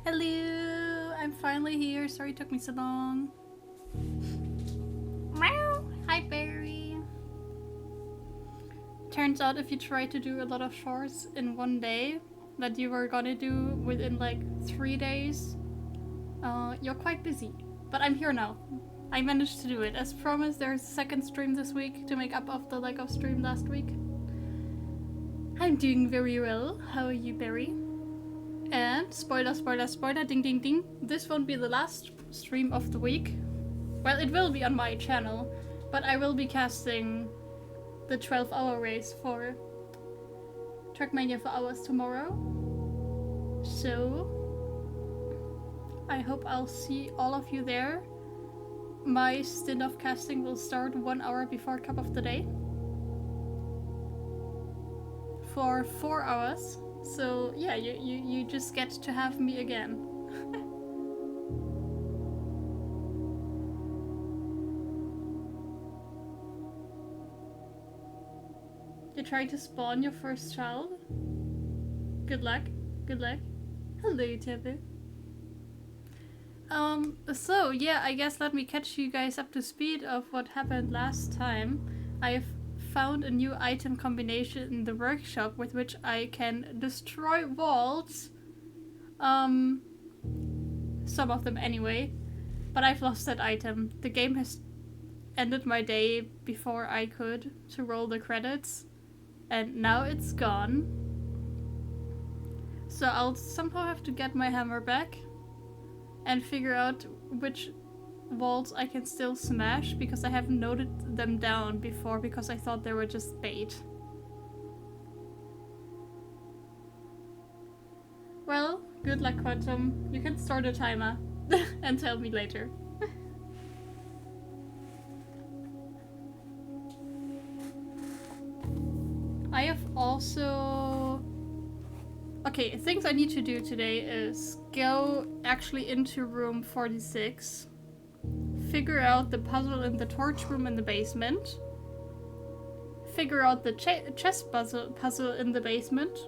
Hello! I'm finally here. Sorry it took me so long. Meow! Hi, Barry. Turns out if you try to do a lot of chores in one day that you were gonna do within like 3 days, you're quite busy. But I'm here now. I managed to do it. As promised, there's a second stream this week to make up of the lack of stream last week. I'm doing very well. How are you, Barry? And spoiler, spoiler, spoiler, ding ding ding. This won't be the last stream of the week. Well, it will be on my channel, but I will be casting the 12-hour race for Trackmania for Hours tomorrow. So I hope I'll see all of you there. My stint of casting will start 1 hour before Cup of the Day. For 4 hours. So yeah, you just get to have me again. You trying to spawn your first child? Good luck. Good luck. Hello, Tebe. So yeah, I guess let me catch you guys up to speed of what happened last time. I've found a new item combination in the workshop with which I can destroy vaults. Some of them anyway. But I've lost that item. The game has ended my day before I could to roll the credits. And now it's gone. So I'll somehow have to get my hammer back and figure out which vaults I can still smash, because I haven't noted them down before because I thought they were just bait. Well, good luck, Quantum. You can start a timer and tell me later. I have also... Okay, things I need to do today is go actually into room 46, figure out the puzzle in the torch room in the basement, figure out the chest puzzle in the basement,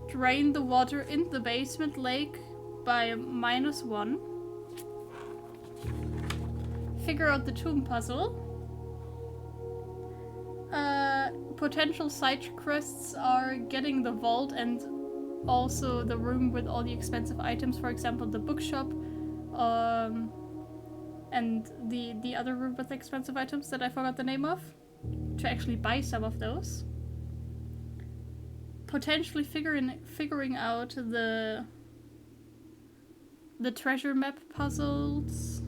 drain the water in the basement lake by -1, figure out the tomb puzzle. Potential side quests are getting the vault and also the room with all the expensive items, for example the bookshop, and the other room with expensive items that I forgot the name of, to actually buy some of those. Potentially figuring out the treasure map puzzles.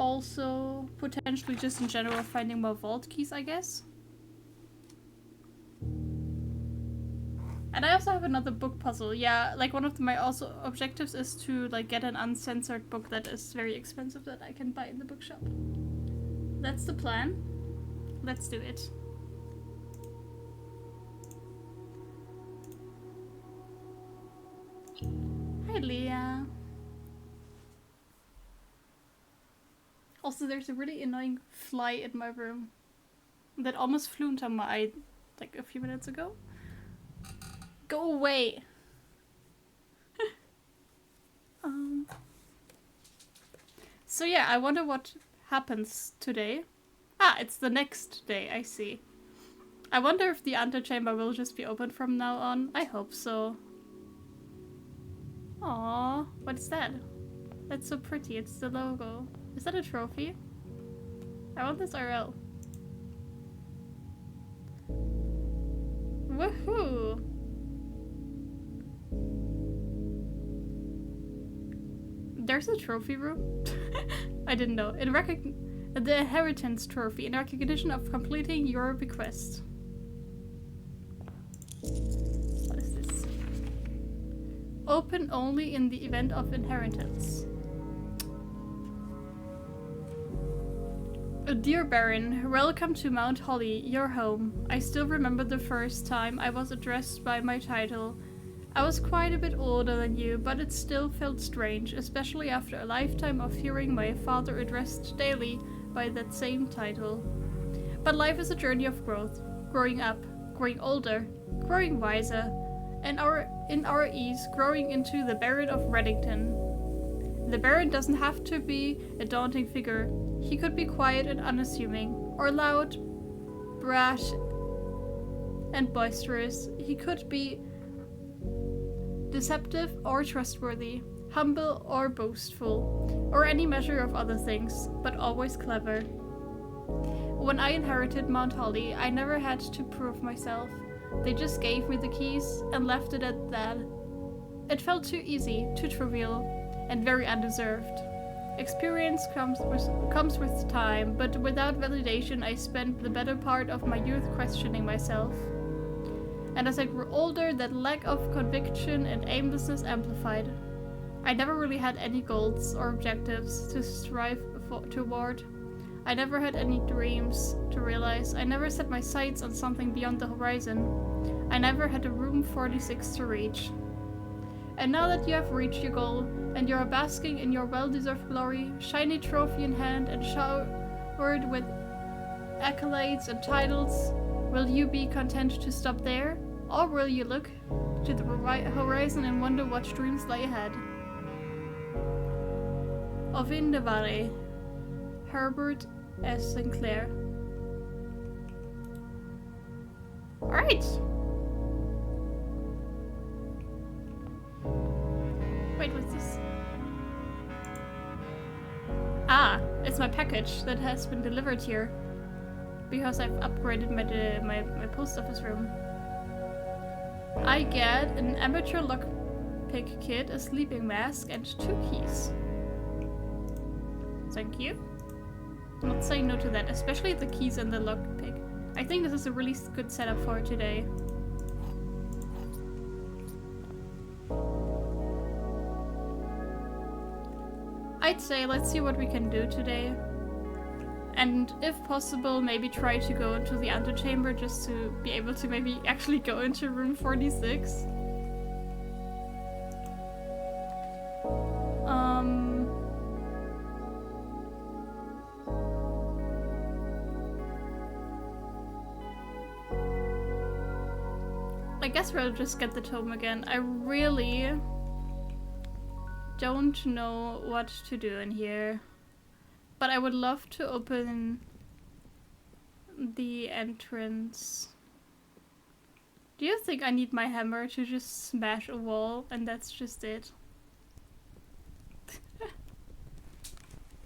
Also, potentially just in general finding more vault keys, I guess. And I also have another book puzzle. Yeah, like one of my also objectives is to like get an uncensored book that is very expensive that I can buy in the bookshop. That's the plan. Let's do it. Hi, Leah. Also, there's a really annoying fly in my room that almost flew into my eye like a few minutes ago. Go away! So yeah, I wonder what happens today. Ah, it's the next day, I see. I wonder if the antechamber will just be open from now on. I hope so. Aww, what is that? That's so pretty, it's the logo. Is that a trophy? I want this RL. Woohoo! There's a trophy room? I didn't know. The Inheritance Trophy in recognition of completing your bequest. What is this? Open only in the event of inheritance. Dear Baron, welcome to Mount Holly, your home. I still remember the first time I was addressed by my title. I was quite a bit older than you, but it still felt strange, especially after a lifetime of hearing my father addressed daily by that same title. But life is a journey of growth. growing up, growing older, growing wiser, and in our ease growing into the Baron of Reddington. The Baron doesn't have to be a daunting figure. He could be quiet and unassuming, or loud, brash, and boisterous. He could be deceptive or trustworthy, humble or boastful, or any measure of other things, but always clever. When I inherited Mount Holly, I never had to prove myself. They just gave me the keys and left it at that. It felt too easy, too trivial, and very undeserved. Experience comes with time, but without validation I spent the better part of my youth questioning myself. And as I grew older, that lack of conviction and aimlessness amplified. I never really had any goals or objectives to strive toward. I never had any dreams to realize. I never set my sights on something beyond the horizon. I never had a room 46 to reach. And now that you have reached your goal, and you are basking in your well-deserved glory, shiny trophy in hand and showered with accolades and titles, will you be content to stop there? Or will you look to the horizon and wonder what dreams lie ahead? Ovin de Vare, Herbert S. Sinclair. Alright! Wait, what's this? Ah, it's my package that has been delivered here. Because I've upgraded my post office room. I get an amateur lockpick kit, a sleeping mask, and 2 keys. Thank you. I'm not saying no to that, especially the keys and the lockpick. I think this is a really good setup for today. I'd say let's see what we can do today. And if possible, maybe try to go into the antechamber just to be able to maybe actually go into room 46. I guess we'll just get the tome again. I really don't know what to do in here. But I would love to open the entrance. Do you think I need my hammer to just smash a wall and that's just it?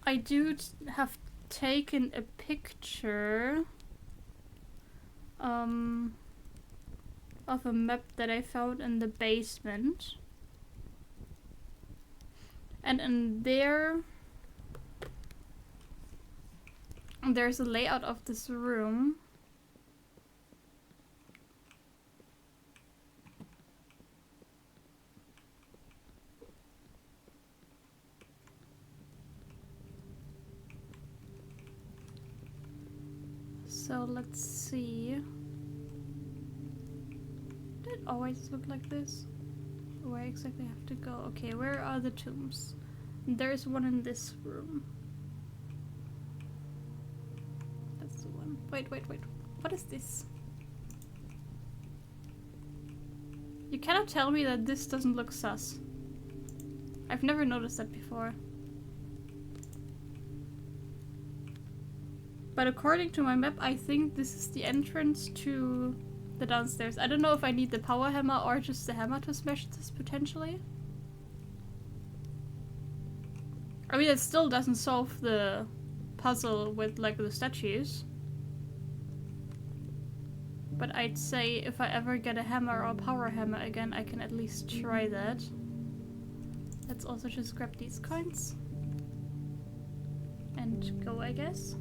I do have taken a picture of a map that I found in the basement. And in there's a layout of this room. So let's see. Did it always look like this? Where exactly I have to go? Okay, where are the tombs? There's one in this room. That's the one. Wait. What is this? You cannot tell me that this doesn't look sus. I've never noticed that before. But according to my map, I think this is the entrance to the downstairs. I don't know if I need the power hammer or just the hammer to smash this potentially. I mean, it still doesn't solve the puzzle with like the statues. But I'd say if I ever get a hammer or power hammer again, I can at least try that. Let's also just grab these coins. And go, I guess.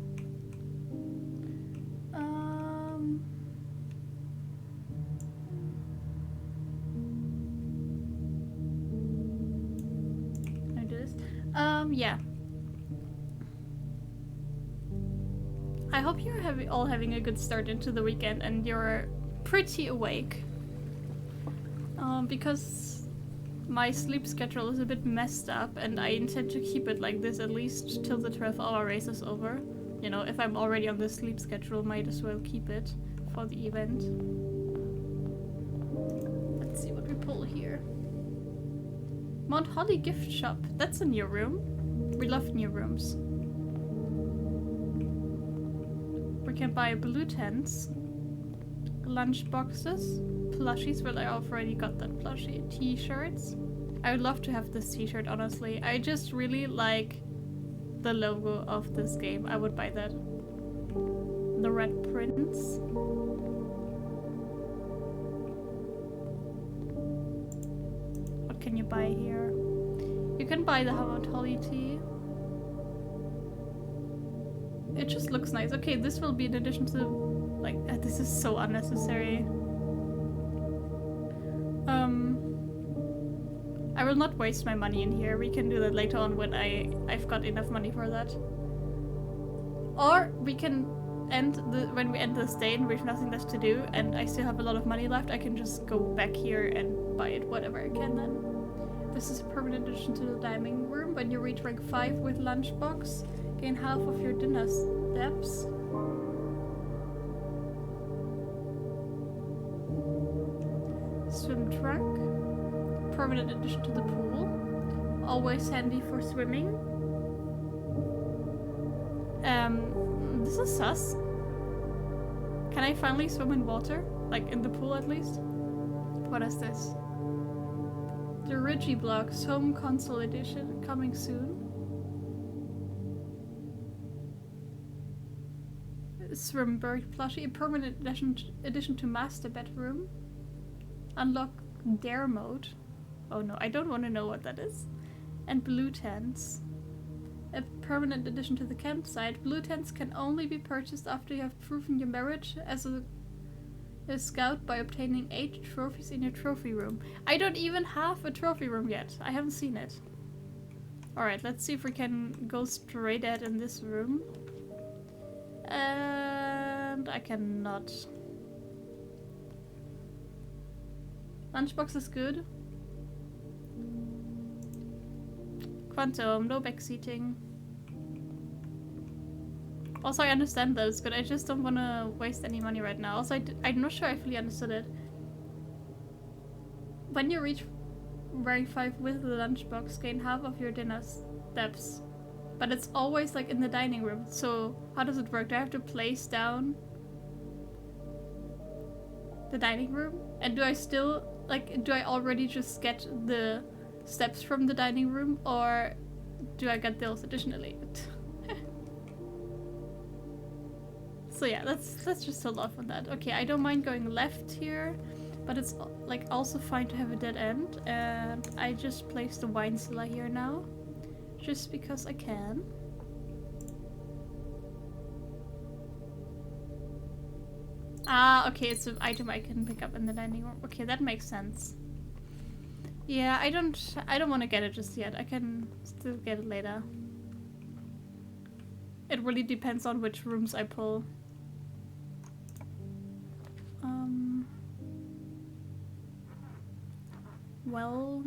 Yeah. I hope you're all having a good start into the weekend and you're pretty awake. Because my sleep schedule is a bit messed up and I intend to keep it like this at least till the 12-hour race is over. You know, if I'm already on the sleep schedule, might as well keep it for the event. Let's see what we pull here. Mount Holly gift shop. That's a new room. We love new rooms. We can buy blue tents, lunch boxes, plushies. Well, I already got that plushie. T-shirts. I would love to have this t-shirt, honestly. I just really like the logo of this game. I would buy that. The Red Prince. What can you buy here? You can buy the Mount Holly tea. It just looks nice. Okay, this will be in addition to... Like, this is so unnecessary. I will not waste my money in here. We can do that later on when I've got enough money for that. Or we can when we end this day and we have nothing left to do and I still have a lot of money left, I can just go back here and buy it whatever I can then. This is a permanent addition to the dining room. When you reach rank 5 with lunchbox, gain half of your dinner steps. Swim trunk. Permanent addition to the pool. Always handy for swimming. This is sus. Can I finally swim in water? Like in the pool at least? What is this? The Regiblocks Home Console Edition coming soon. Swimbird plushie, a permanent addition to master bedroom. Unlock dare mode. Oh no, I don't want to know what that is. And blue tents. A permanent addition to the campsite. Blue tents can only be purchased after you have proven your merit as a scout by obtaining 8 trophies in your trophy room. I don't even have a trophy room yet. I haven't seen it. Alright, let's see if we can go straight at in this room. And I cannot. Lunchbox is good. Quantum, no backseating. Also, I understand those, but I just don't want to waste any money right now. Also, I'm not sure I fully understood it. When you reach rank 5 with the lunchbox, gain half of your dinner steps. But it's always like in the dining room. So how does it work? Do I have to place down the dining room? And do I still, like, do I already just get the steps from the dining room, or do I get those additionally? So yeah, let's just hold off on that. Okay, I don't mind going left here, but it's like also fine to have a dead end, and I just placed the wine cellar here now, just because I can. Ah, okay, it's an item I can pick up in the dining room. Okay, that makes sense. Yeah, I don't want to get it just yet. I can still get it later. It really depends on which rooms I pull. Well,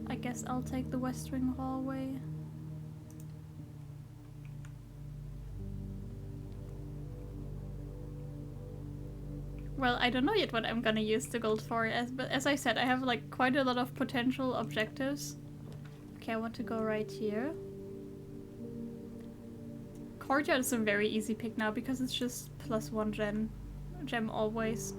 I guess I'll take the West Wing hallway. Well, I don't know yet what I'm gonna use the gold for, but as I said, I have like quite a lot of potential objectives. Okay, I want to go right here. Courtyard is a very easy pick now because it's just +1 gem always.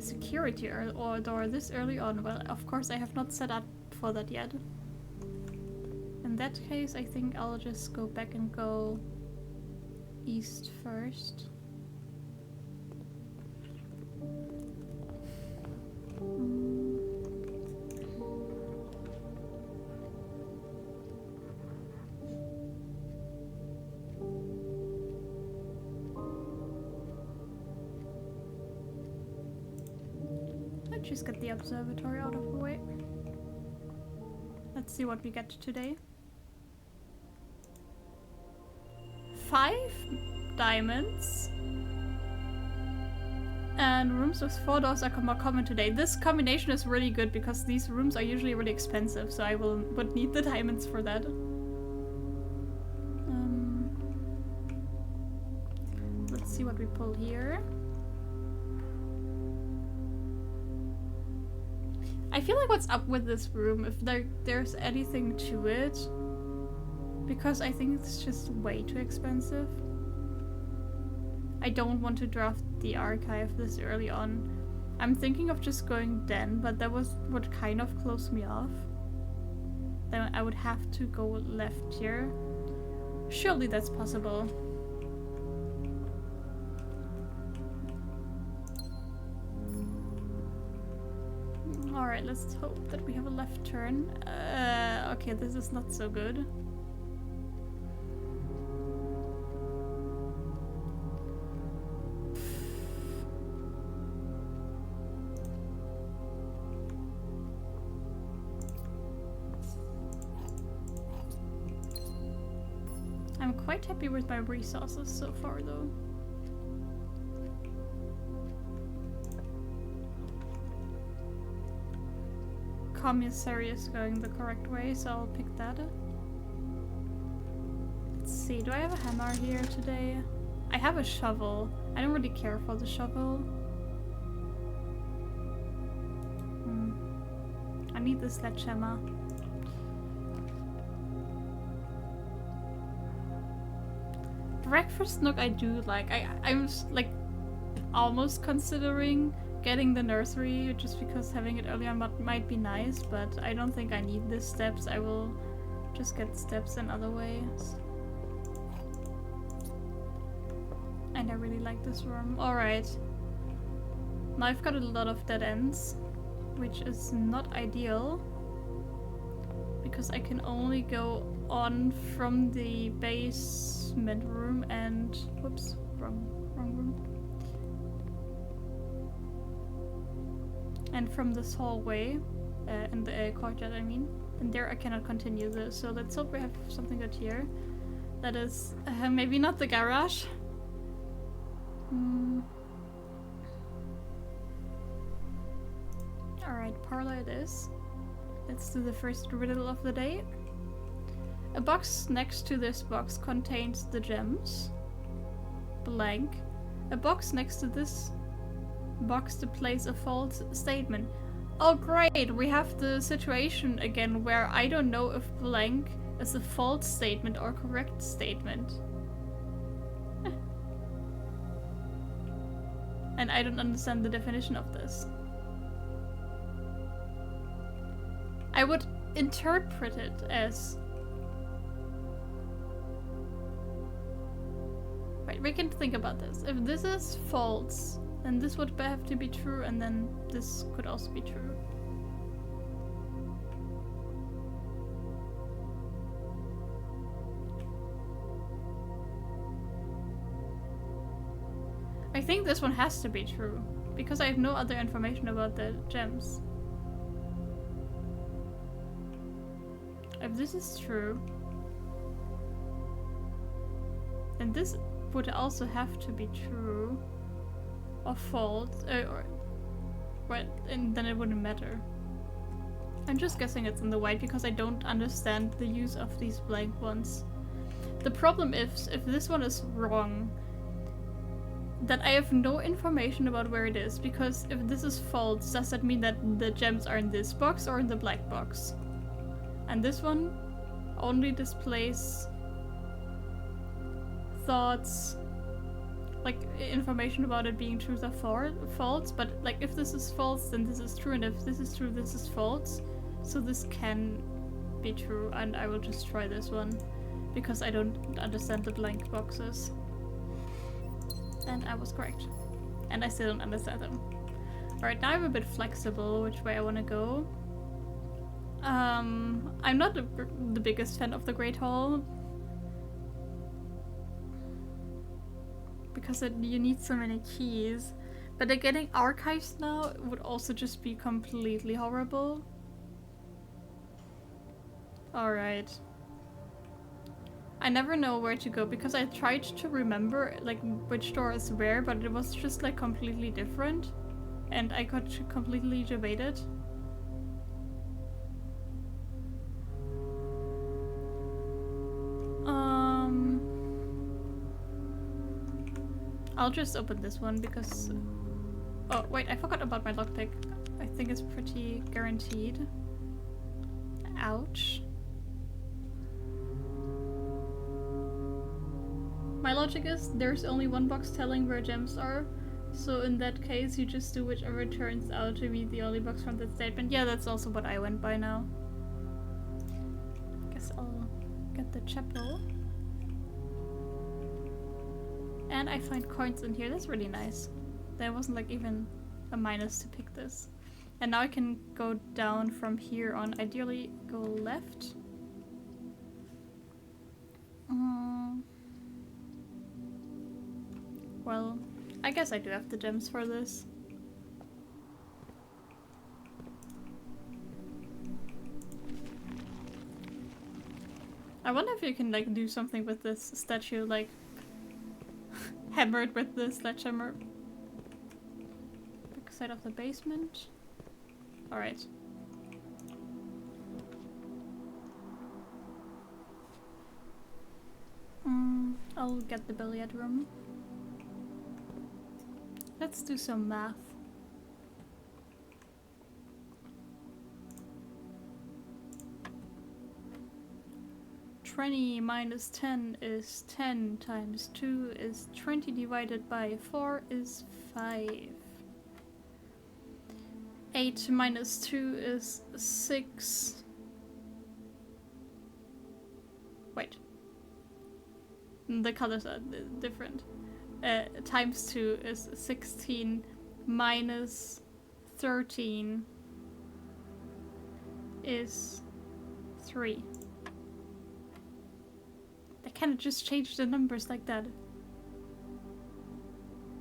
Security or door this early on. Well, of course I have not set up for that yet. In that case, I think I'll just go back and go east first. Let's just get the observatory out of the way. Let's see what we get today. 5 diamonds. And rooms with 4 doors are more common today. This combination is really good because these rooms are usually really expensive, so I would need the diamonds for that. Let's see what we pull here. I feel like what's up with this room, if there's anything to it, because I think it's just way too expensive. I don't want to draft the archive this early on. I'm thinking of just going den, but that would kind of close me off. Then I would have to go left here. Surely that's possible. Alright, let's hope that we have a left turn. Okay, this is not so good. I'm quite happy with my resources so far, though. Commissary is going the correct way, so I'll pick that up. Let's see, do I have a hammer here today? I have a shovel. I don't really care for the shovel. I need the sledgehammer. Breakfast nook I do like. I'm like almost considering getting the nursery just because having it early on might be nice, but I don't think I need the steps. I will just get steps in other ways. And I really like this room. Alright. Now I've got a lot of dead ends, which is not ideal because I can only go on from the basement room and whoops, wrong room. And from this hallway, in the courtyard I mean. And there I cannot continue this, so let's hope we have something good here. That is maybe not the garage. Alright, parlor it is. Let's do the first riddle of the day. A box next to this box contains the gems. Blank. A box next to this box displays a false statement. Oh great, we have the situation again where I don't know if blank is a false statement or correct statement. And I don't understand the definition of this. I would interpret it as... Right, we can think about this. If this is false, then this would have to be true, and then this could also be true. I think this one has to be true, because I have no other information about the gems. If this is true, then this would also have to be true or false, and then it wouldn't matter. I'm just guessing it's in the white because I don't understand the use of these blank ones. The problem is, if this one is wrong, that I have no information about where it is, because if this is false, does that mean that the gems are in this box or in the black box? And this one only displays thoughts, like information about it being truth or false, but like if this is false, then this is true, and if this is true, this is false. So this can be true, and I will just try this one, because I don't understand the blank boxes. And I was correct. And I still don't understand them. Alright, now I'm a bit flexible which way I want to go. I'm not the biggest fan of the Great Hall, because you need so many keys. But getting archives now would also just be completely horrible. Alright. I never know where to go because I tried to remember like which door is where, but it was just like completely different. And I got completely debated. I'll just open this one because... Oh, wait, I forgot about my lockpick. I think it's pretty guaranteed. Ouch. My logic is there's only one box telling where gems are, so in that case you just do whichever turns out to be the only box from that statement. Yeah, that's also what I went by now. Guess I'll get the chapel. And I find coins in here. That's really nice. There wasn't like even a minus to pick this. And now I can go down from here on. Ideally go left. Well, I guess I do have the gems for this. I wonder if you can like do something with this statue, like hammer it with the sledgehammer. Back side of the basement. Alright. I'll get the billiard room. Let's do some math. $20 minus 10 is 10 times 2 is 20 divided by 4 is 5. 8 minus 2 is 6. Wait. The colors are different. Times 2 is 16 minus 13 is 3. I can't just change the numbers like that.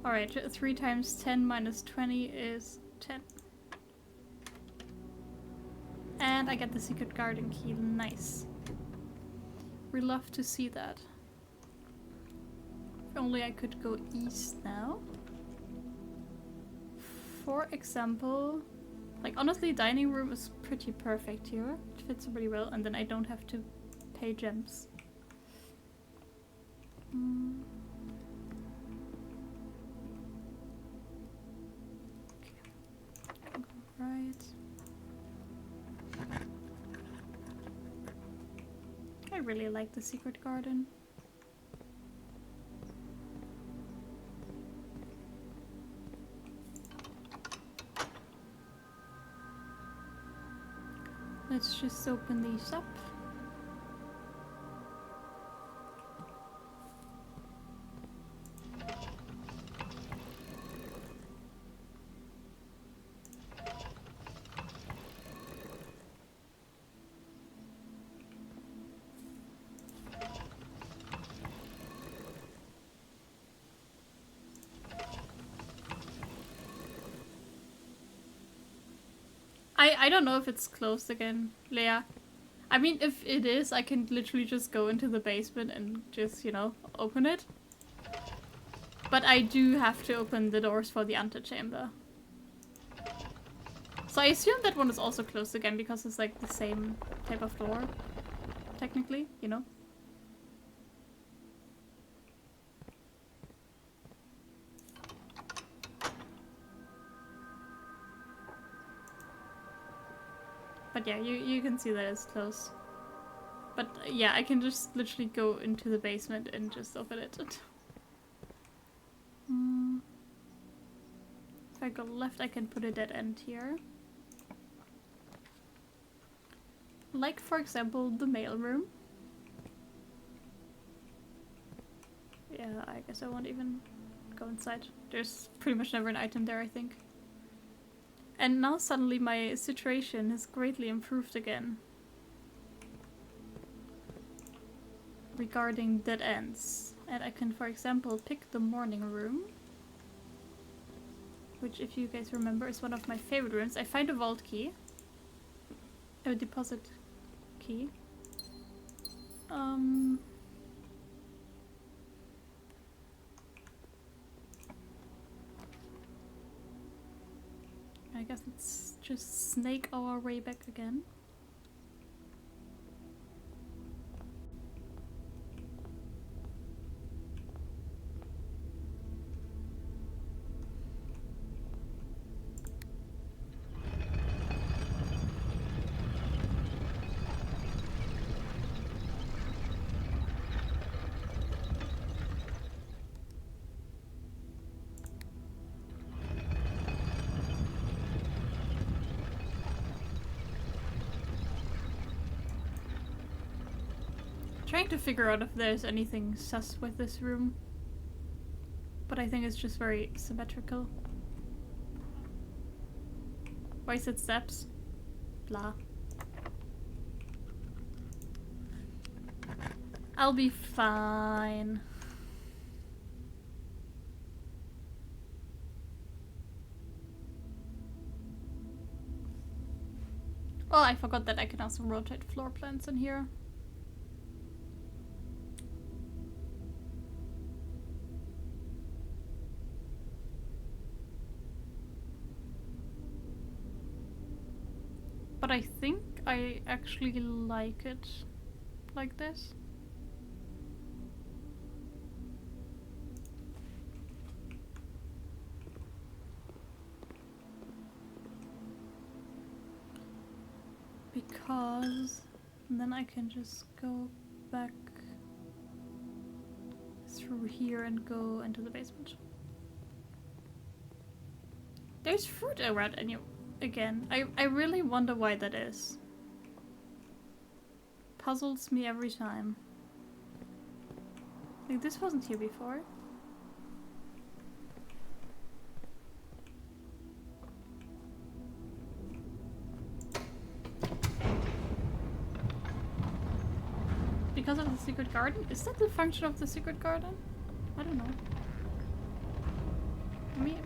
Alright, 3 times 10 minus 20 is 10. And I get the secret garden key. Nice. We love to see that. If only I could go east now. For example, like honestly, dining room is pretty perfect here. It fits really well, and then I don't have to pay gems. Okay. Right. I really like the secret garden. Let's just open these up. I don't know if it's closed again, Leah. I mean, if it is, I can literally just go into the basement and just, you know, open it. But I do have to open the doors for the antechamber. So I assume that one is also closed again because it's like the same type of door, technically, you know? But yeah, you can see that it's close. But yeah, I can just literally go into the basement and just open it. If I go left, I can put a dead end here. Like, for example, the mailroom. Yeah, I guess I won't even go inside. There's pretty much never an item there, I think. And now suddenly my situation has greatly improved again. Regarding dead ends. And I can, for example, pick the morning room. Which, if you guys remember, is one of my favorite rooms. I find a vault key. A deposit key. I guess let's just snake our way back again. Trying to figure out if there's anything sus with this room, but I think it's just very symmetrical. Why is it steps? Blah. I'll be fine. Oh, I forgot that I can also rotate floor plans in here. But I think I actually like it like this. Because then I can just go back through here and go into the basement. There's fruit around and you again. I really wonder why that is. Puzzles me every time. Like this wasn't here before. Because of the secret garden? Is that the function of the secret garden? I don't know. I mean...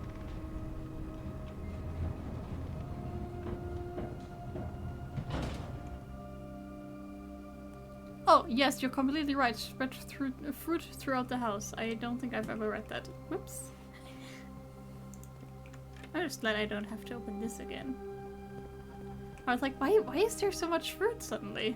Oh, yes, you're completely right. Spread through fruit throughout the house. I don't think I've ever read that. Whoops. I'm just glad I don't have to open this again. I was like, why is there so much fruit suddenly?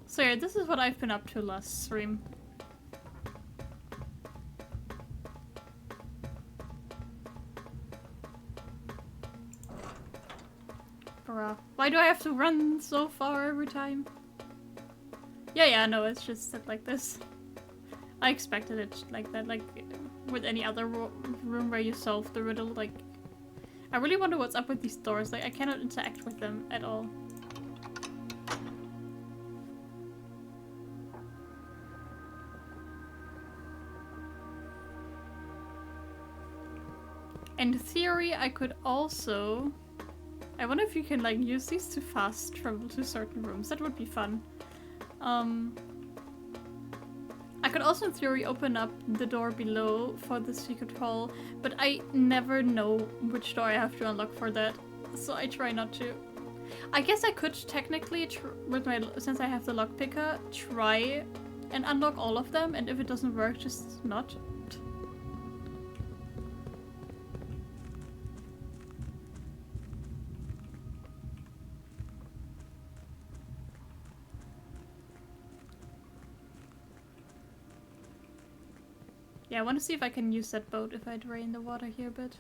So yeah, this is what I've been up to last stream. Bruh. Why do I have to run so far every time? Yeah, no, it's just set like this. I expected it like that, like with any other room where you solve the riddle, like... I really wonder what's up with these doors, like I cannot interact with them at all. In theory, I could also... I wonder if you can like use these to fast travel to certain rooms. That would be fun. I could also in theory open up the door below for the secret hall, but I never know which door I have to unlock for that, so I try not to. I guess I could technically, with my since I have the lockpicker, try and unlock all of them, and if it doesn't work, just not. Yeah, I want to see if I can use that boat if I drain the water here a bit.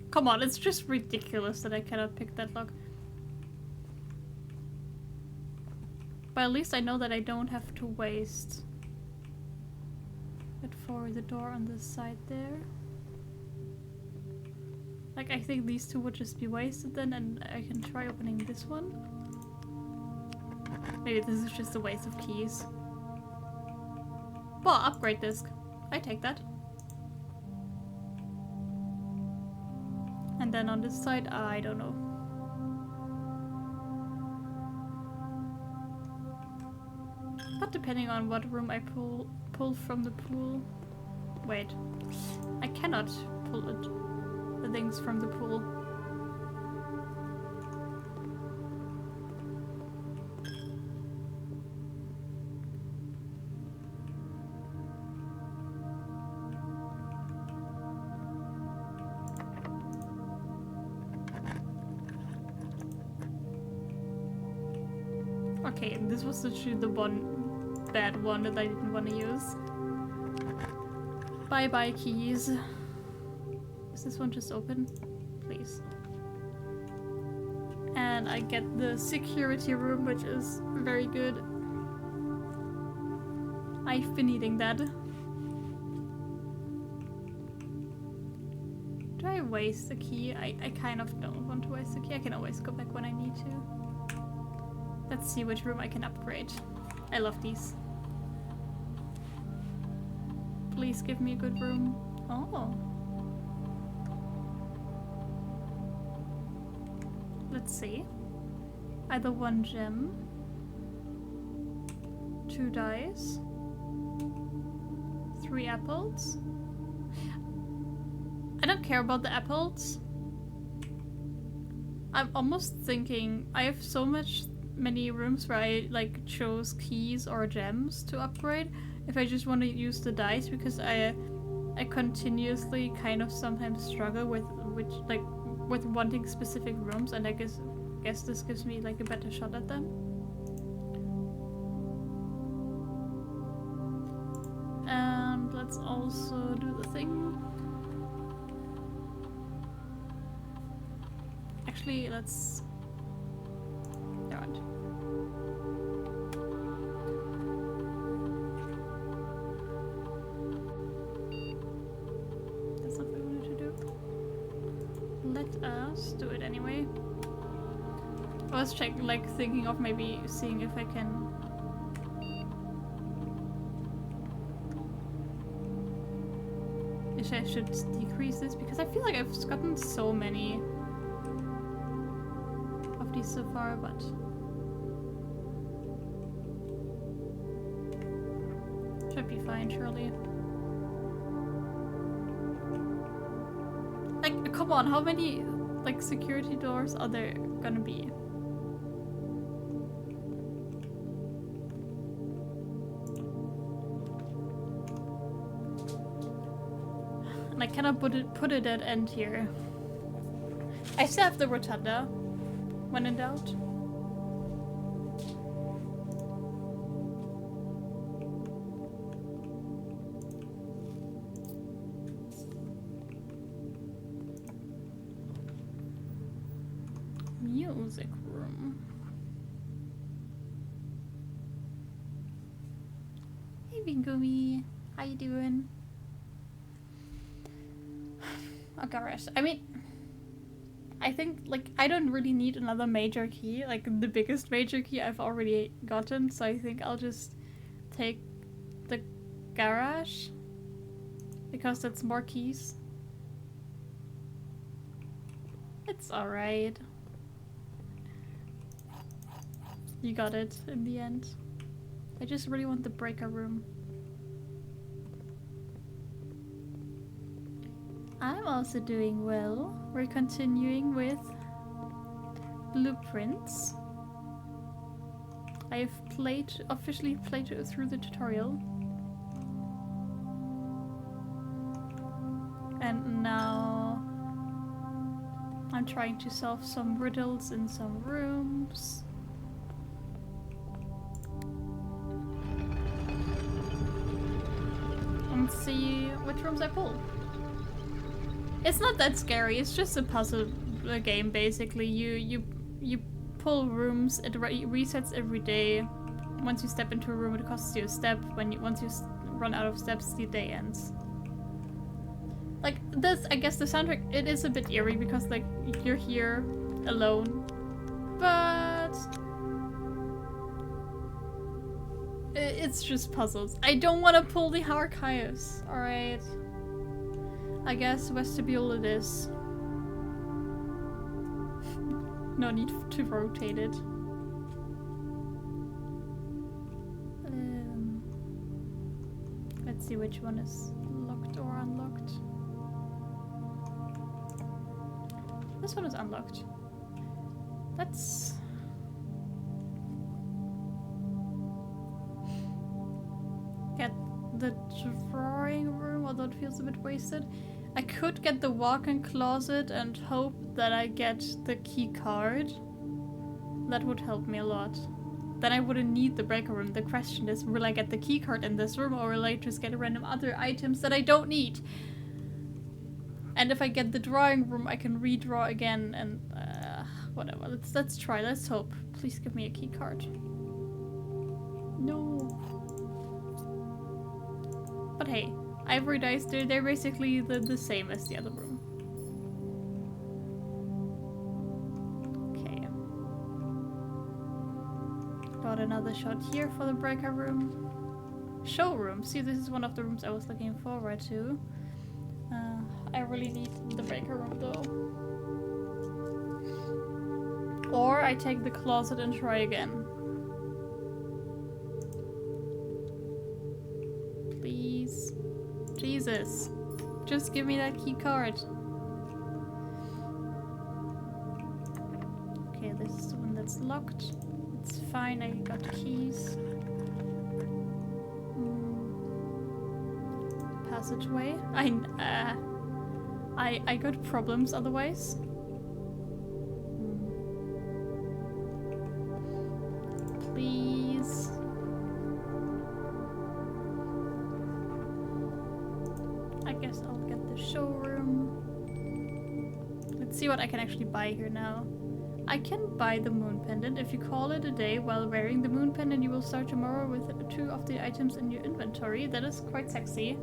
Come on, it's just ridiculous that I cannot pick that lock. But at least I know that I don't have to waste it for the door on this side there. Like, I think these two would just be wasted then, and I can try opening this one. Maybe this is just a waste of keys. Well, upgrade disc. I take that. And then on this side, I don't know. But depending on what room I pull from the pool. Wait, I cannot pull the things from the pool. Okay, this was actually the one bad one that I didn't want to use. Bye bye keys. Is this one just open? Please. And I get the security room, which is very good. I've been needing that. Do I waste the key? I kind of don't want to waste the key. I can always go back when I need to. Let's see which room I can upgrade. I love these. Please give me a good room. Oh. Let's see. Either 1 gem, 2 dice, 3 apples. I don't care about the apples. I'm almost thinking I have so many rooms where I like chose keys or gems to upgrade. If I just want to use the dice, because I continuously kind of sometimes struggle with with wanting specific rooms, and I guess this gives me like a better shot at them. And let's also do the thing. Actually, let's. Never mind. That's not what I wanted to do. Let us do it anyway. I was thinking of maybe seeing if I can. I should decrease this, because I feel like I've gotten so many of these so far, but should be fine, surely. Like, come on, how many like security doors are there gonna be? And I cannot put a dead end here. I still have the rotunda, when in doubt. Music room. Hey Bingumi, how you doing? Oh gosh, I mean, I think like I don't really need another major key. Like the biggest major key I've already gotten, so I think I'll just take the garage, because that's more keys. It's alright. You got it in the end. I just really want the breaker room. I'm also doing well. We're continuing with blueprints. I've officially played through the tutorial. And now I'm trying to solve some riddles in some rooms. And see which rooms I pull. It's not that scary, it's just a puzzle game basically. You pull rooms, it resets every day. Once you step into a room it costs you a step. Once you run out of steps, the day ends. Like this, I guess the soundtrack, it is a bit eerie because like you're here alone. But it's just puzzles. I don't want to pull the archives. Alright. I guess vestibule it is. No need to rotate it. Let's see which one is locked or unlocked. This one is unlocked. Let's... get the drawing room, although it feels a bit wasted. I could get the walk-in closet and hope that I get the key card. That would help me a lot. Then I wouldn't need the breaker room. The question is, will I get the key card in this room, or will I just get random other items that I don't need? And if I get the drawing room, I can redraw again and whatever. Let's try. Let's hope. Please give me a key card. No. But hey, ivory dice, they're basically the same as the other room. Okay. Got another shot here for the breaker room. Showroom. See, this is one of the rooms I was looking forward to. I really need the breaker room though. Or I take the closet and try again. Please. Jesus. Just give me that key card. Okay, this is the one that's locked. It's fine, I got keys. Passageway. I got problems otherwise. Please. I guess I'll get the showroom. Let's see what I can actually buy here now. I can buy the moon pendant. If you call it a day while wearing the moon pendant, you will start tomorrow with 2 of the items in your inventory. That is quite sexy.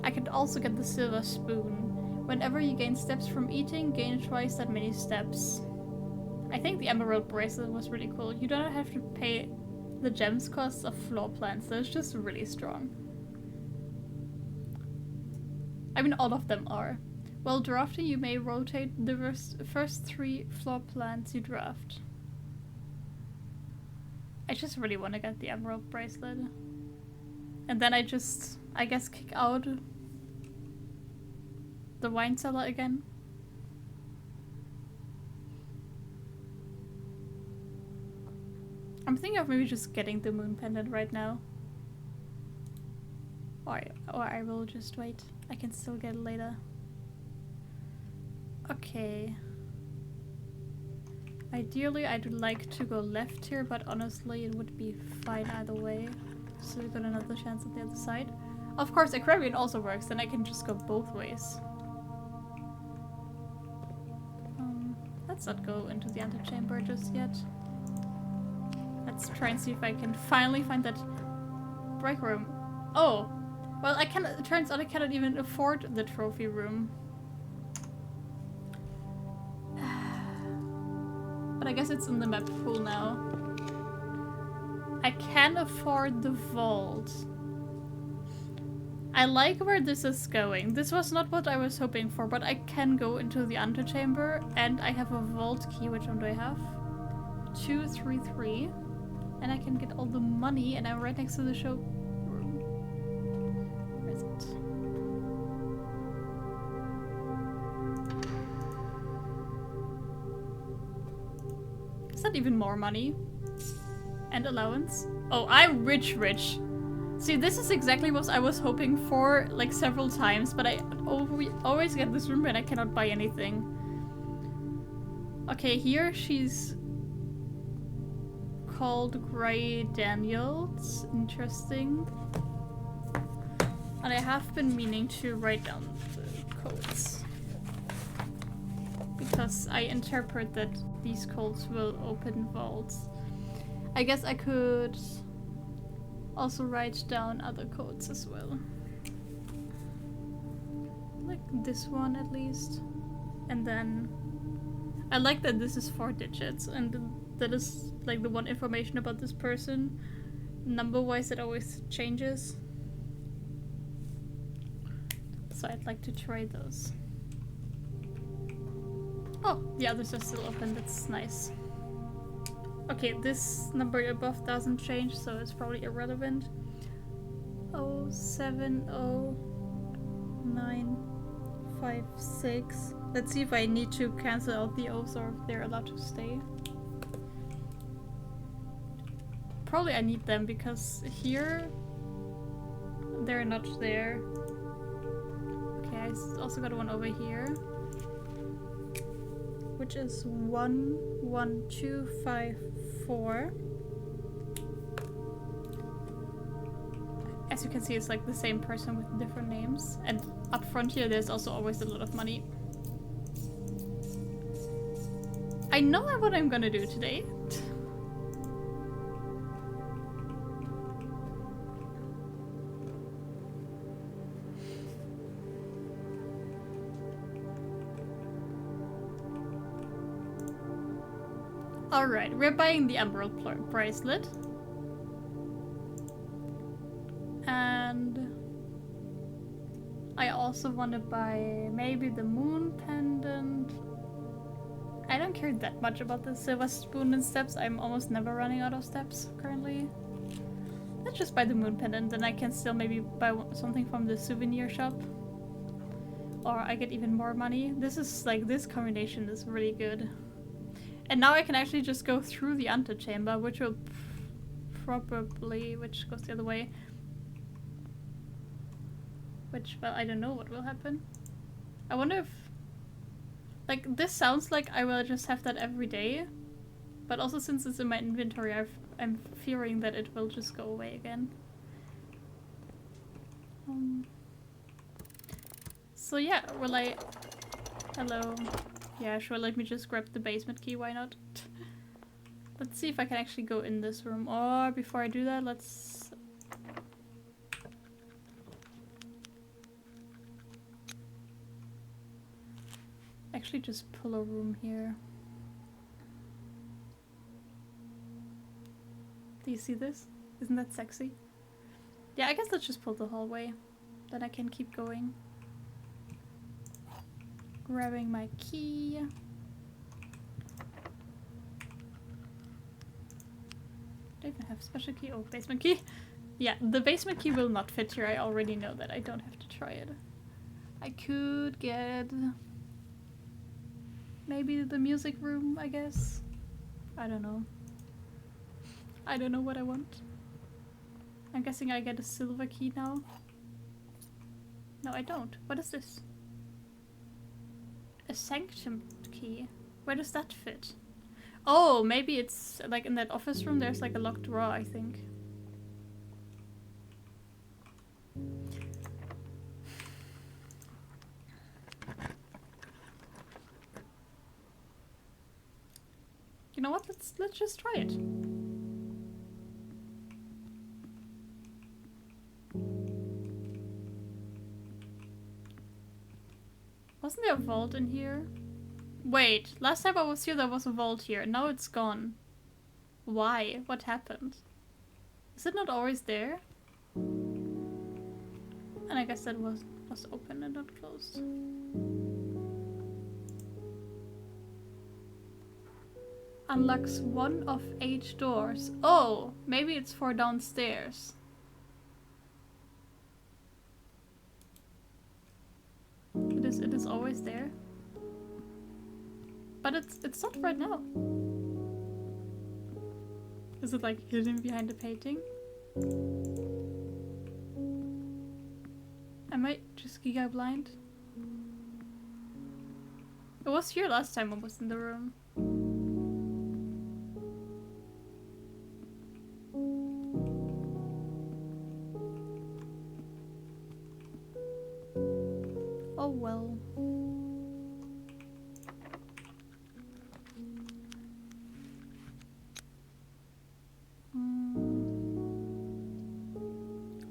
I can also get the silver spoon. Whenever you gain steps from eating, gain twice that many steps. I think the emerald bracelet was really cool. You don't have to pay the gems costs of floor plans. That's just really strong. I mean, all of them are. While drafting, you may rotate the first 3 floor plans you draft. I just really want to get the emerald bracelet. And then I guess, kick out the wine cellar again. I'm thinking of maybe just getting the moon pendant right now. Or I will just wait. I can still get it later. Okay. Ideally, I'd like to go left here, but honestly, it would be fine either way. So we got another chance at the other side. Of course, Aquarian also works, then I can just go both ways. Let's not go into the antechamber just yet. Let's try and see if I can finally find that break room. Oh! Well, it turns out I cannot even afford the trophy room. But I guess it's in the map pool now. I can afford the vault. I like where this is going. This was not what I was hoping for, but I can go into the antechamber, and I have a vault key. Which one do I have? 233. And I can get all the money, and I'm right next to the showroom. Where is it? Is that even more money? And allowance? Oh, I'm rich. See, this is exactly what I was hoping for, like, several times, but I always get this room and I cannot buy anything. Okay, here she's called Gray Daniels. Interesting. And I have been meaning to write down the codes. Because I interpret that these codes will open vaults. I guess I could also write down other codes as well. Like this one at least. And then I like that this is 4 digits and that is like the one information about this person. number-wise it always changes. So I'd like to try those. Oh, the others are still open, that's nice. Okay, this number above doesn't change, so it's probably irrelevant. 070-956. Let's see if I need to cancel out the O's or if they're allowed to stay. Probably I need them because here they're not there. Okay, I also got one over here, which is 11254. As you can see, it's like the same person with different names. And up front here, there's also always a lot of money. I know what I'm gonna do today. Alright, we're buying the Emerald bracelet. And I also want to buy maybe the moon pendant. I don't care that much about the silver spoon and steps. I'm almost never running out of steps currently. Let's just buy the moon pendant, then I can still maybe buy something from the souvenir shop. Or I get even more money. This is like, this combination is really good. And now I can actually just go through the antechamber, which will probably, which goes the other way. Which, well, I don't know what will happen. I wonder if... Like, this sounds like I will just have that every day. But also since it's in my inventory, I'm fearing that it will just go away again. So yeah, will I... Hello. Yeah, sure, let me just grab the basement key, why not? Let's see if I can actually go in this room. Or before I do that, let's... actually just pull a room here. Do you see this? Isn't that sexy? Yeah, I guess let's just pull the hallway. Then I can keep going. Grabbing my key. Do I even have special key? Oh, basement key. Yeah, the basement key will not fit here. I already know that. I don't have to try it. I could get... maybe the music room, I guess. I don't know. I don't know what I want. I'm guessing I get a silver key now. No, I don't. What is this? A sanctum key. Where does that fit? Oh, maybe it's like in that office room there's like a locked drawer, I think. You know what? Let's just try it. Wasn't there a vault in here? Wait, last time I was here there was a vault here, and now it's gone. Why? What happened? Is it not always there? And I guess that was open and not closed. Unlocks 1 of 8 doors. Oh, maybe it's for downstairs. It is always there. But it's not right now. Is it like hidden behind the painting? Am I just giga blind? It was here last time I was in the room. Oh well.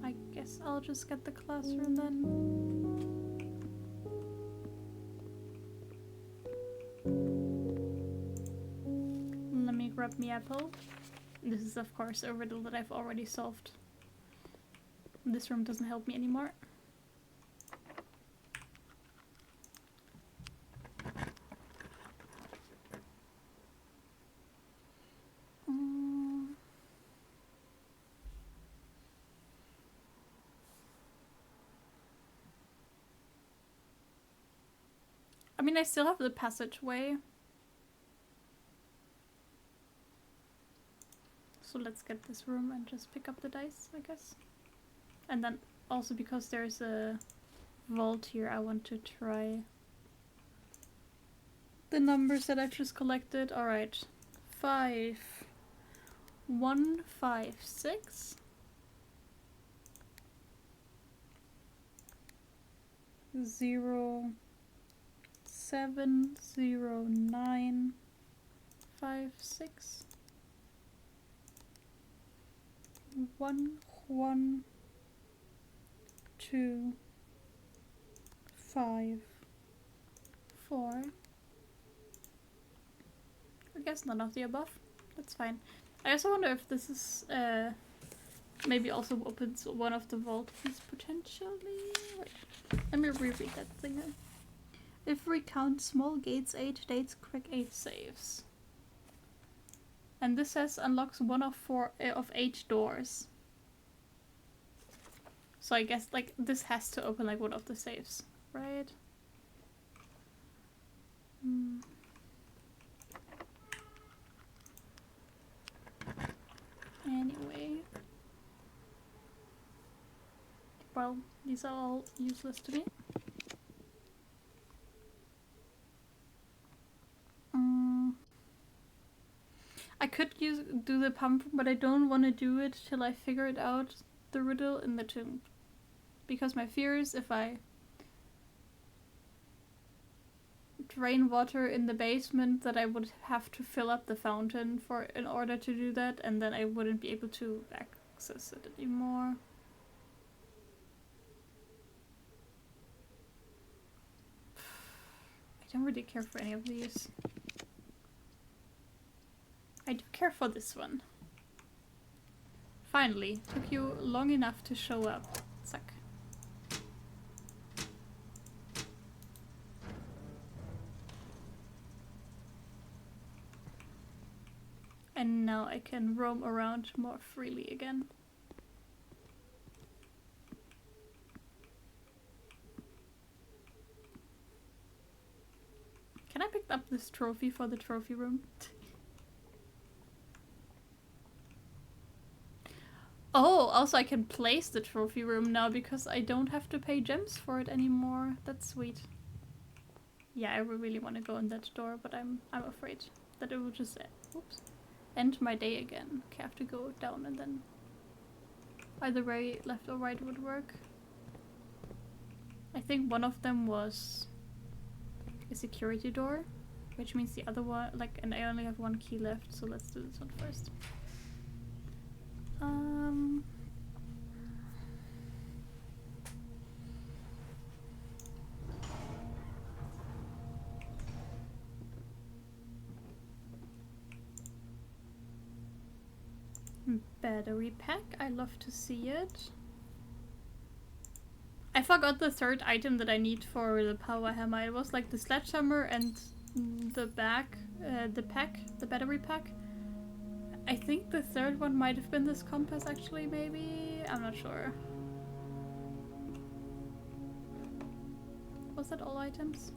I guess I'll just get the classroom then. Let me grab me apple. This is of course a riddle that I've already solved. This room doesn't help me anymore. I mean, I still have the passageway. So let's get this room and just pick up the dice, I guess. And then also because there's a vault here, I want to try the numbers that I just collected. Alright. 5, 1, 5, 6. 0, 7, 0, 9, 5, 6. 1, 1, 2, 5, 4. I guess none of the above. That's fine. I also wonder if this is maybe also opens one of the vault keys potentially. Wait, let me reread that thing. If we count small gates 8 dates, quick 8 saves. And this says unlocks one of 8 doors. So I guess like this has to open like one of the safes, right? Anyway. Well, these are all useless to me. I could do the pump, but I don't want to do it till I figure it out the riddle in the tomb. Because my fear is if I drain water in the basement that I would have to fill up the fountain in order to do that, and then I wouldn't be able to access it anymore. I don't really care for any of these. I do care for this one. Finally, took you long enough to show up. Suck. And now I can roam around more freely again. Can I pick up this trophy for the trophy room? Oh, also I can place the trophy room now because I don't have to pay gems for it anymore. That's sweet. Yeah, I really want to go in that door, but I'm afraid that it will just end my day again. Okay, I have to go down and then either way, left or right would work. I think one of them was a security door, which means the other one, and I only have one key left, so let's do this one first. Battery pack, I love to see it. I forgot the third item that I need for the power hammer. It was like the sledgehammer and the battery pack. I think the third one might have been this compass actually, maybe? I'm not sure. Was that all items?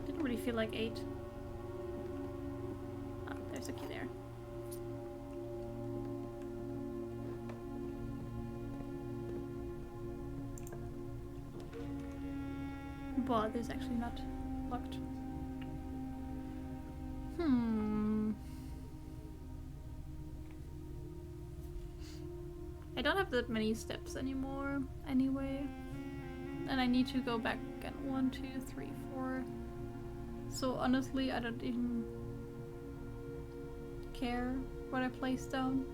Didn't really feel like 8. Oh, there's a key there. But this is actually not locked. I don't have that many steps anymore, anyway. And I need to go back again. 1, 2, 3, 4. So honestly, I don't even care what I place down.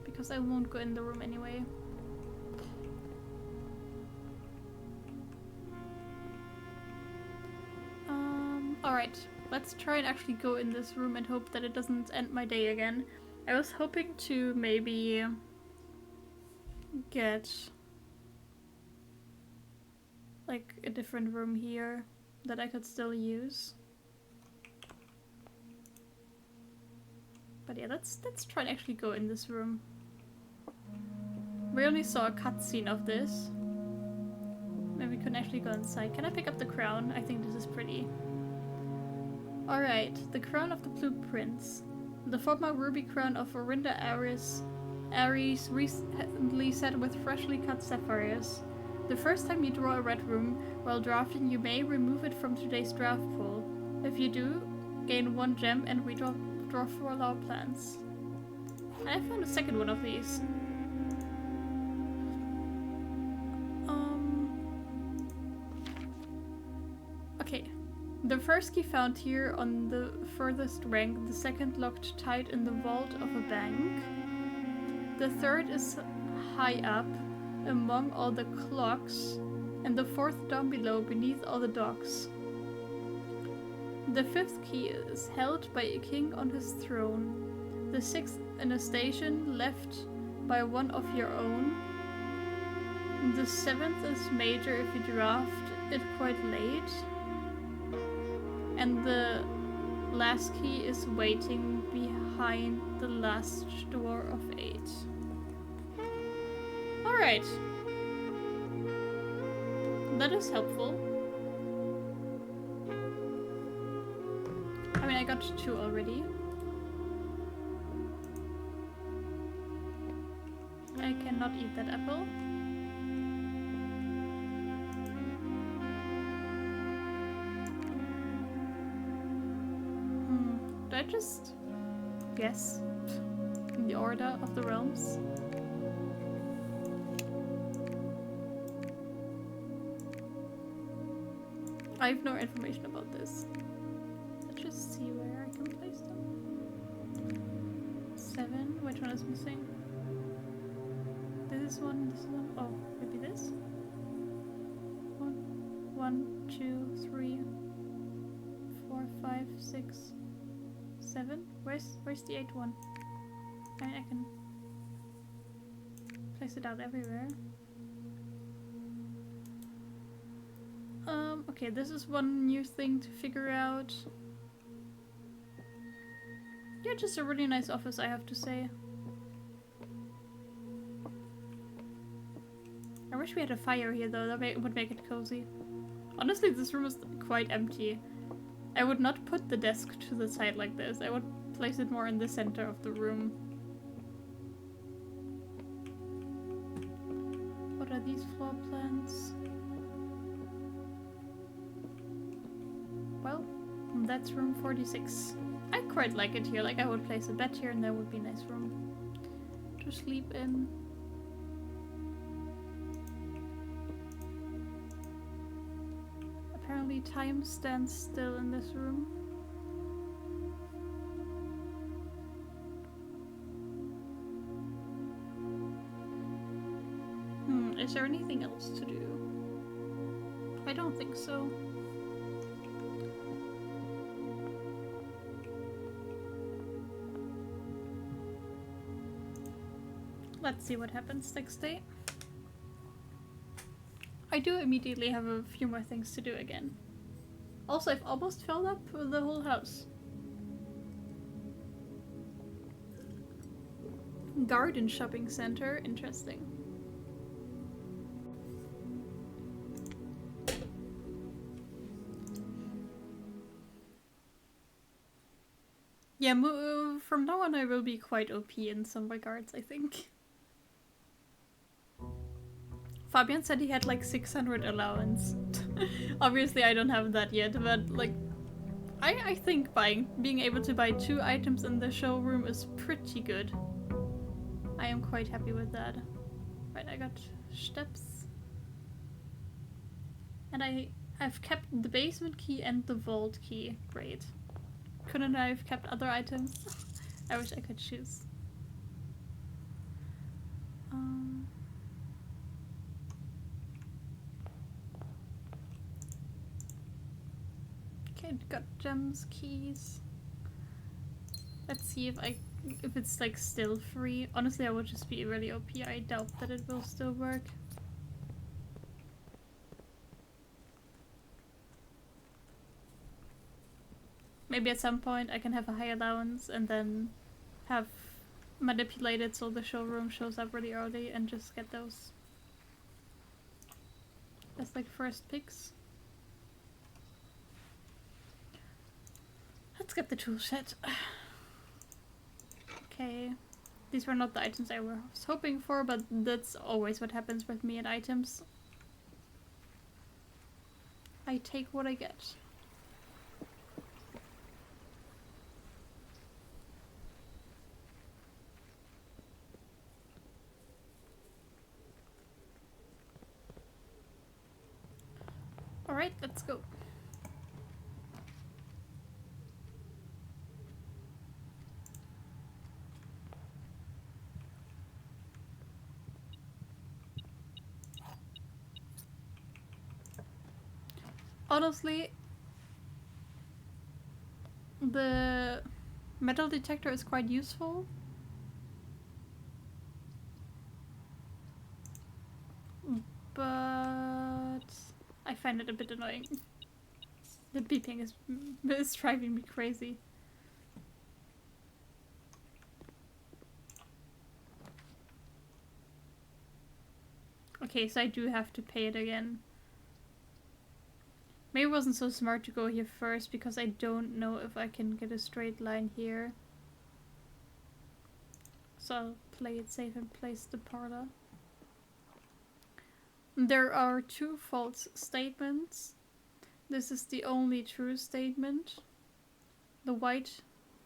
Because I won't go in the room anyway. Alright, let's try and actually go in this room and hope that it doesn't end my day again. I was hoping to maybe get like a different room here that I could still use. But yeah, let's try and actually go in this room. We only saw a cutscene of this. Maybe we can actually go inside. Can I pick up the crown? I think this is pretty. Alright, the crown of the Blue Prince. The former ruby crown of Orinda Ares recently set with freshly cut sapphires. The first time you draw a red room while drafting, you may remove it from today's draft pool. If you do, gain 1 gem and redraw 4 law plans. And I found a second one of these. Okay. The first key found here on the furthest rank, the second locked tight in the vault of a bank. The third is high up among all the clocks, and the fourth down below beneath all the docks. The fifth key is held by a king on his throne. The sixth in a station left by one of your own. The seventh is major if you draft it quite late. And the last key is waiting behind the last door of 8. Alright. That is helpful. I mean, I got 2 already. I cannot eat that apple. Do I just guess in the order of the realms? I have no information about this. Let's just see where I can place them. 7. Which one is missing? This one, this one. Oh, maybe this? 1, 2, 3, 4, 5, 6, 7. Where's the 8th one? I mean, I can place it out everywhere. Okay, this is one new thing to figure out. Yeah, just a really nice office, I have to say. I wish we had a fire here though, that would make it cozy. Honestly, this room is quite empty. I would not put the desk to the side like this. I would place it more in the center of the room. What are these floor plans? Well, that's room 46. I quite like it here. Like, I would place a bed here and that would be a nice room to sleep in. Apparently time stands still in this room. Is there anything else to do? I don't think so. Let's see what happens next day. I do immediately have a few more things to do again. Also, I've almost filled up the whole house. Garden shopping center, interesting. Yeah, from now on I will be quite OP in some regards, I think. Fabian said he had like 600 allowance. Obviously I don't have that yet, but like I think being able to buy 2 items in the showroom is pretty good. I am quite happy with that. Right, I got steps. And I've kept the basement key and the vault key. Great. Couldn't I have kept other items? I wish I could choose. Okay, got gems, keys. Let's see if it's like still free. Honestly, I would just be really OP. I doubt that it will still work. Maybe at some point I can have a high allowance and then have manipulated so the showroom shows up really early and just get those as like first picks. Let's get the tool set. Okay. These were not the items I was hoping for, but that's always what happens with me and items. I take what I get. Alright, let's go. Honestly, the metal detector is quite useful. But I find it a bit annoying. The beeping is driving me crazy. Okay, so I do have to pay it again. Maybe it wasn't so smart to go here first because I don't know if I can get a straight line here. So I'll play it safe and place the parlor. There are 2 false statements. This is the only true statement. The white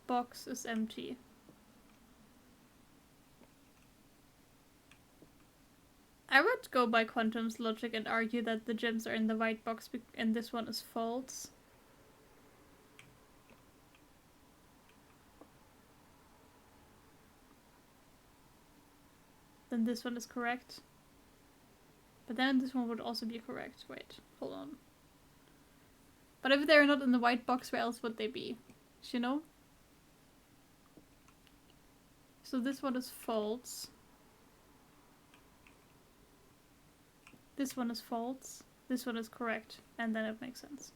box is empty. I would go by Quantum's logic and argue that the gems are in the white box and this one is false. Then this one is correct. But then this one would also be correct. Wait, hold on. But if they're not in the white box, where else would they be? You know? So this one is false. This one is false. This one is correct. And then it makes sense.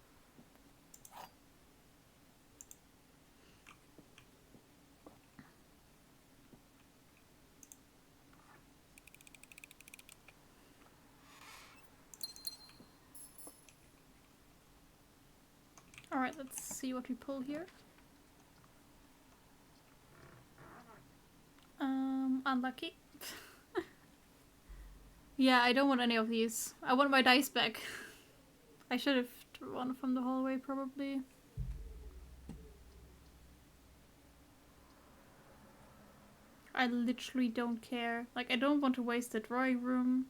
Alright, let's see what we pull here. Unlucky. Yeah, I don't want any of these. I want my dice back. I should have drawn from the hallway, probably. I literally don't care. Like, I don't want to waste the drawing room.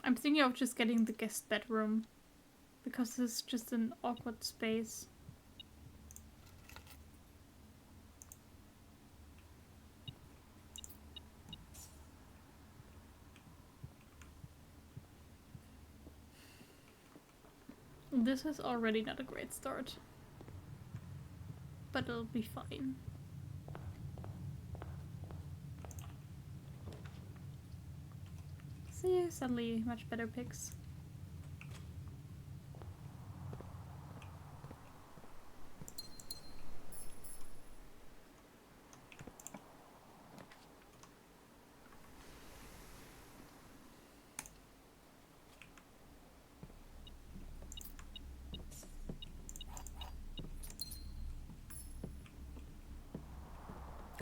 I'm thinking of just getting the guest bedroom. Because this is just an awkward space. This is already not a great start. But it'll be fine. See, suddenly much better picks.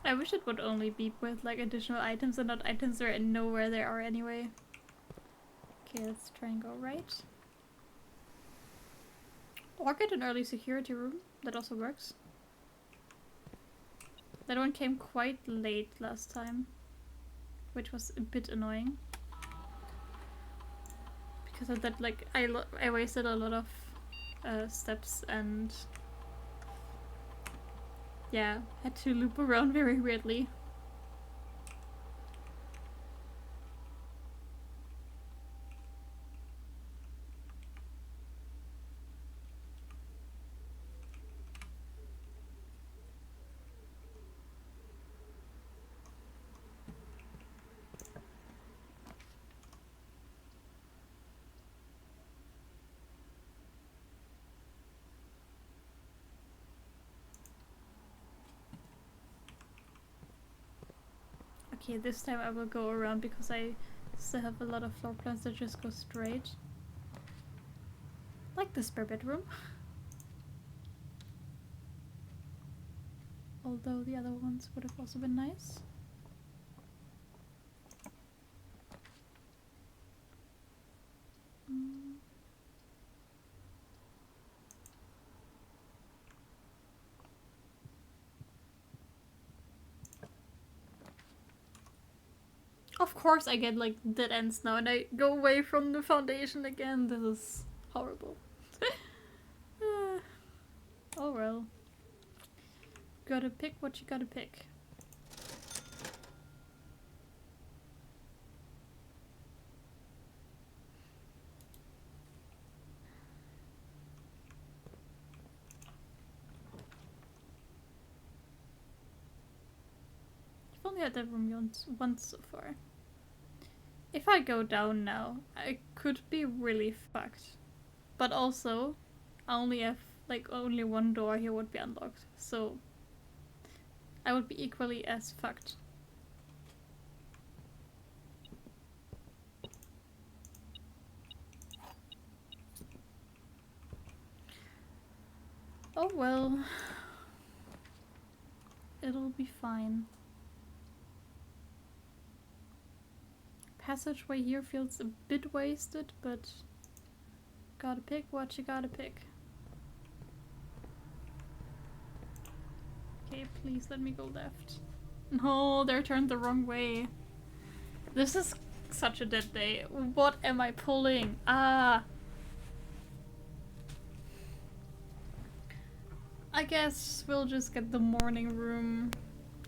I wish it would only beep with like additional items and not items that are nowhere they are anyway. Okay, let's try and go right. Or get an early security room. That also works. That one came quite late last time, which was a bit annoying. Because of that, like, I wasted a lot of steps and yeah, had to loop around very weirdly. Okay, this time I will go around because I still have a lot of floor plans that just go straight. Like the spare bedroom. Although the other ones would have also been nice. Of course I get like dead ends now and I go away from the foundation again. This is horrible. Oh well. Gotta pick what you gotta pick. I've only had that room once so far. If I go down now, I could be really fucked. But also, I only have like only one door here would be unlocked, so I would be equally as fucked. Oh well. It'll be fine. Passageway here feels a bit wasted, but gotta pick what you gotta pick. Okay, please let me go left. No, they're turned the wrong way. This is such a dead day. What am I pulling? Ah! I guess we'll just get the morning room.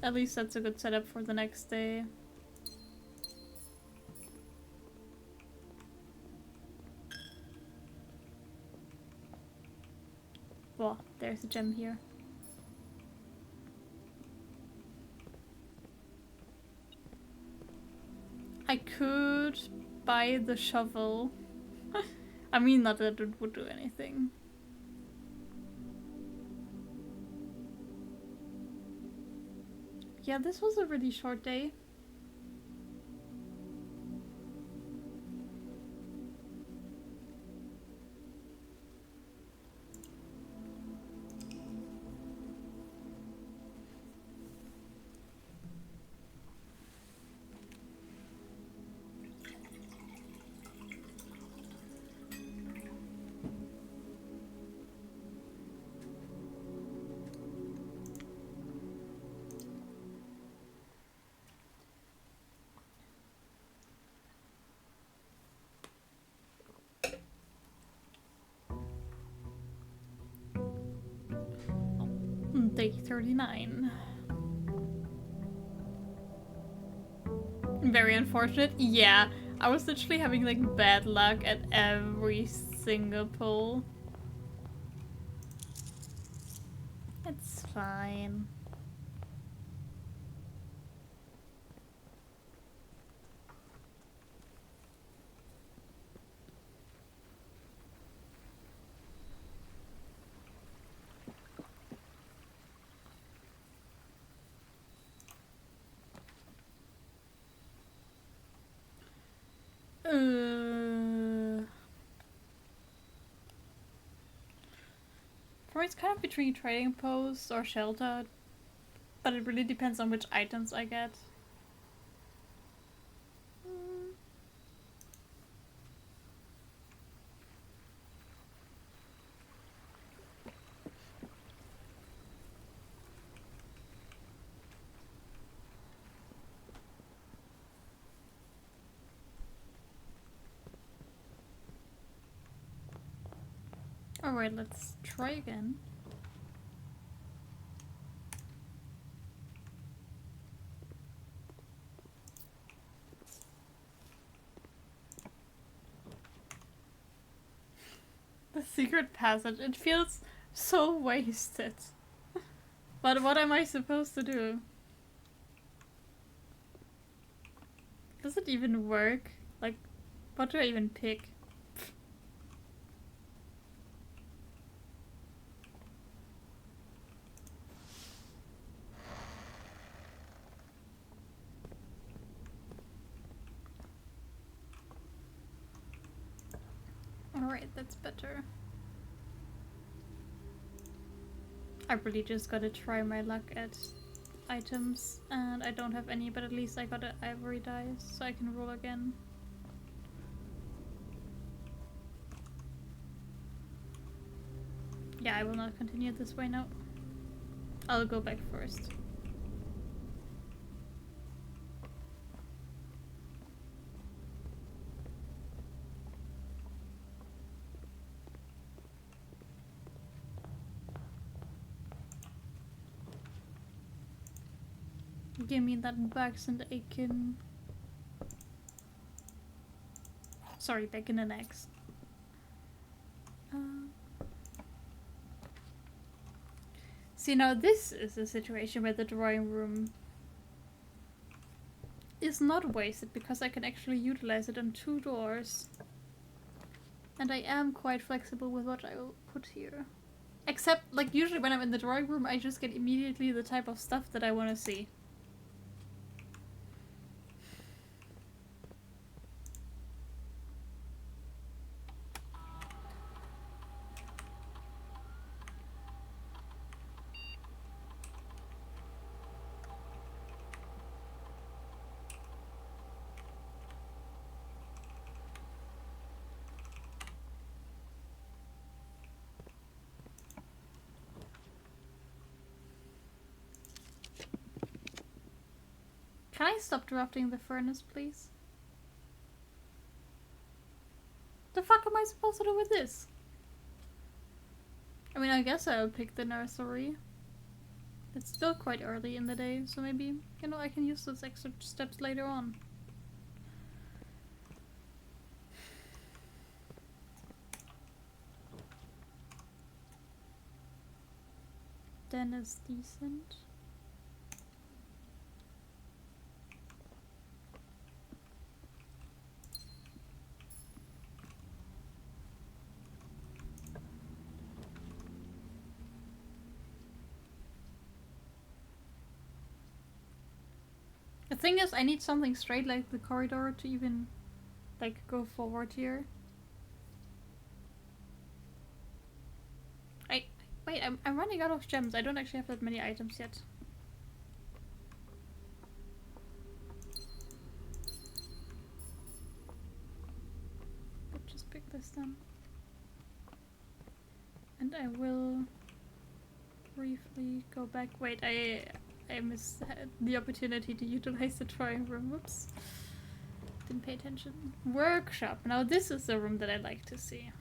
At least that's a good setup for the next day. Well, there's a gem here. I could buy the shovel. I mean, not that it would do anything. Yeah, this was a really short day. Day 39. Very unfortunate. Yeah, I was literally having like bad luck at every single pull. It's fine. For me, it's kind of between trading post or shelter, but it really depends on which items I get. Alright, let's try again. The secret passage, it feels so wasted. But what am I supposed to do? Does it even work? Like, what do I even pick? Alright, that's better. I really just gotta try my luck at items, and I don't have any, but at least I got an ivory dice, so I can roll again. Yeah, I will not continue this way now. I'll go back first. Give me that bags and bacon. Sorry, bacon and eggs. See, now this is a situation where the drawing room is not wasted because I can actually utilize it on 2 doors. And I am quite flexible with what I will put here. Except, like, usually when I'm in the drawing room, I just get immediately the type of stuff that I want to see. Can I stop drafting the furnace, please? The fuck am I supposed to do with this? I mean, I guess I'll pick the nursery. It's still quite early in the day, so maybe, you know, I can use those extra steps later on. Den is decent. The thing is, I need something straight like the corridor to even, like, go forward here. Wait, I'm running out of gems. I don't actually have that many items yet. But just pick this then. And I will briefly go back. Wait, I missed the opportunity to utilize the drawing room. Whoops. Didn't pay attention. Workshop. Now this is the room that I like to see.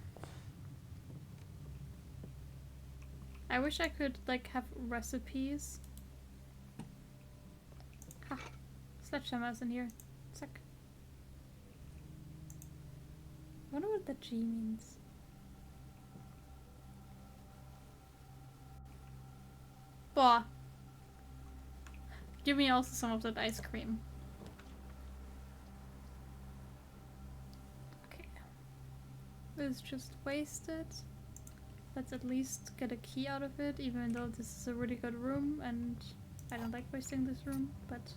I wish I could, like, have recipes. Ha! Sledgehammer's in here. Suck. I wonder what the G means. Bah! Give me also some of that ice cream. Okay. This is just wasted. Let's at least get a key out of it, even though this is a really good room, and I don't like wasting this room, but...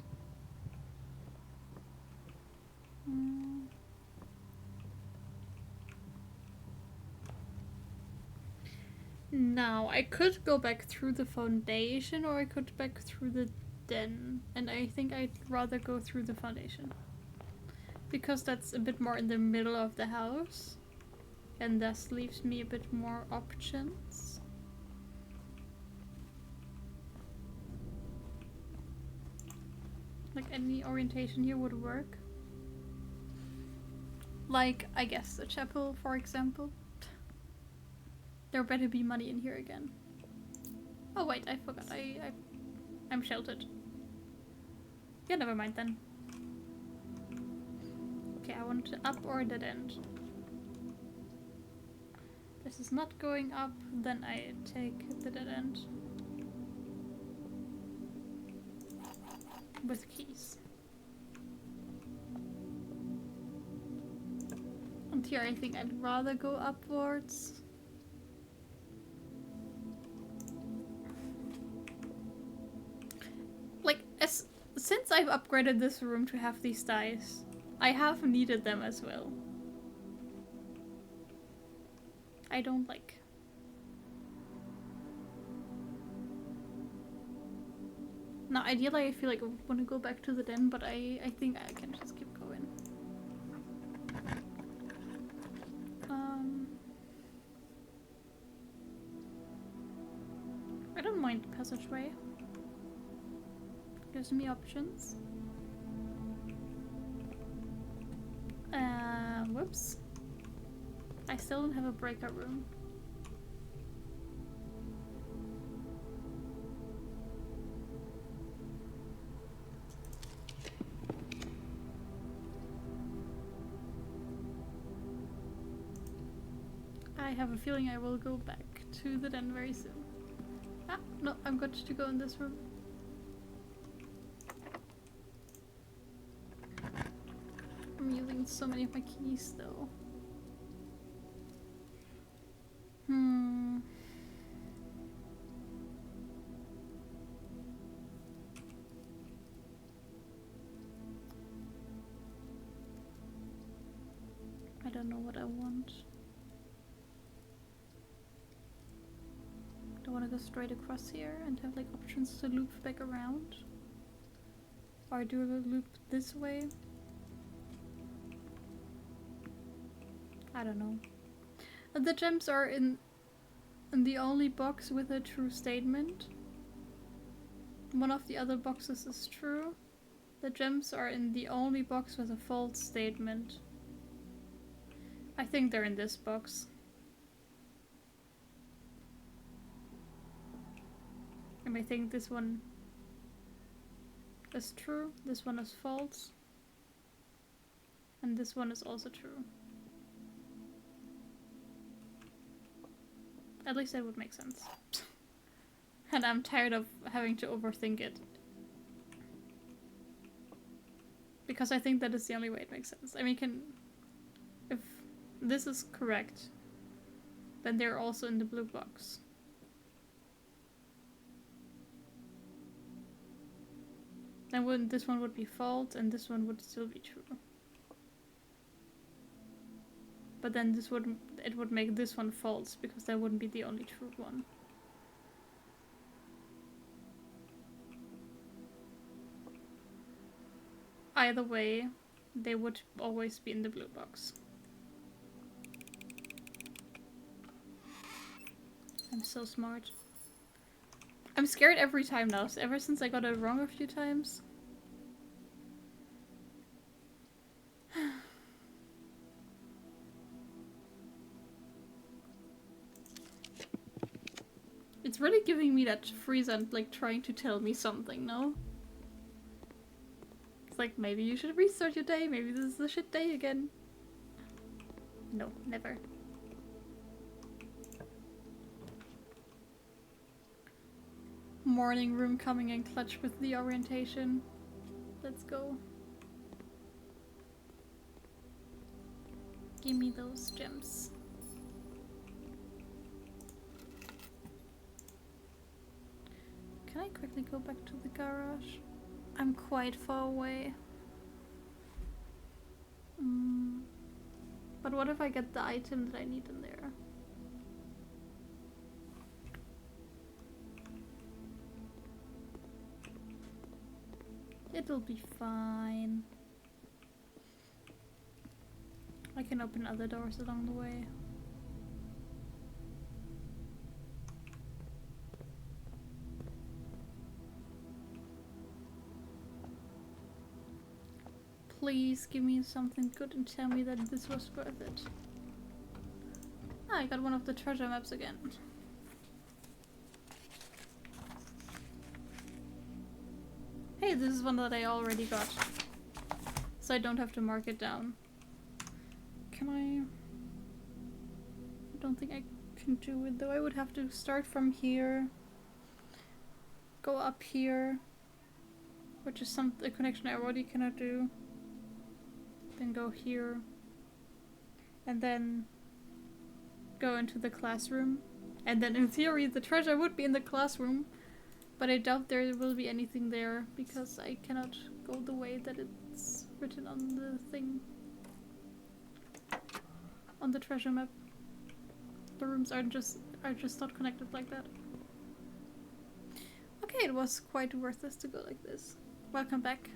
Now, I could go back through the foundation, or I could back through the den, and I think I'd rather go through the foundation. Because that's a bit more in the middle of the house, and thus leaves me a bit more options. Like, any orientation here would work. Like, I guess the chapel, for example. There better be money in here again. Oh wait, I forgot. I'm sheltered. Yeah, never mind then. Okay, I want to up or dead end. This is not going up, then I take the dead end. With keys. And here I think I'd rather go upwards. Like, since I've upgraded this room to have these dice, I have needed them as well. I don't like. Now, ideally, I feel like I want to go back to the den, but I think I can just keep going. I don't mind the passageway. Gives me options. Whoops. I still don't have a breakout room. I have a feeling I will go back to the den very soon. Ah, no, I'm good to go in this room. I'm using so many of my keys though. I don't know what I want. Do I want to go straight across here and have like options to loop back around? Or do I loop this way? I don't know. The gems are in the only box with a true statement. One of the other boxes is true. The gems are in the only box with a false statement. I think they're in this box. And I think this one is true, this one is false, and this one is also true. At least that would make sense. And I'm tired of having to overthink it. Because I think that is the only way it makes sense. I mean, if this is correct, then they're also in the blue box. Then this one would be false and this one would still be true. But then it would make this one false because that wouldn't be the only true one. Either way, they would always be in the blue box. I'm so smart. I'm scared every time now, ever since I got it wrong a few times. It's really giving me that freeze and like trying to tell me something, no? It's like, maybe you should restart your day, maybe this is a shit day again. No, never. Morning room coming in clutch with the orientation. Let's go. Give me those gems. Can I quickly go back to the garage? I'm quite far away. But what if I get the item that I need in there? It'll be fine. I can open other doors along the way. Please give me something good and tell me that this was worth it. Ah, I got one of the treasure maps again. Hey, this is one that I already got. So I don't have to mark it down. Can I don't think I can do it though. I would have to start from here. Go up here. Which is a connection I already cannot do. Then go here. And then go into the classroom. And then in theory the treasure would be in the classroom. But I doubt there will be anything there because I cannot go the way that it's written on the thing. On the treasure map. the rooms are just not connected like that. Okay, it was quite worth us to go like this. Welcome back.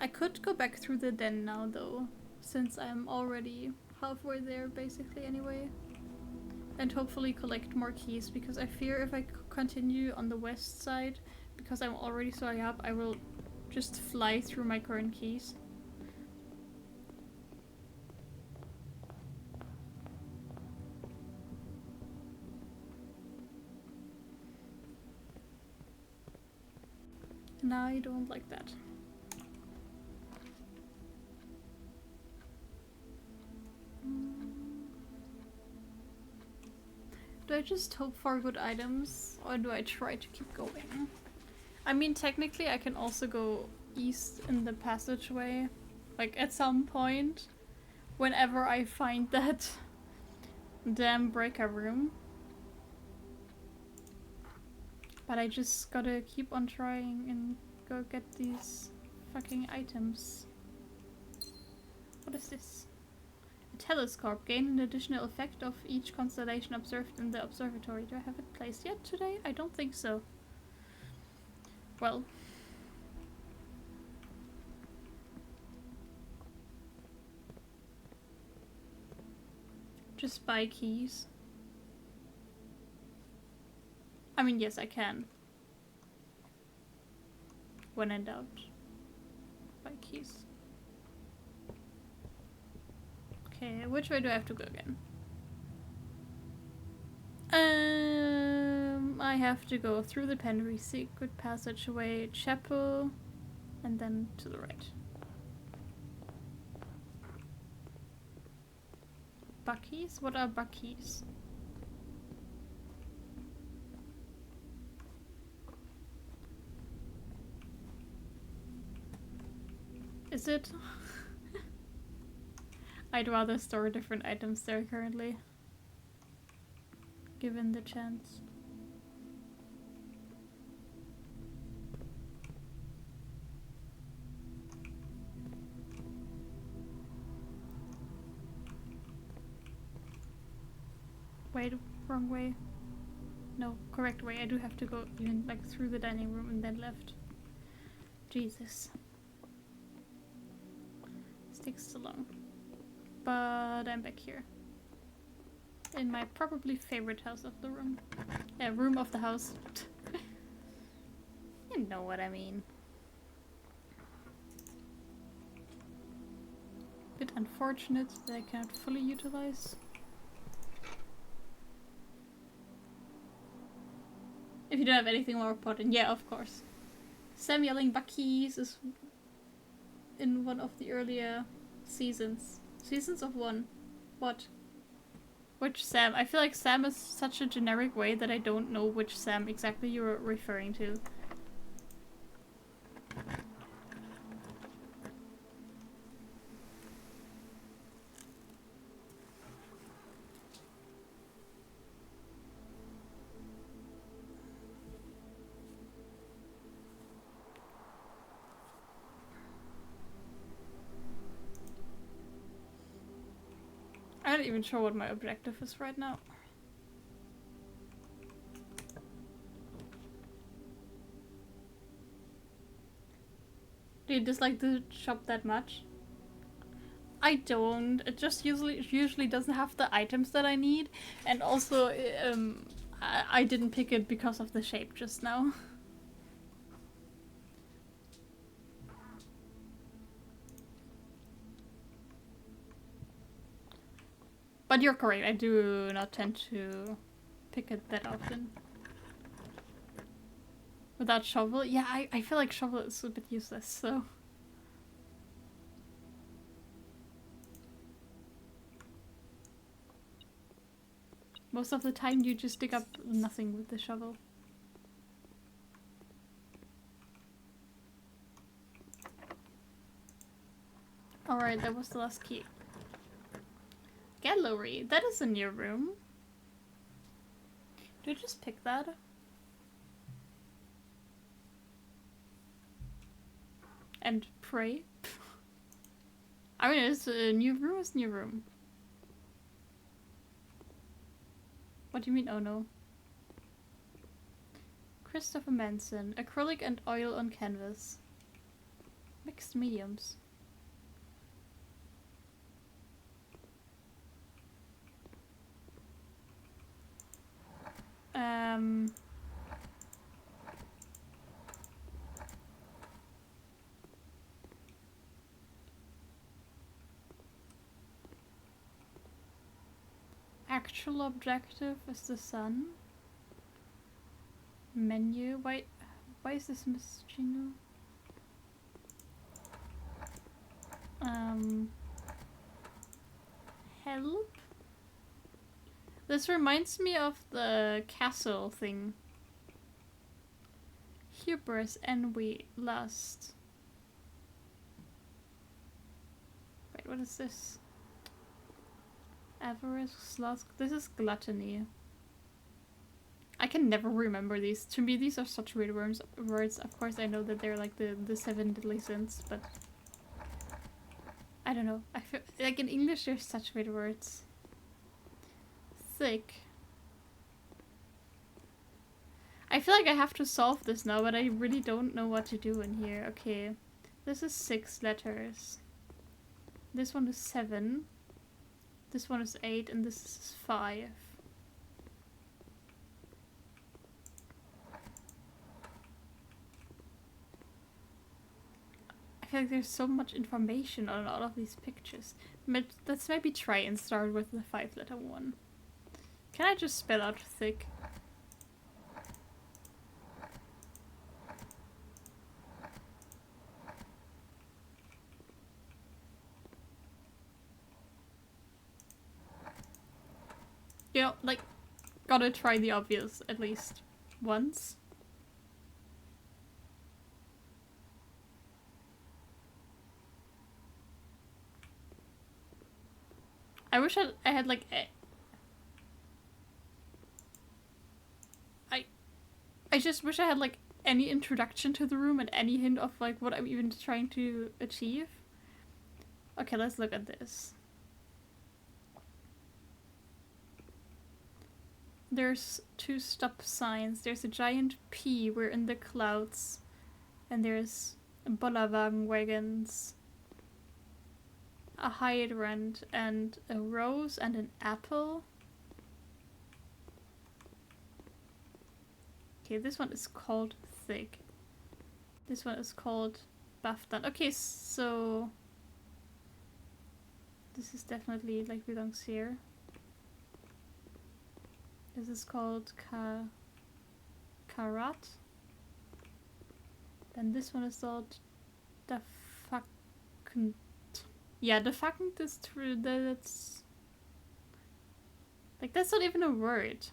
I could go back through the den now though, since I'm already halfway there basically anyway. And hopefully collect more keys, because I fear if I continue on the west side, because I'm already so high up, I will just fly through my current keys. And I don't like that. Do I just hope for good items, or do I try to keep going? I mean, technically I can also go east in the passageway, like at some point, whenever I find that damn breaker room. But I just gotta keep on trying and go get these fucking items. What is this? Telescope. Gain an additional effect of each constellation observed in the observatory. Do I have it placed yet today? I don't think so. Well. Just buy keys. I mean, yes, I can. When in doubt. Buy keys. Okay, which way do I have to go again? I have to go through the Penry secret passageway, chapel, and then to the right. Buckies? What are Buckies? Is it? I'd rather store different items there currently, given the chance. Wait, wrong way. No, correct way. I do have to go even like through the dining room and then left. Jesus. This takes so long. But I'm back here. In my probably favorite house of the room. Yeah, room of the house. You know what I mean. Bit unfortunate that I cannot fully utilize. If you don't have anything more important, yeah, of course. Sam yelling Buckies is in one of the earlier seasons. Seasons of one. What? Which Sam? I feel like Sam is such a generic way that I don't know which Sam exactly you're referring to. I'm not even sure what my objective is right now. Do you dislike the shop that much? I don't. It just usually doesn't have the items that I need, and also I didn't pick it because of the shape just now. But you're correct, I do not tend to pick it that often. Without shovel? Yeah, I feel like shovel is a bit useless, so... Most of the time you just dig up nothing with the shovel. Alright, that was the last key. Gallery, that is a new room. Did I just pick that? And pray? I mean, it's a new room, it's a new room. What do you mean, oh no? Christopher Manson. Acrylic and oil on canvas. Mixed mediums. Actual objective is the sun. Menu. Why is this Mischino? Help? This reminds me of the castle thing. Hubris, envy, lust. Wait, what is this? Avarice, sloth. This is gluttony. I can never remember these. To me, these are such weird words. Of course, I know that they're like the 7 deadly sins, but I don't know. I feel like in English, there's such weird words. Thick. I feel like I have to solve this now, but I really don't know what to do in here. Okay, this is 6 letters. This one is 7. This one is 8, and this is 5. I feel like there's so much information on all of these pictures. Let's maybe try and start with the 5-letter one. Can I just spell out thick? You know, like, gotta try the obvious at least once. I wish I had like I just wish I had like any introduction to the room and any hint of like what I'm even trying to achieve. Okay, let's look at this. There's 2 stop signs. There's a giant P, we're in the clouds. And there's Bollerwagen wagons. A hydrant and a rose and an apple. Okay, this one is called thick. This one is called Baftan. Okay, so this is definitely like belongs here. This is called Karat. Then this one is called Defakent. Yeah, Defakent is true. That's like that's not even a word.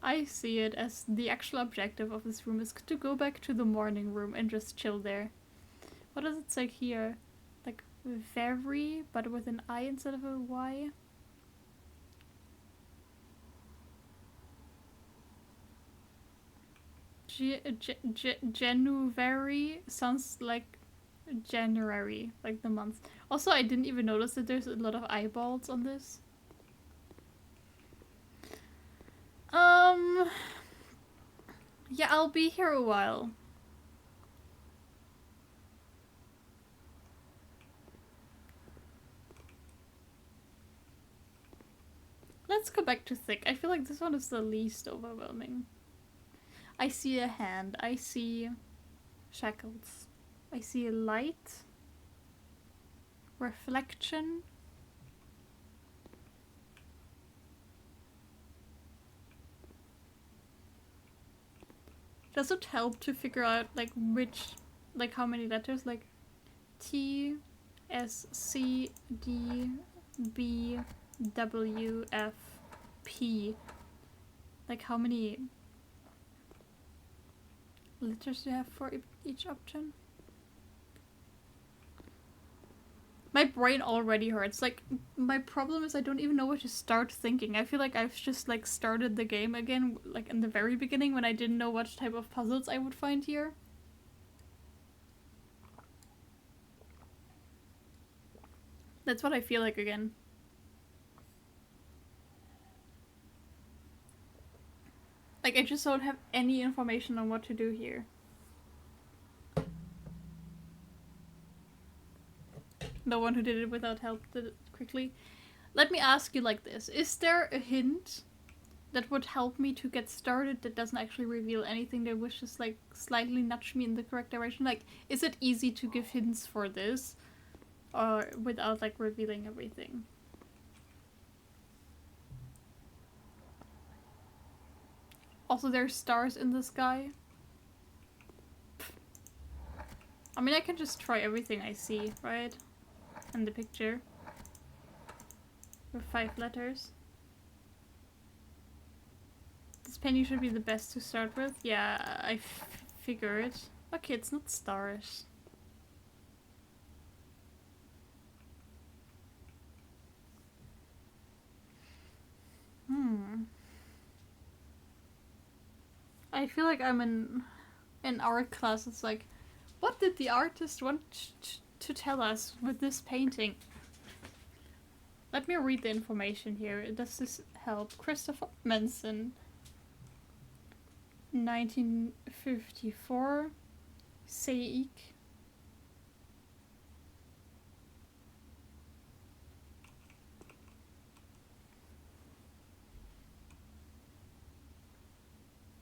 I see it as the actual objective of this room is to go back to the morning room and just chill there. What does it say here? Like very, but with an I instead of a Y? January sounds like January, like the month. Also, I didn't even notice that there's a lot of eyeballs on this. Yeah, I'll be here a while. Let's go back to thick. I feel like this one is the least overwhelming. I see a hand. I see shackles. I see a light. Reflection. Does it help to figure out like which, like how many letters? Like T, S, C, D, B, W, F, P. Like how many letters do you have for each option? My brain already hurts. Like, my problem is I don't even know where to start thinking. I feel like I've just, like, started the game again, like, in the very beginning when I didn't know what type of puzzles I would find here. That's what I feel like again. Like, I just don't have any information on what to do here. The one who did it without help did it quickly. Let me ask you like this. Is there a hint that would help me to get started that doesn't actually reveal anything, that would just like slightly nudge me in the correct direction? Like, is it easy to give hints for this? Or without like revealing everything? Also, there's stars in the sky. I mean, I can just try everything I see, right? In the picture. With 5 letters. This penny should be the best to start with. Yeah, I figured. Okay, it's not stars. I feel like I'm in art class. It's like, what did the artist want to tell us with this painting? Let me read the information here. Does this help? Christopher Manson, 1954. Seik.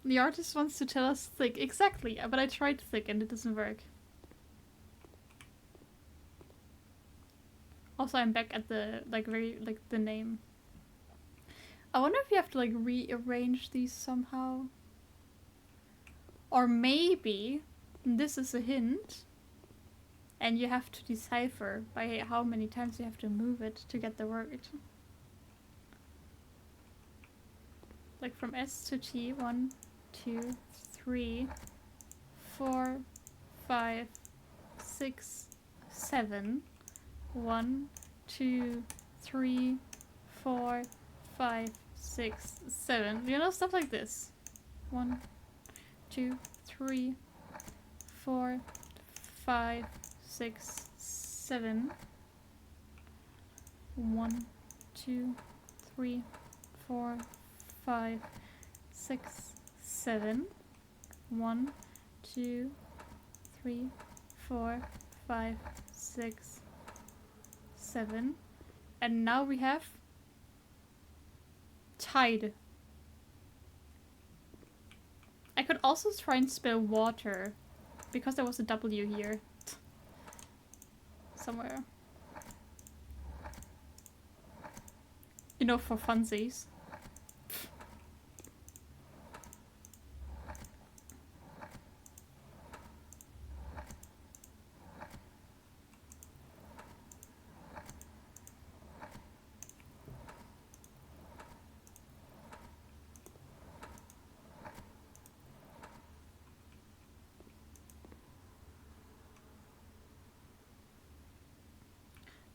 The artist wants to tell us thick. Exactly, but I tried thick and it doesn't work. Also, I'm back at the, like, the name. I wonder if you have to, like, rearrange these somehow. Or maybe this is a hint. And you have to decipher by how many times you have to move it to get the word. Like from S to T, 1, 2, 3, 4, 5, 6, 7. 1, 2, 3, 4, 5, 6, 7. You know, stuff like this. 1, 2, 3, 4, 5, 6, 7. 1, 2, 3, 4, 5, 6, 7. 1, 2, 3, 4, 5, 6, 7. And now we have tide. I could also try and spell water, because there was a W here. Somewhere. You know, for funsies.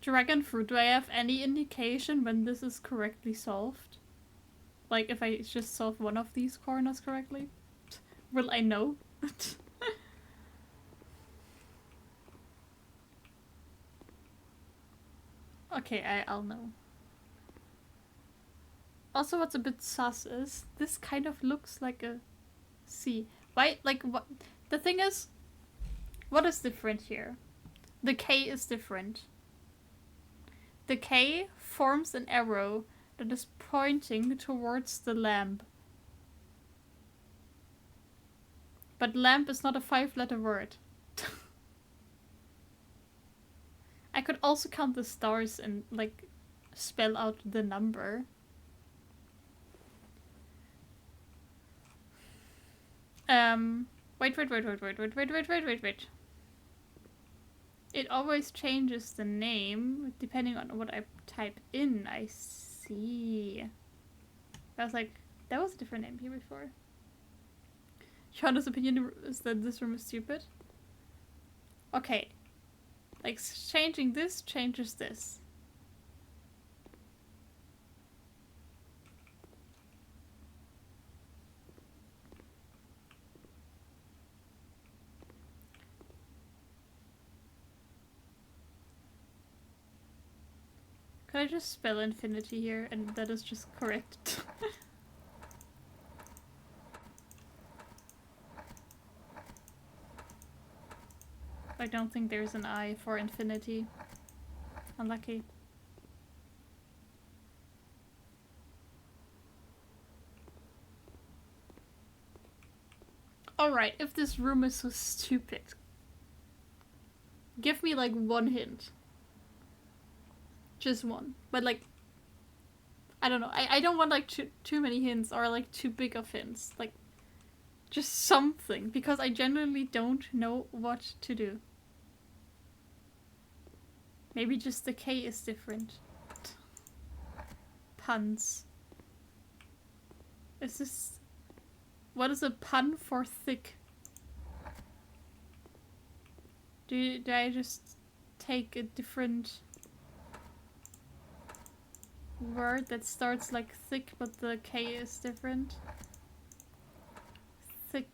Dragon fruit, do I have any indication when this is correctly solved? Like, if I just solve one of these corners correctly? Will I know? Okay, I'll know. Also, what's a bit sus is, this kind of looks like a C. Why? Like, what? The thing is, what is different here? The K is different. The K forms an arrow that is pointing towards the lamp. But lamp is not a 5-letter word. I could also count the stars and, like, spell out the number. Wait. It always changes the name depending on what I type in. I see. I was like, that was a different name here before. Shonda's opinion is that this room is stupid. Okay. Like, changing this changes this. Could I just spell infinity here and that is just correct? I don't think there's an I for infinity. Unlucky. Alright, if this room is so stupid, give me like one hint. Just one. But like, I don't know. I don't want like too many hints or like too big of hints. Like, just something. Because I genuinely don't know what to do. Maybe just the K is different. Puns. Is this... What is a pun for thick? Do I just take a different word that starts like thick but the K is different? Thick.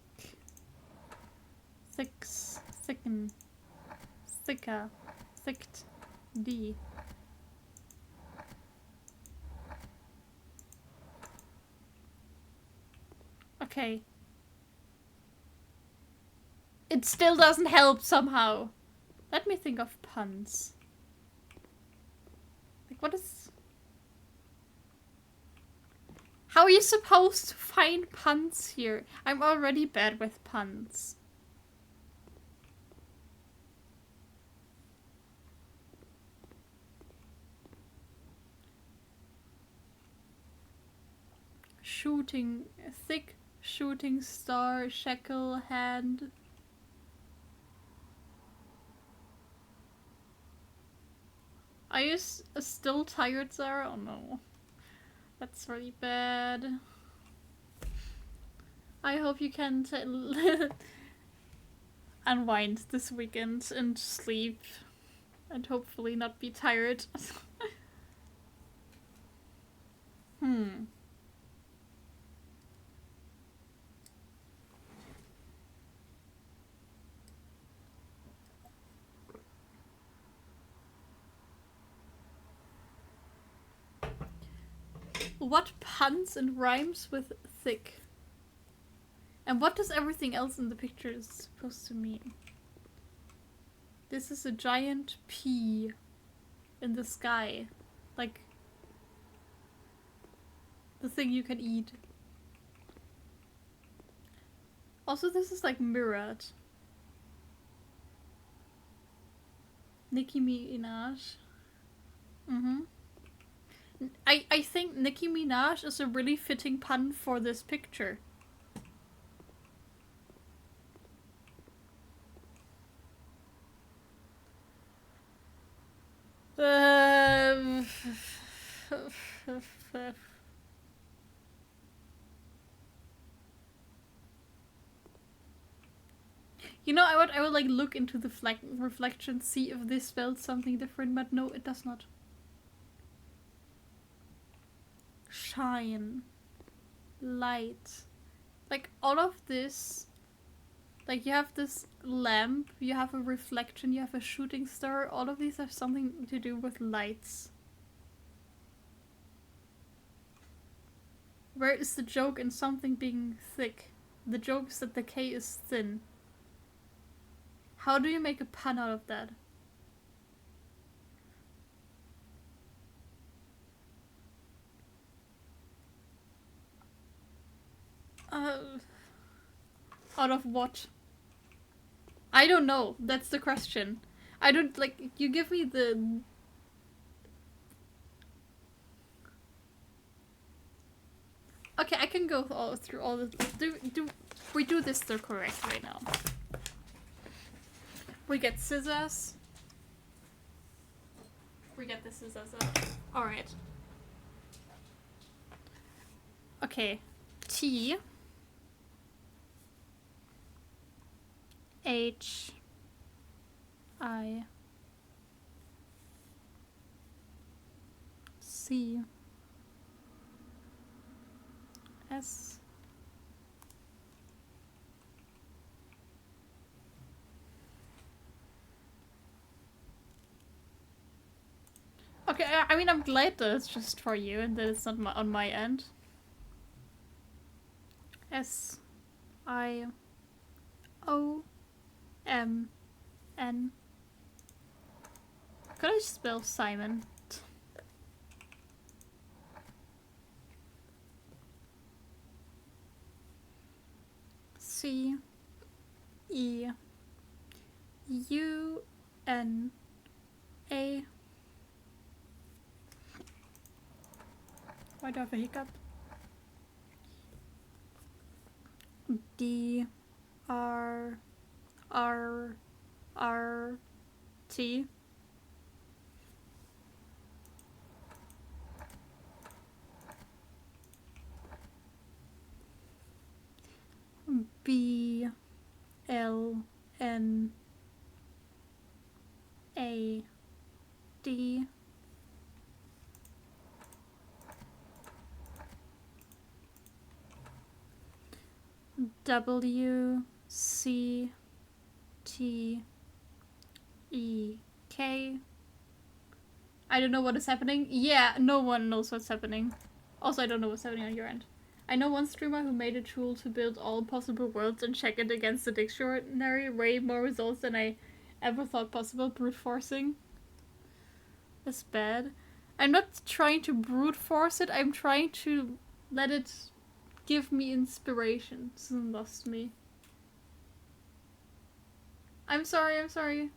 Thicks. Thicken. Thicker. Thicked. D. Okay. It still doesn't help somehow. Let me think of puns. Like, what is... How are you supposed to find puns here? I'm already bad with puns. Shooting... Thick shooting star, shackle, hand... Are you still tired, Sarah? Oh no. That's really bad. I hope you can unwind this weekend and sleep. And hopefully not be tired. What puns and rhymes with thick? And what does everything else in the picture is supposed to mean? This is a giant pea in the sky. Like the thing you can eat. Also, this is like mirrored. Nicki Minaj. I think Nicki Minaj is a really fitting pun for this picture. You know, I would like look into the reflection, see if this spells something different, but no, it does not. Shine. Light. Like, all of this... Like, you have this lamp, you have a reflection, you have a shooting star, all of these have something to do with lights. Where is the joke in something being thick? The joke is that the K is thin. How do you make a pun out of that? Out of what? I don't know. That's the question. I don't, like, you give me the... Okay, I can go through all the... We do this the correct way now. We get scissors. We get the scissors up. Alright. Okay. T. H. I. C. S. Okay, I mean, I'm glad that it's just for you and that it's not on my end. S-I-O-M-N. Could I spell Simon? C-E-U-N-A. Why do I have a hiccup? D-R-R-R-T. B-L-N-A-D. W-C-T-E-K. I don't know what is happening. Yeah, no one knows what's happening. Also, I don't know what's happening on your end. I know one streamer who made a tool to build all possible worlds and check it against the dictionary. Way more results than I ever thought possible. Brute forcing. That's bad. I'm not trying to brute force it. I'm trying to let it give me inspiration. Soon lost me. I'm sorry, I'm sorry.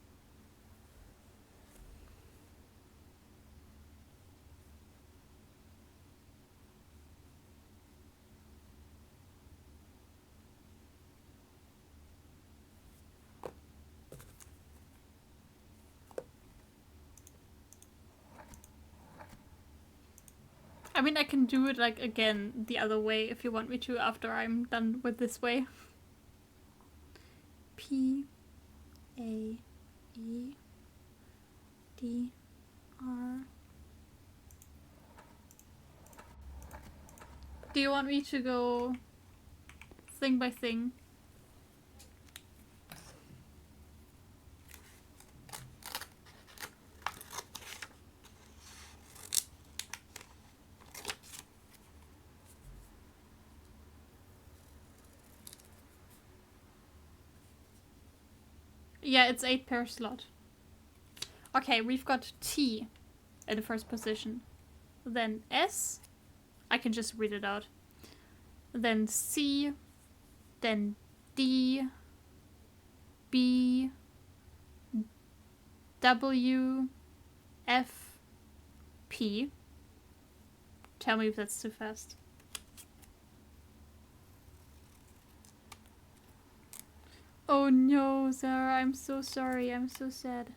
I mean, I can do it like again the other way if you want me to after I'm done with this way. P A E D R. Do you want me to go thing by thing? Yeah, it's 8 per slot. Okay, we've got T in the first position. Then S. I can just read it out. Then C. Then D. B. W. F. P. Tell me if that's too fast. Oh no, Sarah, I'm so sorry. I'm so sad.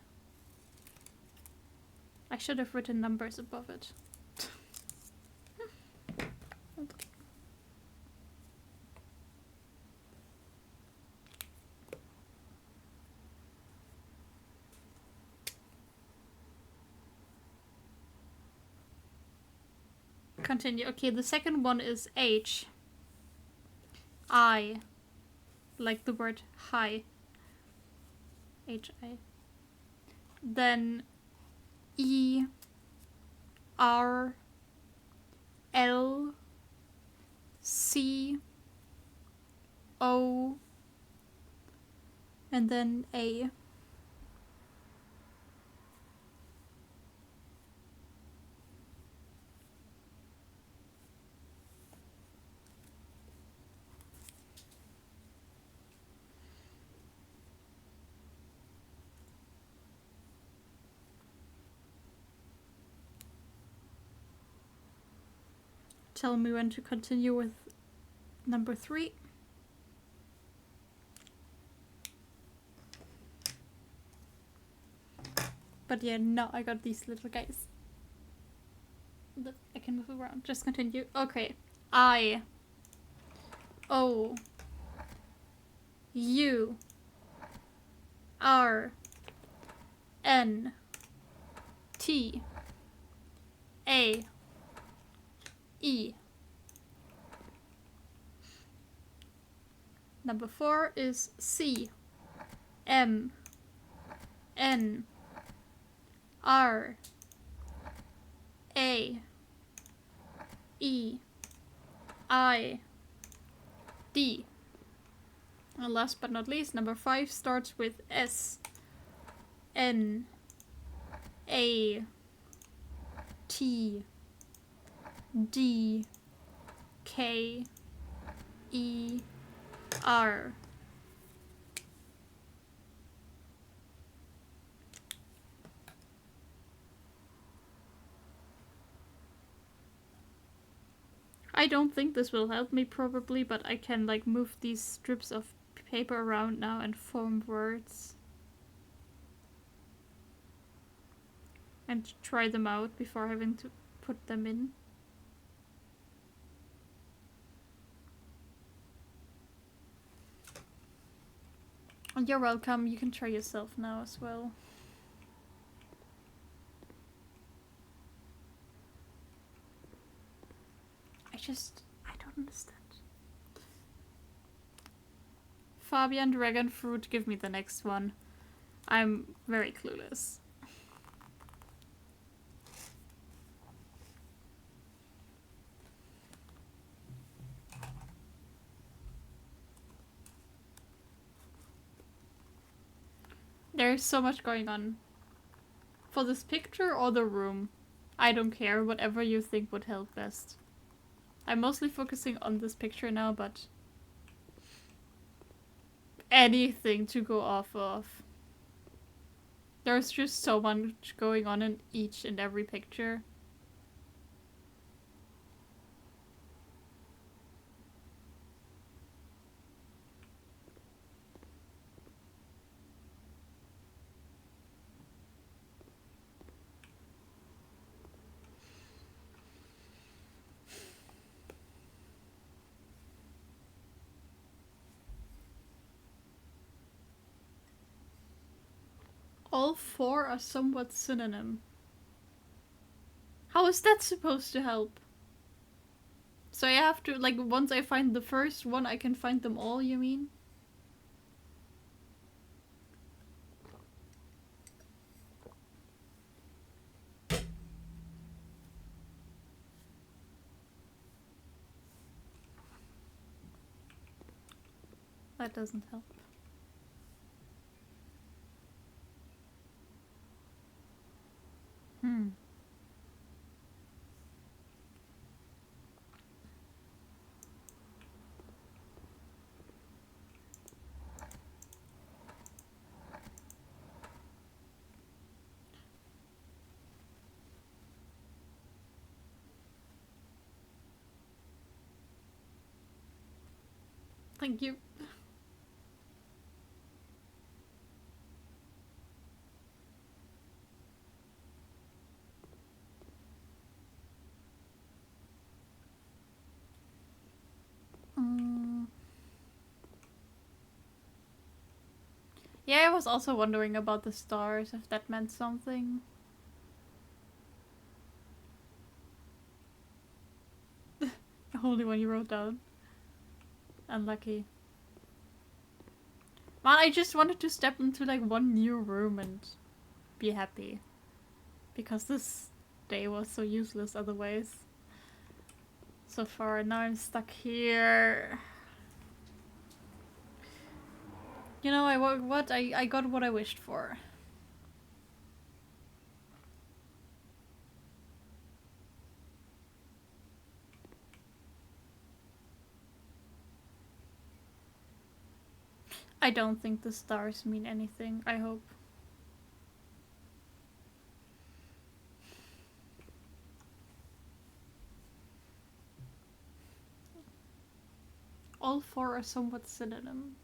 I should have written numbers above it. Continue. Okay, the second one is H. I. Like the word hi. H-I. Then E. R. L. C. O. And then A. Tell me when to continue with number 3. But yeah, now I got these little guys that I can move around. Just continue. Okay. I. O. U. R. N. T. A. E. Number 4 is C. M. N. R. A, E, I, D. And last but not least, number 5 starts with S, N, A, T, D, K, E, R. I don't think this will help me probably, but I can like move these strips of paper around now and form words. And try them out before having to put them in. You're welcome, you can try yourself now as well. I don't understand. Fabian Dragon Fruit, give me the next one. I'm very clueless. There's so much going on. For this picture or the room? I don't care, whatever you think would help best. I'm mostly focusing on this picture now, but anything to go off of. There's just so much going on in each and every picture. All 4 are somewhat synonym. How is that supposed to help? So I have to, like, once I find the first one, I can find them all, you mean? That doesn't help. Thank you. Yeah, I was also wondering about the stars, if that meant something. The only one you wrote down. Unlucky. Man, I just wanted to step into like one new room and be happy. Because this day was so useless otherwise. So far, and now I'm stuck here. You know, I got what I wished for. I don't think the stars mean anything, I hope. All 4 are somewhat synonym.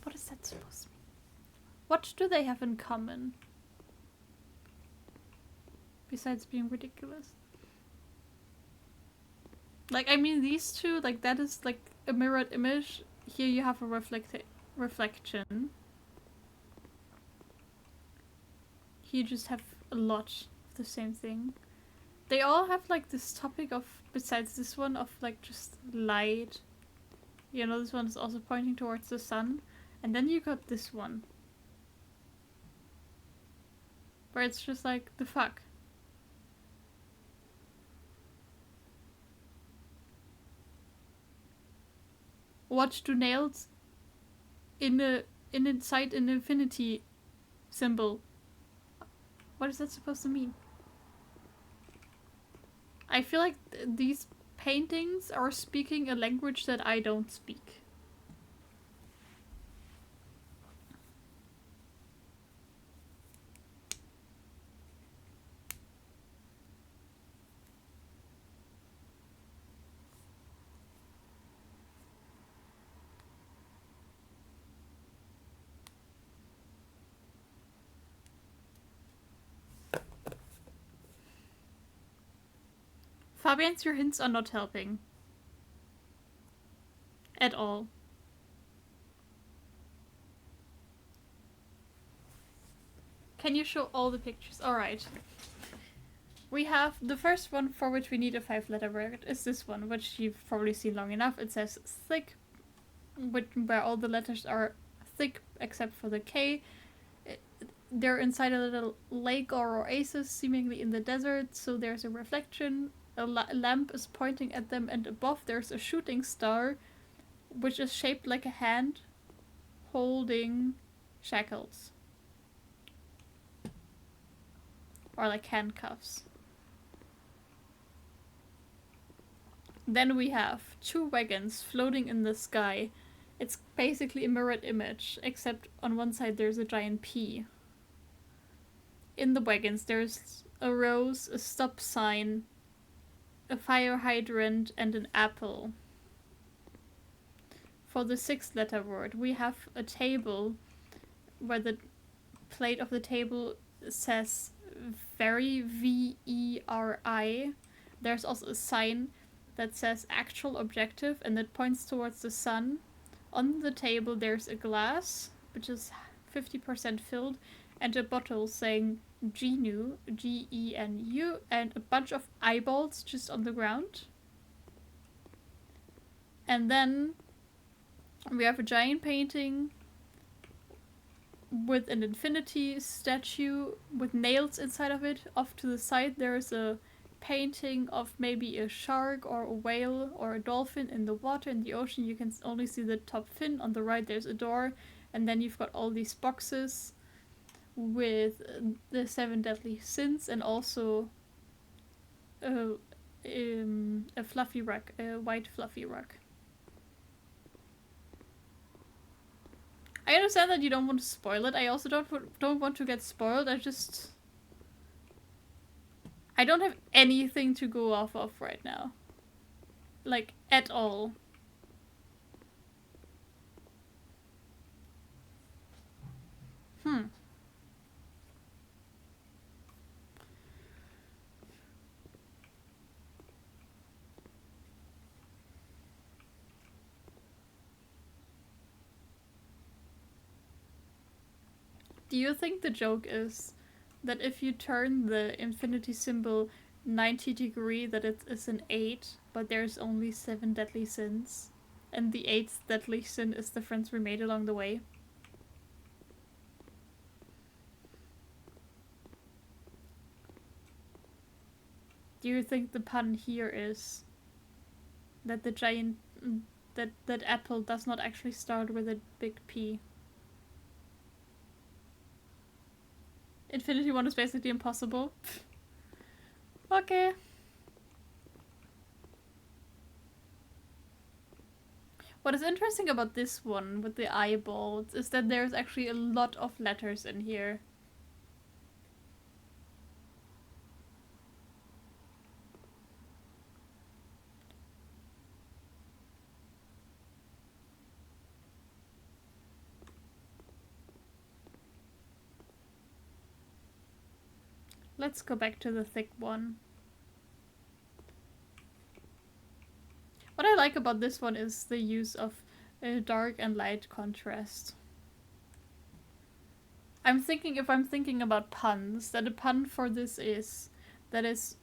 What is that supposed to mean? What do they have in common? Besides being ridiculous. Like, I mean, these two, like, that is like a mirrored image. Here you have a reflection. Here you just have a lot of the same thing. They all have like this topic of, besides this one, of like just light. You know, this one is also pointing towards the sun. And then you got this one. where it's just like, the fuck? What do nails inside an infinity symbol? What is that supposed to mean? I feel like these paintings are speaking a language that I don't speak. Fabians, your hints are not helping. At all. Can you show all the pictures? Alright. We have the first one for which we need a 5-letter word is this one, which you've probably seen long enough. It says thick, where all the letters are thick except for the K. They're inside a little lake or oasis, seemingly in the desert, so there's a reflection. A lamp is pointing at them, and above there's a shooting star, which is shaped like a hand holding shackles. Or like handcuffs. Then we have 2 wagons floating in the sky. It's basically a mirrored image, except on one side there's a giant P. In the wagons there's a rose, a stop sign, a fire hydrant, and an apple. For the 6-letter word, we have a table where the plate of the table says very, V-E-R-I. There's also a sign that says actual objective, and it points towards the sun. On the table there's a glass, which is 50% filled, and a bottle saying Genu, G-E-N-U, and a bunch of eyeballs just on the ground. And then we have a giant painting with an infinity statue with nails inside of it. Off to the side there's a painting of maybe a shark or a whale or a dolphin in the water in the ocean. You can only see the top fin. On the right there's a door, and then you've got all these boxes with the 7 deadly sins, and also a fluffy rug, a white fluffy rug. I understand that you don't want to spoil it. I also don't want to get spoiled. I don't have anything to go off of right now. Like, at all. Do you think the joke is that if you turn the infinity symbol 90 degrees, that it is an 8, but there's only 7 deadly sins? And the 8th deadly sin is the friends we made along the way? Do you think the pun here is that the giant... that apple does not actually start with a big P? Infinity 1 is basically impossible. Okay. What is interesting about this one with the eyeballs is that there's actually a lot of letters in here. Let's go back to the thick one. What I like about this one is the use of dark and light contrast. I'm thinking, if I'm thinking about puns, that a pun for this is, that is,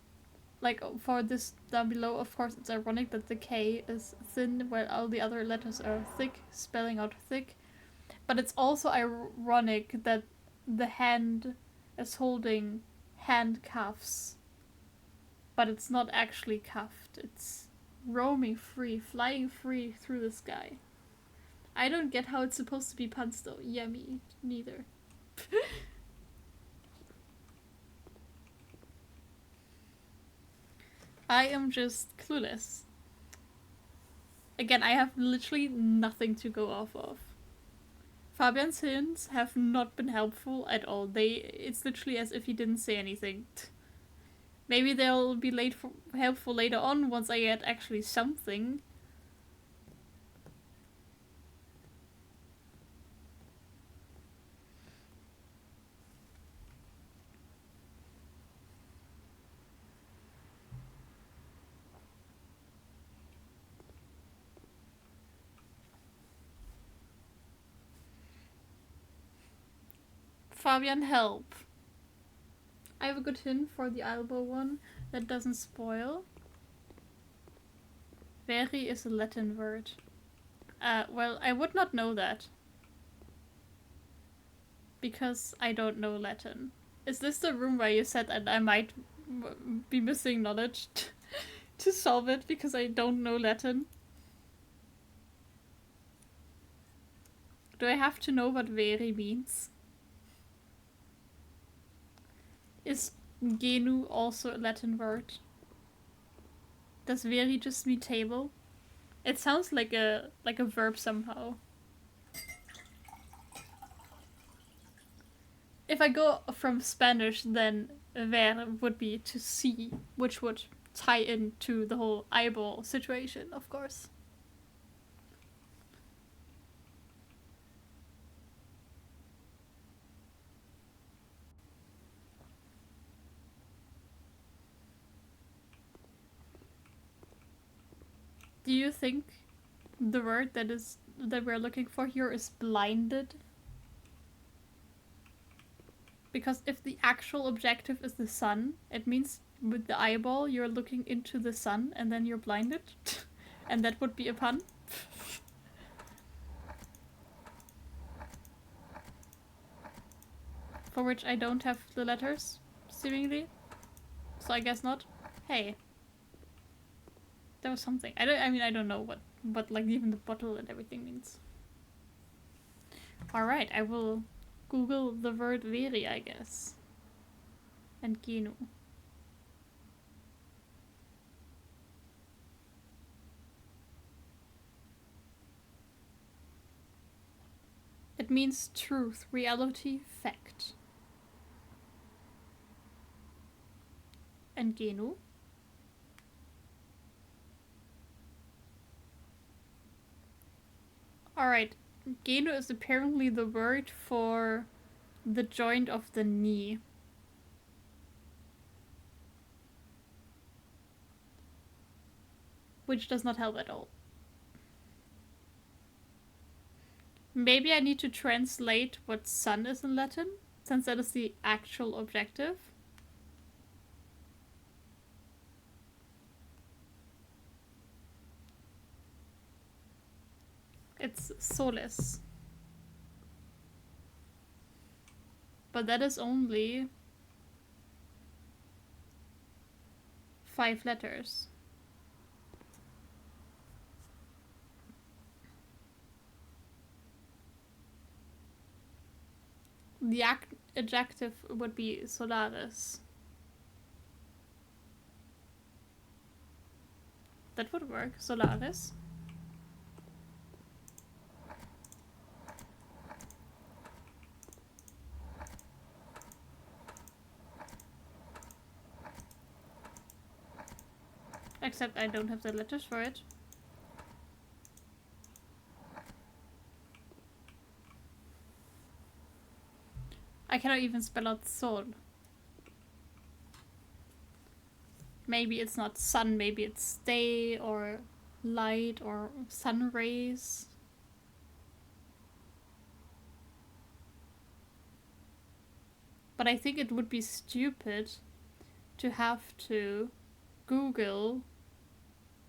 like, for this down below, of course it's ironic that the K is thin while all the other letters are thick, spelling out thick. But it's also ironic that the hand as holding handcuffs, but it's not actually cuffed. It's roaming free, flying free through the sky. I don't get how it's supposed to be puns though. Yeah, me neither. I am just clueless. Again, I have literally nothing to go off of. Fabian's hints have not been helpful at all. It's literally as if he didn't say anything. Maybe they'll be helpful later on once I get actually something. Fabian, help. I have a good hint for the elbow one that doesn't spoil. Very is a Latin word. Well, I would not know that. Because I don't know Latin. Is this the room where you said that I might be missing knowledge to solve it because I don't know Latin? Do I have to know what veri means? Is genu also a Latin word? Does veri just mean table? It sounds like a verb somehow. If I go from Spanish, then ver would be to see, which would tie into the whole eyeball situation, of course. Do you think the word that we're looking for here is blinded? Because if the actual objective is the sun, it means with the eyeball you're looking into the sun and then you're blinded. And that would be a pun. For which I don't have the letters, seemingly. So I guess not. Hey. There was something. I don't know what like even the bottle and everything means. Alright, I will Google the word veri, I guess. And genu. It means truth, reality, fact. And genu? Alright, genu is apparently the word for the joint of the knee. Which does not help at all. Maybe I need to translate what sun is in Latin, since that is the actual objective. It's soles. But that is only 5 letters. The adjective would be solaris. That would work. Solaris. Except I don't have the letters for it. I cannot even spell out sol. Maybe it's not sun, maybe it's day or light or sun rays. But I think it would be stupid to have to Google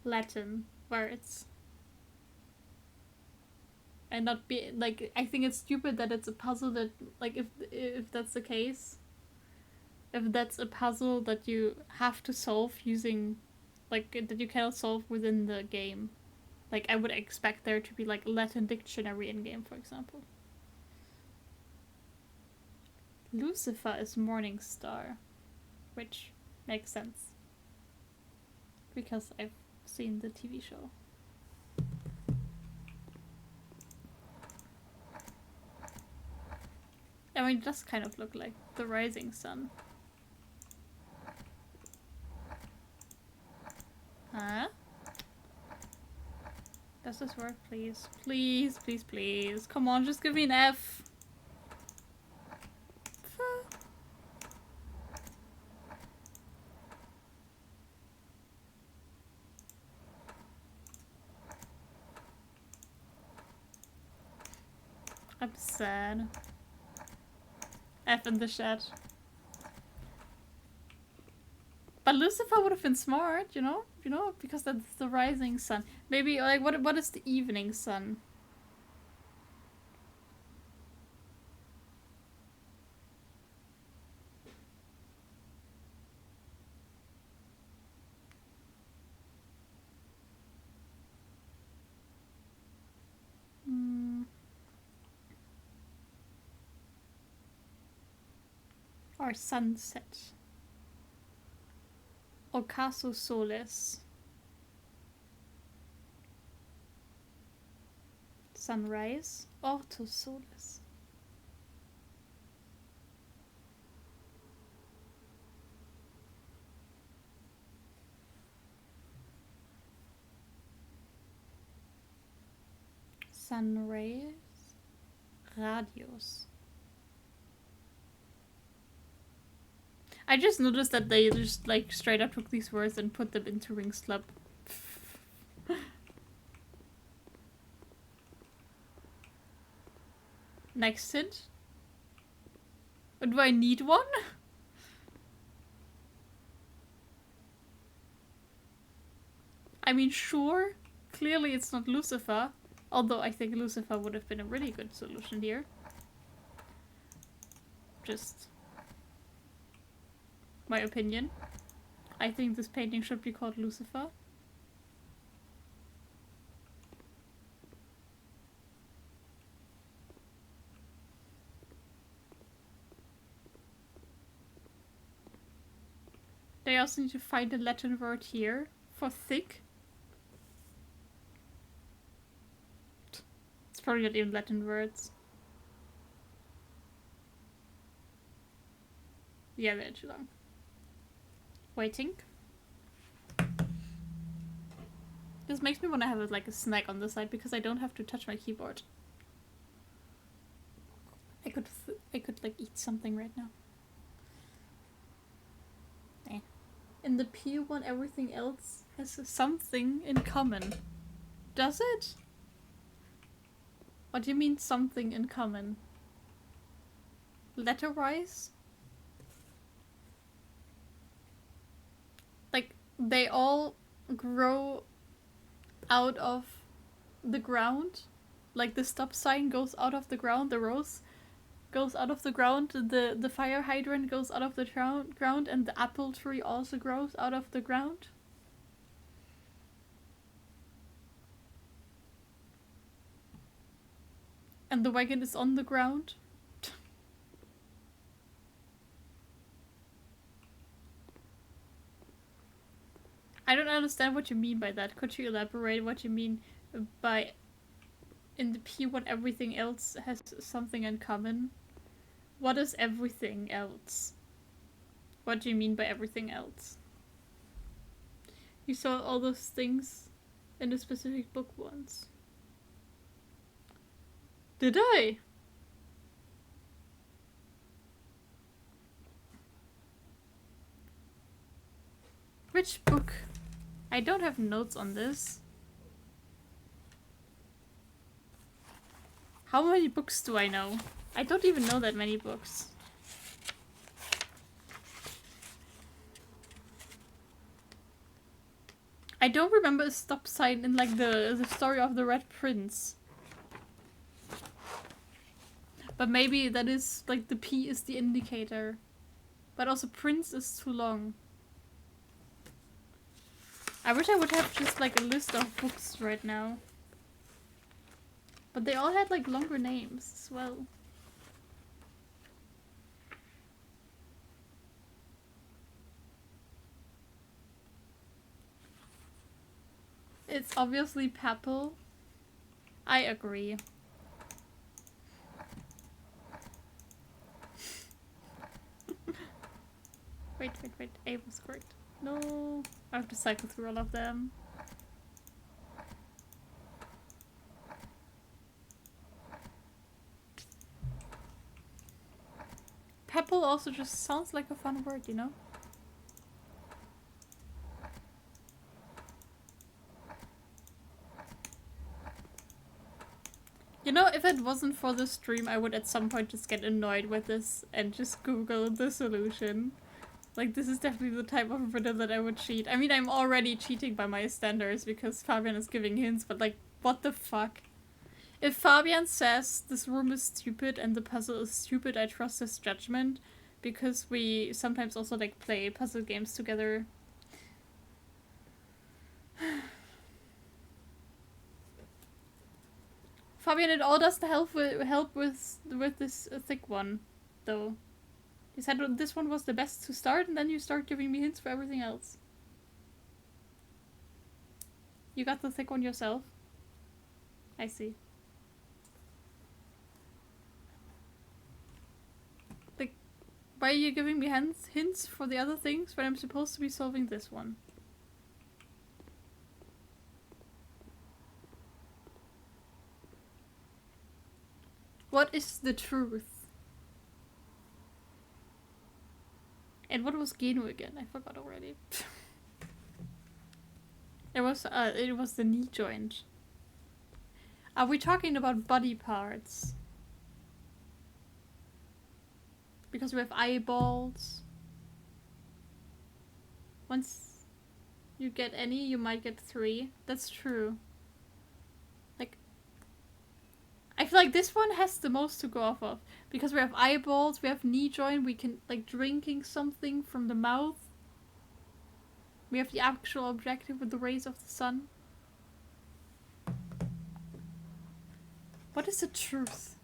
Latin words. And not be like, I think it's stupid that it's a puzzle that, like, if that's the case, if that's a puzzle that you have to solve using, like, that you cannot solve within the game. Like, I would expect there to be, like, Latin dictionary in-game, for example. Lucifer is Morning Star, which makes sense. Because I've seen the TV show. I mean, it does kind of look like the rising sun. Huh? Does this work, please? Please, please, please. Come on, just give me an F. I'm sad. F in the chat. But Lucifer would have been smart, you know? Because that's the rising sun. Maybe, like, what is the evening sun? Or sunset. Ocaso soles. Sunrise. Orto soles. Sunrays. Radios. I just noticed that they just, like, straight up took these words and put them into Rings Club. Next hint. Do I need one? I mean, sure. Clearly it's not Lucifer. Although I think Lucifer would have been a really good solution here. Just my opinion. I think this painting should be called Lucifer. They also need to find a Latin word here for thick. It's probably not even Latin words. Yeah, they're too long. Waiting. This makes me want to have like a snack on the side because I don't have to touch my keyboard. I could like eat something right now. Eh. In the P1, everything else has something in common. Does it? What do you mean something in common? Letter-wise? Like, they all grow out of the ground? Like, the stop sign goes out of the ground, the rose goes out of the ground, the fire hydrant goes out of the ground, and the apple tree also grows out of the ground? And the wagon is on the ground? I don't understand what you mean by that. Could you elaborate what you mean by in the P1 everything else has something in common? What is everything else? What do you mean by everything else? You saw all those things in a specific book once. Did I? Which book? I don't have notes on this. How many books do I know? I don't even know that many books. I don't remember a stop sign in like the story of the Red Prince. But maybe that is like the P is the indicator. But also Prince is too long. I wish I would have just like a list of books right now. But they all had like longer names as well. It's obviously Papel. I agree. Wait. A was correct. No. I have to cycle through all of them. Papel also just sounds like a fun word, you know? You know, if it wasn't for the stream, I would at some point just get annoyed with this and just Google the solution. Like, this is definitely the type of riddle that I would cheat. I mean, I'm already cheating by my standards because Fabian is giving hints, but like, what the fuck? If Fabian says this room is stupid and the puzzle is stupid, I trust his judgment because we sometimes also like play puzzle games together. Fabian, it all does help with this thick one, though. You said this one was the best to start, and then you start giving me hints for everything else. You got the thick one yourself? I see. Like, why are you giving me hints for the other things when I'm supposed to be solving this one? What is the truth? And what was Genu again? I forgot already. It was the knee joint. Are we talking about body parts? Because we have eyeballs. Once you get any, you might get 3. That's true. Like, I feel like this one has the most to go off of. Because we have eyeballs, we have knee joint, we can, like, drinking something from the mouth. We have the actual objective with the rays of the sun. What is the truth?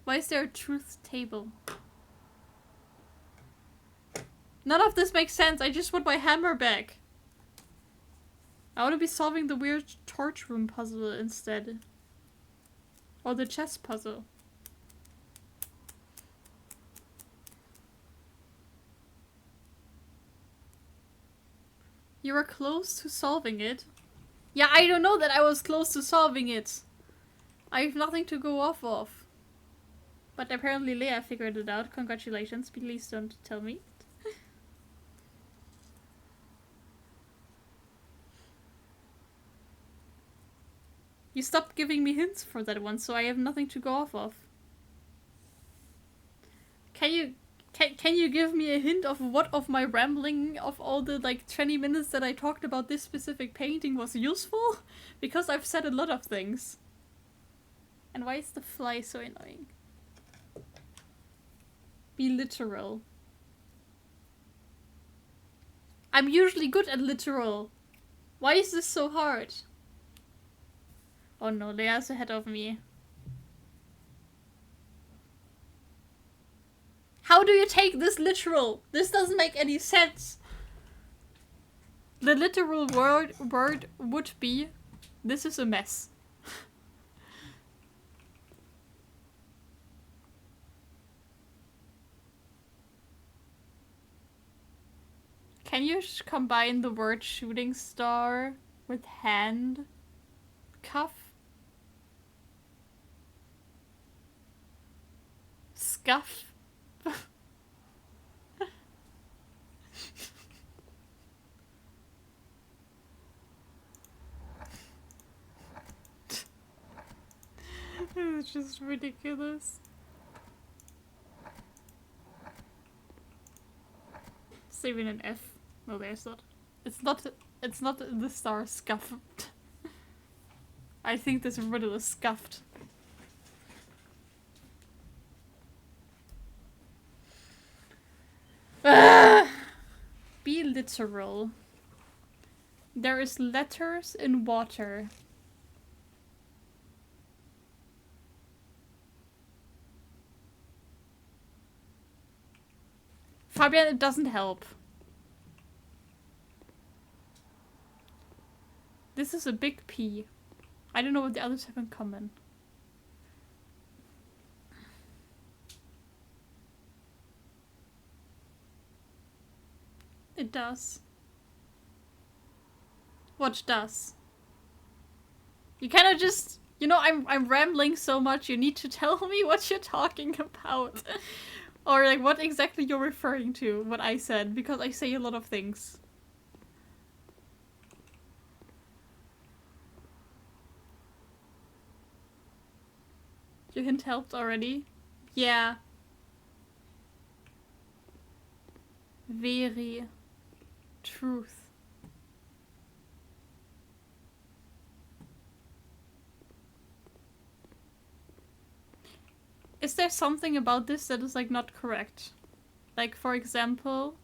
Why is there a truth table? None of this makes sense. I just want my hammer back. I want to be solving the weird torch room puzzle instead. Or the chess puzzle. You were close to solving it. Yeah, I don't know that I was close to solving it. I have nothing to go off of. But apparently Leia figured it out. Congratulations. Please don't tell me. You stopped giving me hints for that one, so I have nothing to go off of. Can you give me a hint of what of my rambling of all the like 20 minutes that I talked about this specific painting was useful? Because I've said a lot of things. And why is the fly so annoying? Be literal. I'm usually good at literal. Why is this so hard? Oh no, Leia's ahead of me. How do you take this literal? This doesn't make any sense. The literal word would be, this is a mess. Can you combine the word shooting star with hand? Cuff? Scuff? It's just ridiculous. It's even an F. No, there's not. It's not the star scuff. I think this riddle is scuffed. literal. There is letters in water. Fabian, it doesn't help. This is a big P. I don't know what the others have in common. It does. What does? You cannot just... You know, I'm rambling so much, you need to tell me what you're talking about. Or like what exactly you're referring to, what I said, because I say a lot of things. Your hint helped already? Yeah. Very. Truth. Is there something about this that is like not correct? Like for example,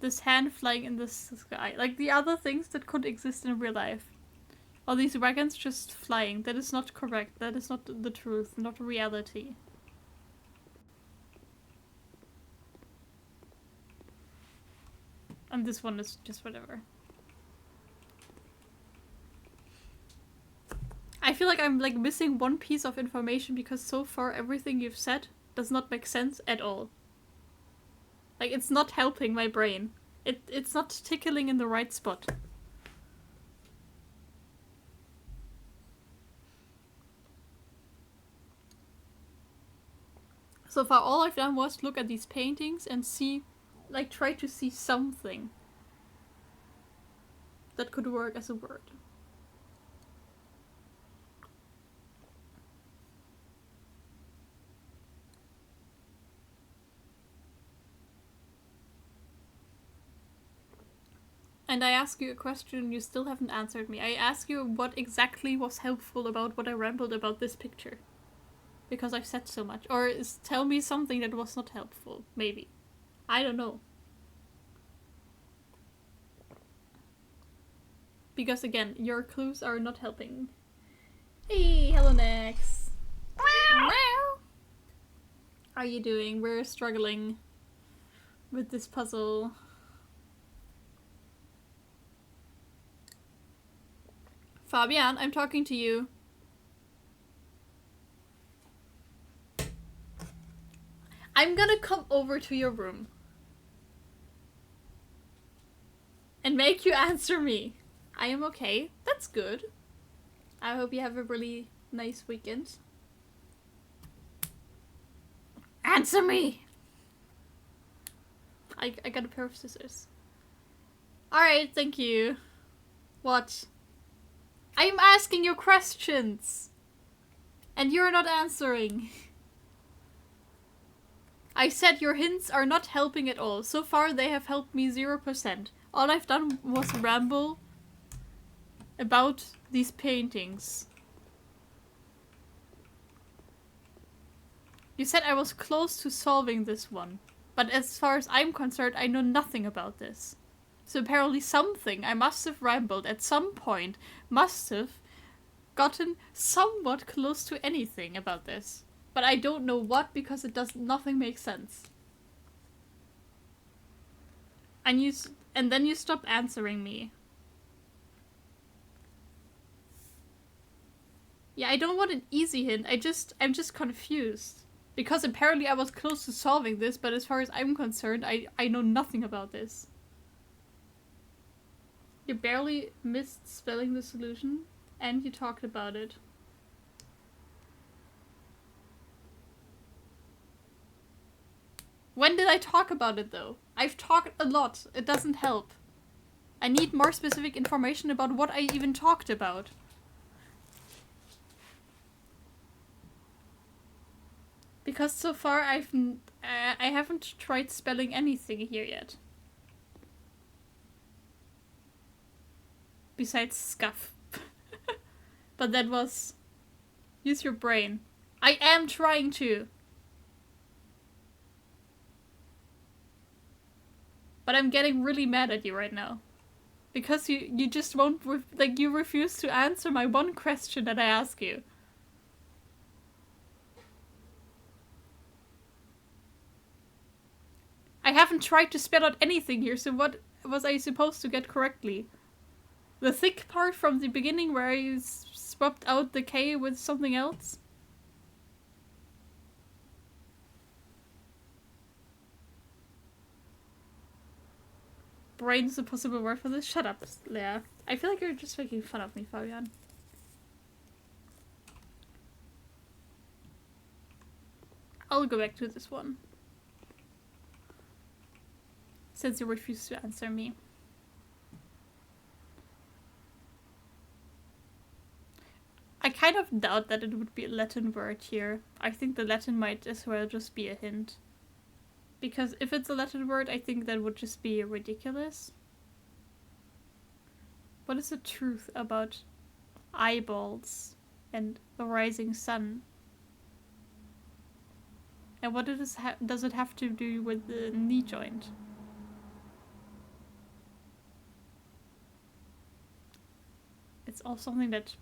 this hand flying in the sky. Like the other things that could exist in real life. Or these wagons just flying. That is not correct. That is not the truth, not reality. And this one is just whatever. I feel like I'm like missing one piece of information because so far everything you've said does not make sense at all. Like it's not helping my brain. It's not tickling in the right spot. So far all I've done was look at these paintings and see, like try to see something that could work as a word. And I ask you a question, you still haven't answered me. I ask you what exactly was helpful about what I rambled about this picture. Because I've said so much. Or tell me something that was not helpful, maybe. I don't know. Because again, your clues are not helping. Hey, hello Nex. How are you doing? We're struggling with this puzzle. Fabian, I'm talking to you. I'm gonna come over to your room. And make you answer me. I am okay. That's good. I hope you have a really nice weekend. Answer me! I got a pair of scissors. Alright, thank you. What? I'm asking you questions! And you're not answering. I said your hints are not helping at all. So far they have helped me 0%. All I've done was ramble about these paintings. You said I was close to solving this one. But as far as I'm concerned, I know nothing about this. So apparently something I must have rambled at some point must have gotten somewhat close to anything about this. But I don't know what because nothing makes sense. And then you stop answering me. Yeah, I don't want an easy hint. I'm just confused. Because apparently I was close to solving this, but as far as I'm concerned, I know nothing about this. You barely missed spelling the solution, and you talked about it. When did I talk about it, though? I've talked a lot. It doesn't help. I need more specific information about what I even talked about. Because so far I haven't tried spelling anything here yet. Besides scuff. But that was... Use your brain. I am trying to. But I'm getting really mad at you right now. Because you just won't, you refuse to answer my one question that I ask you. I haven't tried to spell out anything here, so what was I supposed to get correctly? The thick part from the beginning where I swapped out the K with something else? Brain is a possible word for this? Shut up, Leia. I feel like you're just making fun of me, Fabian. I'll go back to this one. Since you refuse to answer me. I kind of doubt that it would be a Latin word here. I think the Latin might as well just be a hint. Because if it's a Latin word, I think that would just be ridiculous. What is the truth about eyeballs and the rising sun? And what does it have to do with the knee joint? It's all something that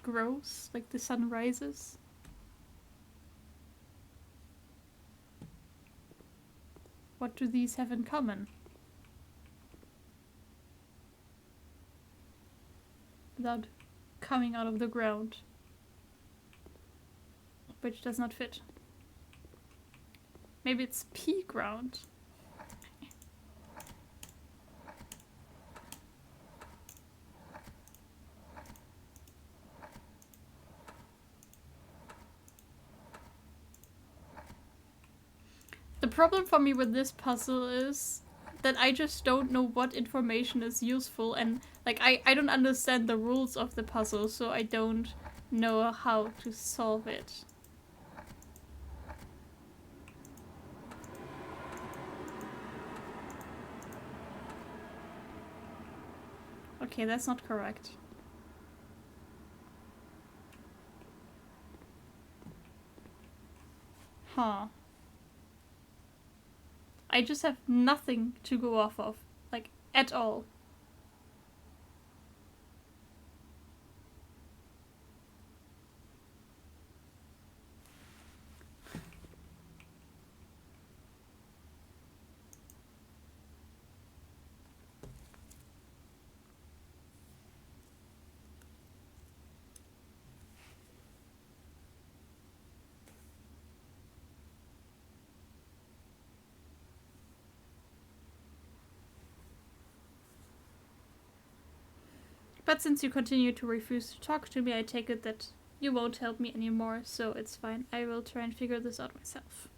grows, like the sun rises. What do these have in common? Without coming out of the ground. Which does not fit. Maybe it's pea ground. The problem for me with this puzzle is that I just don't know what information is useful, and like I don't understand the rules of the puzzle, so I don't know how to solve it. Okay, that's not correct. Huh. I just have nothing to go off of, like, at all. But since you continue to refuse to talk to me, I take it that you won't help me anymore, so it's fine. I will try and figure this out myself.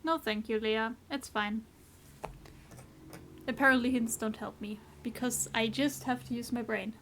No thank you, Leia. It's fine. Apparently hints don't help me, because I just have to use my brain.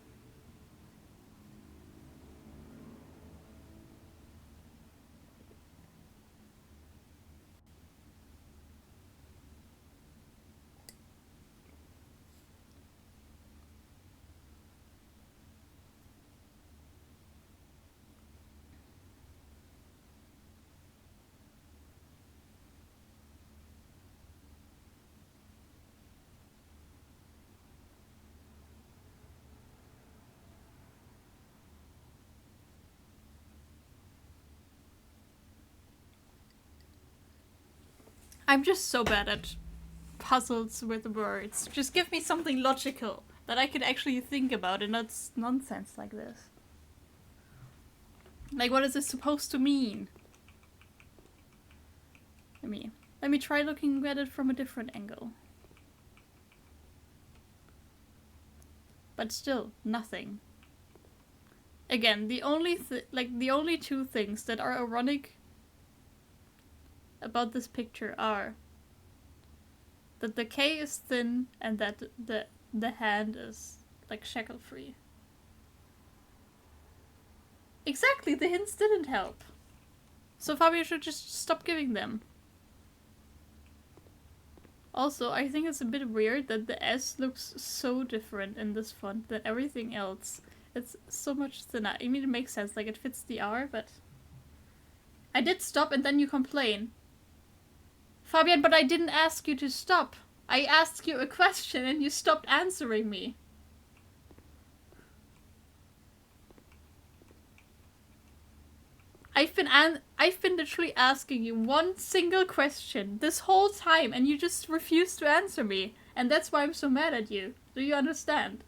I'm just so bad at puzzles with words. Just give me something logical that I could actually think about and not nonsense like this. Like, what is this supposed to mean? Let me try looking at it from a different angle. But still, nothing. Again, the only two things that are ironic about this picture are that the K is thin and that the hand is like shackle free. Exactly, the hints didn't help. So Fabio should just stop giving them. Also, I think it's a bit weird that the S looks so different in this font than everything else. It's so much thinner. I mean, it makes sense, like it fits the R, but... I did stop and then you complain. Fabian, but I didn't ask you to stop. I asked you a question and you stopped answering me. I've been literally asking you one single question this whole time and you just refused to answer me. And that's why I'm so mad at you. Do you understand?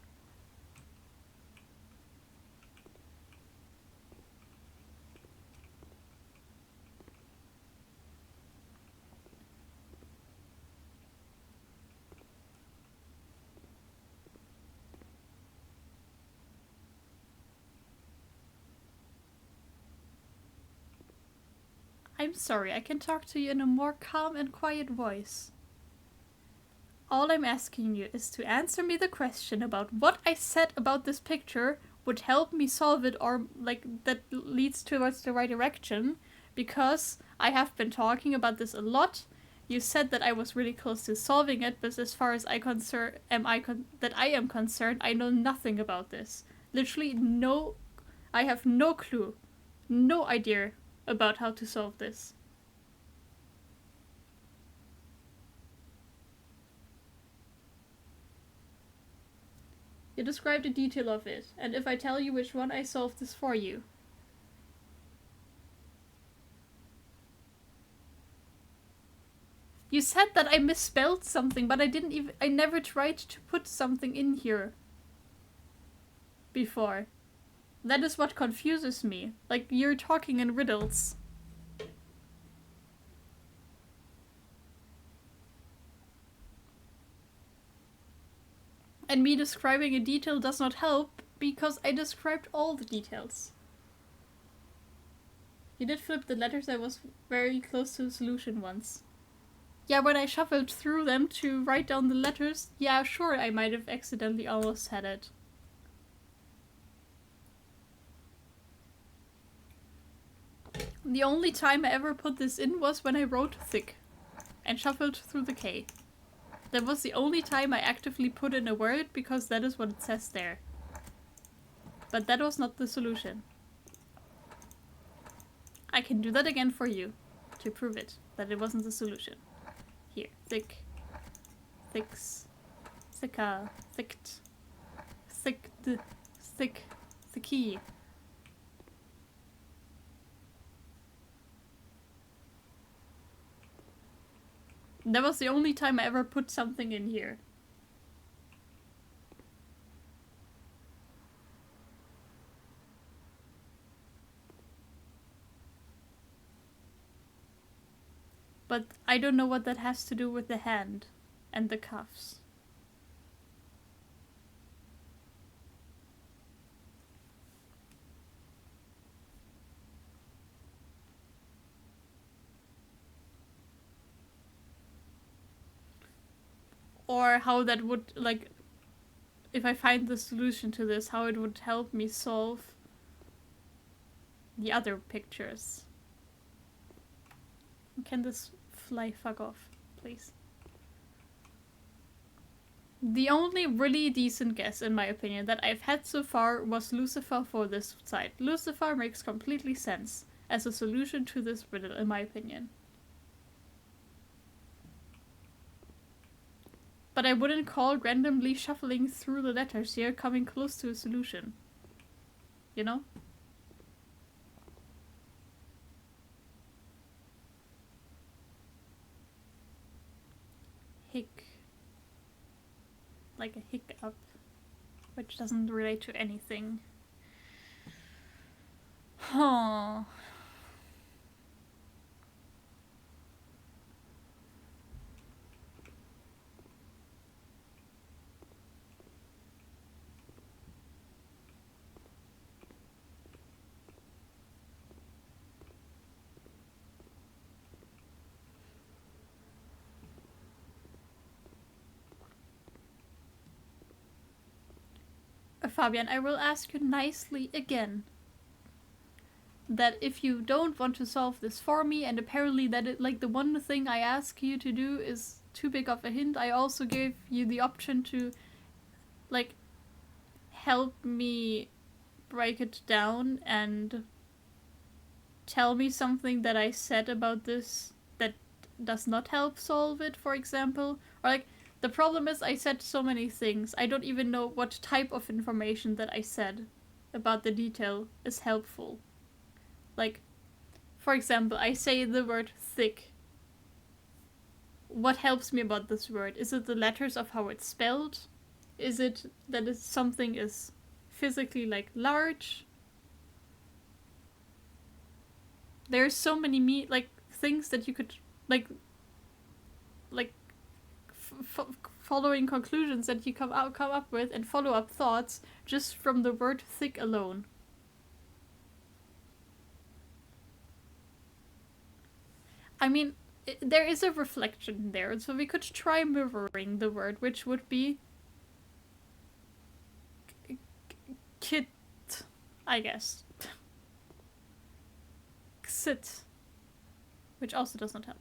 I'm sorry, I can talk to you in a more calm and quiet voice. All I'm asking you is to answer me the question about what I said about this picture would help me solve it, or like that leads towards the right direction, because I have been talking about this a lot. You said that I was really close to solving it, but as far as I am concerned, I know nothing about this. Literally no, I have no clue, no idea about how to solve this. You describe the detail of it, and if I tell you which one, I solve this for you. You said that I misspelled something, but I never tried to put something in here before. That is what confuses me. Like, you're talking in riddles. And me describing a detail does not help, because I described all the details. You did flip the letters, I was very close to the solution once. Yeah, when I shuffled through them to write down the letters, yeah, sure, I might have accidentally almost had it. The only time I ever put this in was when I wrote thick and shuffled through the K. That was the only time I actively put in a word, because that is what it says there. But that was not the solution. I can do that again for you, to prove it, that it wasn't the solution. Here, thick, thicks, thicka, thicked, thicked, thick, thicky. That was the only time I ever put something in here. But I don't know what that has to do with the hand and the cuffs. Or how that would, like, if I find the solution to this, how it would help me solve the other pictures. Can this fly fuck off, please? The only really decent guess, in my opinion, that I've had so far was Lucifer for this side. Lucifer makes completely sense as a solution to this riddle, in my opinion. But I wouldn't call randomly shuffling through the letters here coming close to a solution. You know? Hick. Like a hiccup. Which doesn't relate to anything. Huh. Fabian, I will ask you nicely again. That if you don't want to solve this for me, and apparently that it, like, the one thing I ask you to do is too big of a hint, I also gave you the option to, like, help me break it down and tell me something that I said about this that does not help solve it, for example. Or, like, the problem is I said so many things. I don't even know what type of information that I said about the detail is helpful. Like, for example, I say the word thick. What helps me about this word? Is it the letters of how it's spelled? Is it that something is physically, like, large? There's so many things that you could, like following conclusions that you come up with and follow-up thoughts just from the word thick alone. I mean, there is a reflection there, so we could try mirroring the word, which would be kit, I guess. Xit, which also does not help.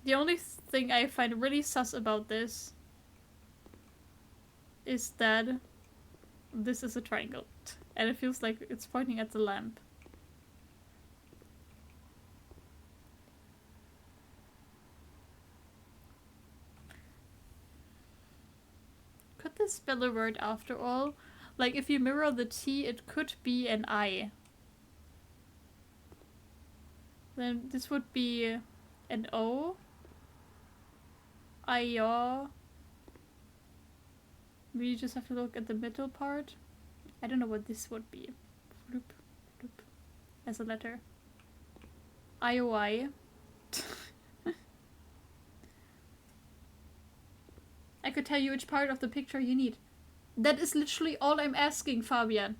The only thing I find really sus about this is that this is a triangle, and it feels like it's pointing at the lamp. Could this spell a word after all? Like, if you mirror the T, it could be an I. Then this would be an O. I-yaw. We just have to look at the middle part. I don't know what this would be. Floop, floop. As a letter. I-o-I. I could tell you which part of the picture you need. That is literally all I'm asking, Fabian.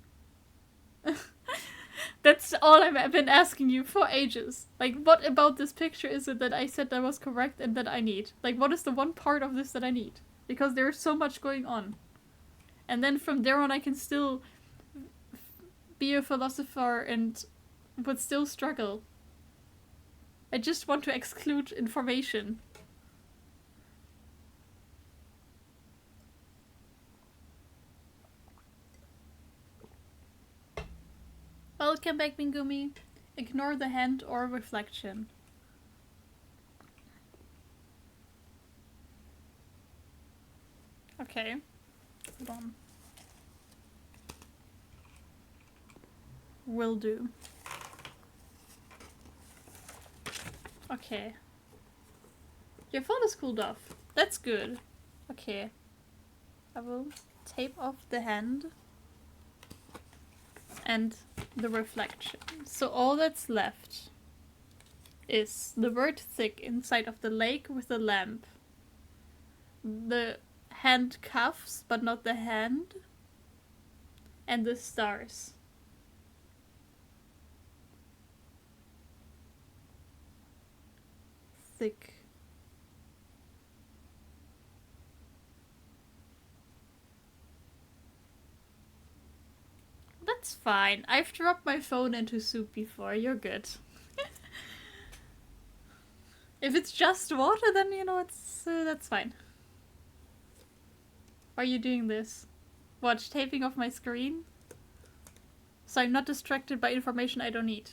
That's all I've been asking you for ages. Like, what about this picture is it that I said that was correct and that I need? Like, what is the one part of this that I need? Because there's so much going on. And then from there on I can still be a philosopher and would still struggle. I just want to exclude information. Welcome back, Bingumi. Ignore the hand or reflection. Okay. Hold on. Will do. Okay. Your phone is cooled off. That's good. Okay. I will tape off the hand and the reflection. So all that's left is the word thick inside of the lake with the lamp. The hand cuffs, but not the hand. And the stars. Thick. That's fine. I've dropped my phone into soup before. You're good. If it's just water, then, you know, it's that's fine. Why are you doing this? Watch, taping off my screen? So I'm not distracted by information I don't need.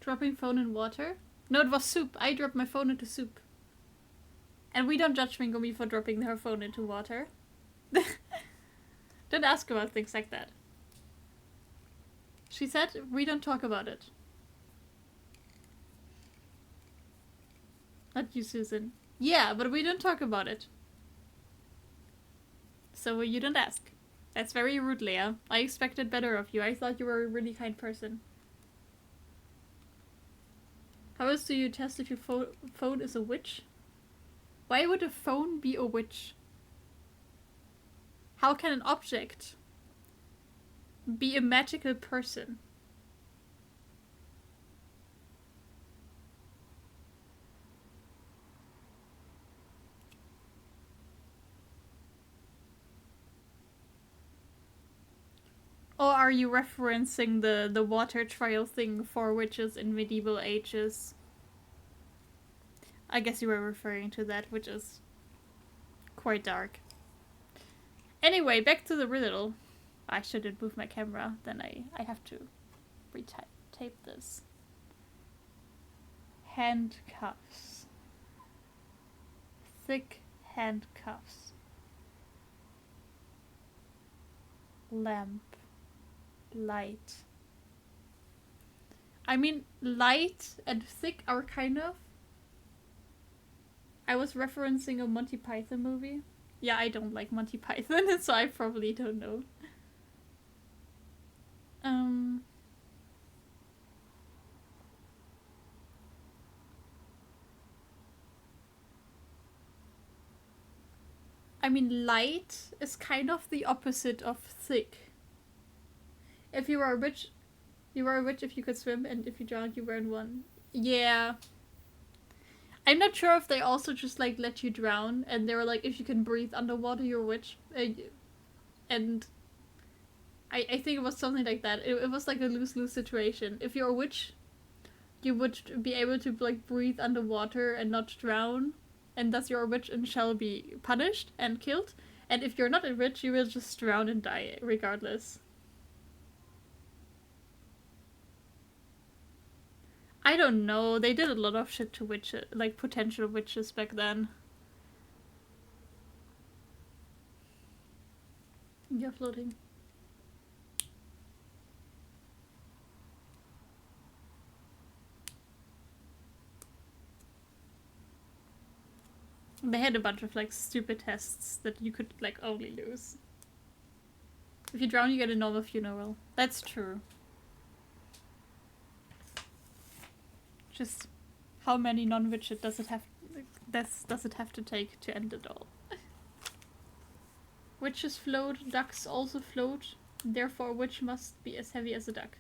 Dropping phone in water? No, it was soup. I dropped my phone into soup. And we don't judge Mingumi for dropping her phone into water. Don't ask about things like that. She said we don't talk about it. Not you, Susan. Yeah, but we don't talk about it. So you don't ask. That's very rude, Leah. I expected better of you. I thought you were a really kind person. How else do you test if your phone is a witch? Why would a phone be a witch? How can an object be a magical person? Or are you referencing the water trial thing for witches in medieval ages? I guess you were referring to that, which is quite dark. Anyway, back to the riddle. I shouldn't move my camera, then I have to tape this. Handcuffs. Thick handcuffs. Lamp. Light. I mean, light and thick are kind of... I was referencing a Monty Python movie. Yeah, I don't like Monty Python, so I probably don't know. I mean, light is kind of the opposite of thick. If you were a witch, you were a witch if you could swim, and if you drowned, you were in one. Yeah. I'm not sure if they also just like let you drown, and they were like, if you can breathe underwater, you're a witch. And I think it was something like that. It was like a lose-lose situation. If you're a witch, you would be able to like breathe underwater and not drown, and thus you're a witch and shall be punished and killed. And if you're not a witch, you will just drown and die regardless. I don't know. They did a lot of shit to witches, like potential witches back then. You're floating. They had a bunch of like stupid tests that you could like only lose. If you drown, you get a normal funeral. That's true. Just how many non-witches does it have to take to end it all? Witches float, ducks also float. Therefore, a witch must be as heavy as a duck.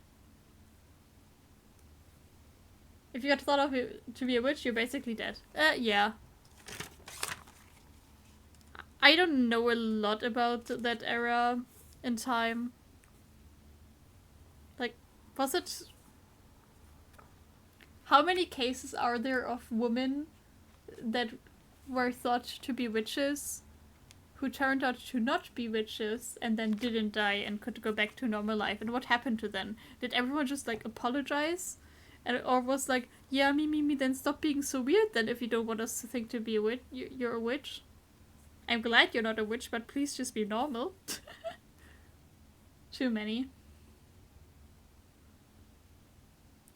If you got thought of to be a witch, you're basically dead. Yeah. I don't know a lot about that era in time. Like, was it... How many cases are there of women that were thought to be witches who turned out to not be witches and then didn't die and could go back to normal life? And what happened to them? Did everyone just like apologize? Or was like, yeah, me, then stop being so weird then if you don't want us to think to be a witch, you're a witch? I'm glad you're not a witch, but please just be normal. Too many.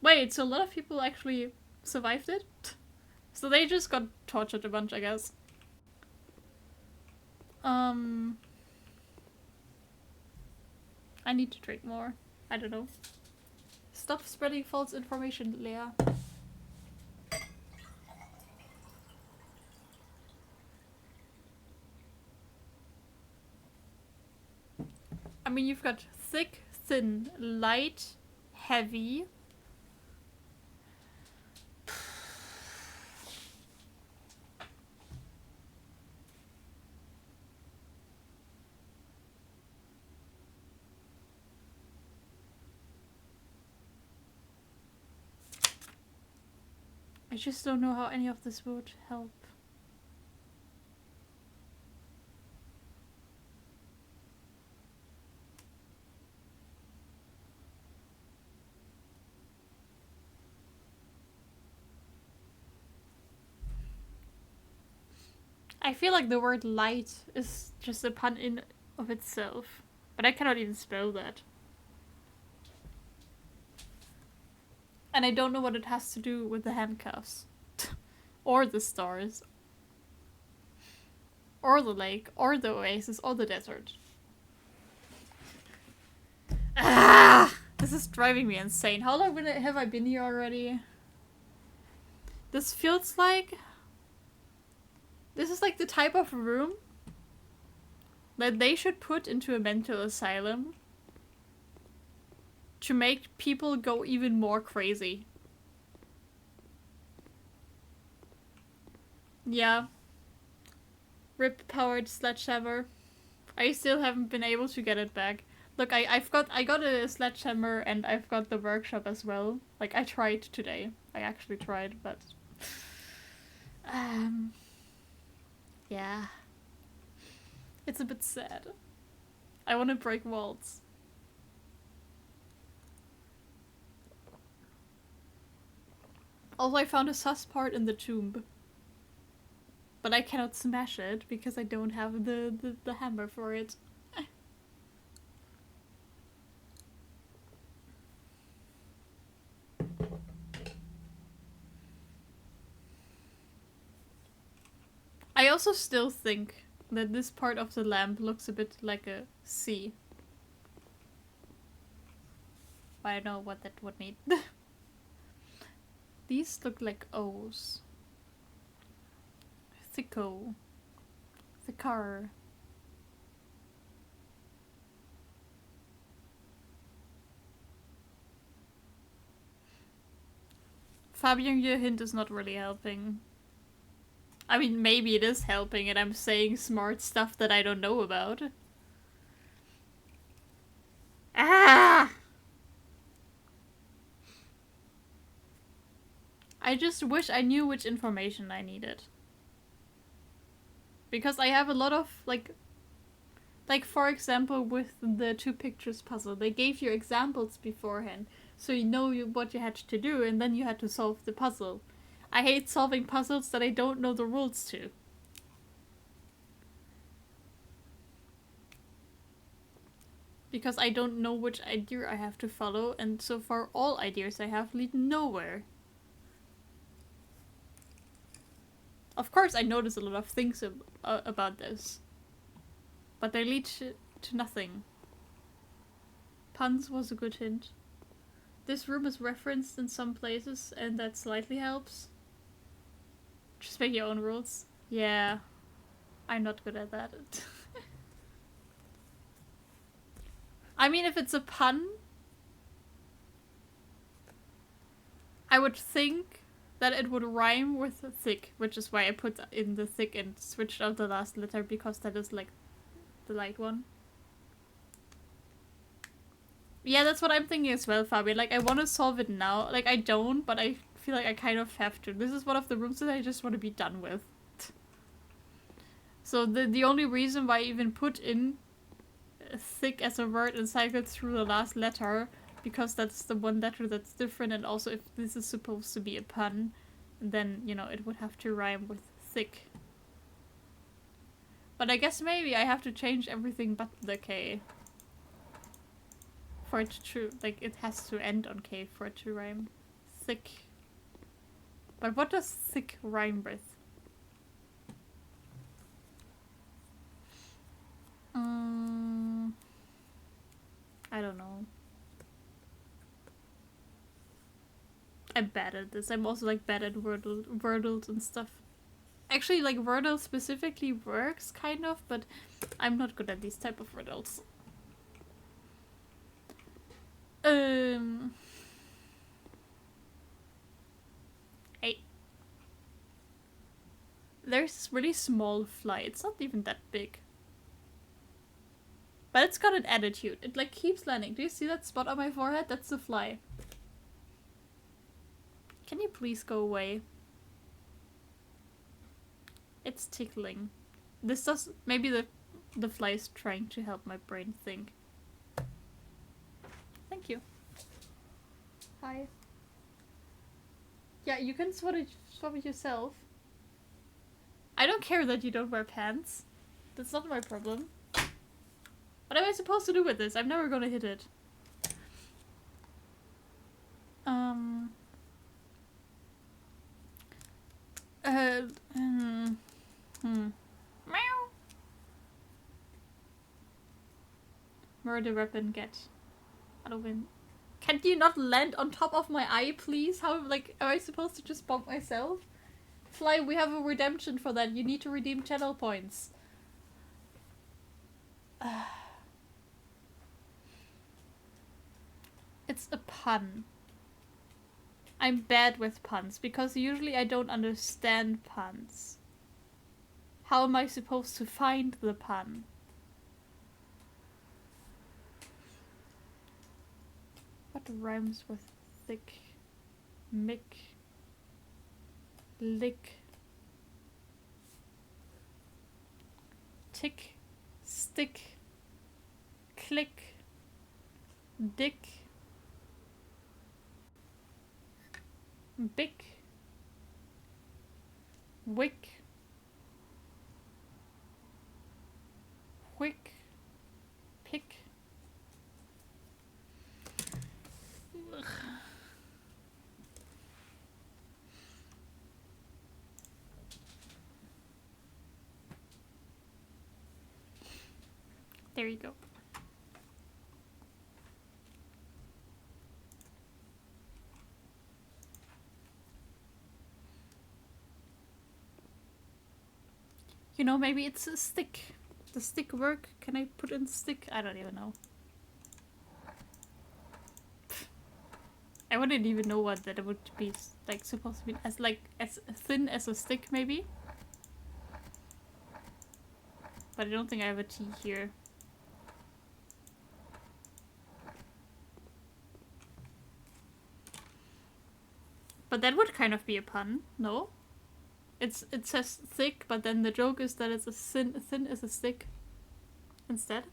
Wait, so a lot of people actually survived it? So they just got tortured a bunch, I guess. I need to drink more. I don't know. Stop spreading false information, Leah. I mean, you've got thick, thin, light, heavy. I just don't know how any of this would help. I feel like the word light is just a pun in of itself, but I cannot even spell that. And I don't know what it has to do with the handcuffs. Or the stars. Or the lake. Or the oasis. Or the desert. Ah! This is driving me insane. How long have I been here already? This feels like... This is like the type of room that they should put into a mental asylum to make people go even more crazy. Yeah. RIP powered sledgehammer. I still haven't been able to get it back. Look, I got a sledgehammer and I've got the workshop as well. Like, I tried today. I actually tried, but yeah. It's a bit sad. I want to break walls. Also, I found a sus part in the tomb. But I cannot smash it because I don't have the hammer for it. I also still think that this part of the lamp looks a bit like a C. I don't know what that would mean. These look like O's. Thicko. Thicker. Fabian, your hint is not really helping. I mean, maybe it is helping and I'm saying smart stuff that I don't know about. Ah! I just wish I knew which information I needed. Because I have a lot of, like for example with the 2 pictures puzzle, they gave you examples beforehand, so you know what you had to do and then you had to solve the puzzle. I hate solving puzzles that I don't know the rules to. Because I don't know which idea I have to follow, and so far all ideas I have lead nowhere. Of course I notice a lot of things about this. But they lead to nothing. Puns was a good hint. This room is referenced in some places, and that slightly helps. Just make your own rules. Yeah. I'm not good at that. I mean, if it's a pun, I would think that it would rhyme with thick, which is why I put in the thick and switched out the last letter, because that is like the light one. Yeah, that's what I'm thinking as well, Fabi. Like, I want to solve it now. Like, I don't, but I feel like I kind of have to. This is one of the rooms that I just want to be done with. So the only reason why I even put in thick as a word and cycled through the last letter, because that's the one letter that's different, and also if this is supposed to be a pun, then, you know, it would have to rhyme with thick. But I guess maybe I have to change everything but the K. For it to, like, it has to end on K for it to rhyme. Thick. But what does thick rhyme with? I don't know. I'm bad at this. I'm also like bad at Wordles and stuff. Actually, like, Wordle specifically works, kind of, but I'm not good at these type of Wordles. Hey. There's this really small fly. It's not even that big. But it's got an attitude. It, like, keeps landing. Do you see that spot on my forehead? That's the fly. Can you please go away? It's tickling. This does... Maybe the fly is trying to help my brain think. Thank you. Hi. Yeah, you can swap it yourself. I don't care that you don't wear pants. That's not my problem. What am I supposed to do with this? I'm never gonna hit it. Meow. Murder weapon get. Halloween. Can you not land on top of my eye, please? How, like, am I supposed to just bump myself? Fly, we have a redemption for that. You need to redeem channel points. It's a pun. I'm bad with puns, because usually I don't understand puns. How am I supposed to find the pun? What rhymes with thick? Mick. Lick. Tick. Stick. Click. Dick. Big. Wick. Quick. Pick. Ugh. There you go. You know, maybe it's a stick. The stick work? Can I put in stick? I don't even know. I wouldn't even know what that would be like supposed to be as thin as a stick maybe. But I don't think I have a T here. But that would kind of be a pun, no? It says thick, but then the joke is that it's a thin as a stick instead.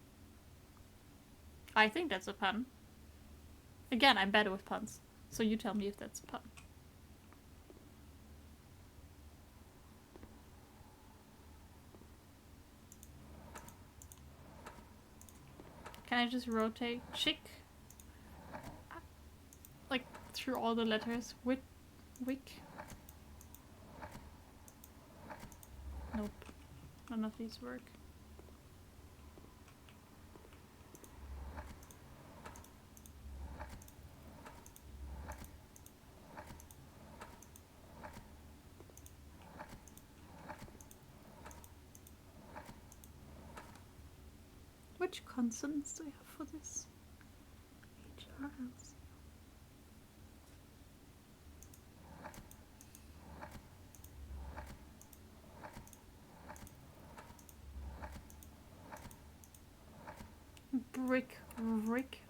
I think that's a pun. Again, I'm bad with puns, so you tell me if that's a pun. Can I just rotate chick? Like through all the letters. Wick. Nope. None of these work. Which consonants do I have for this? HRLC. Brick, rick,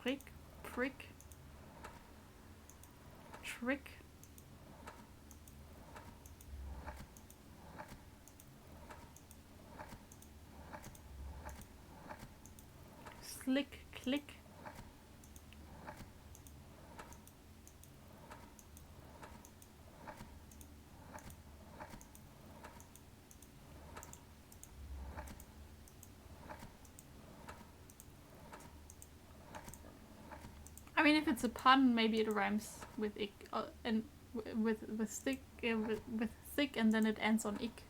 frick, prick, trick. Slick, click. I mean, if it's a pun, maybe it rhymes with ick, and with thick, with thick, and then it ends on ick.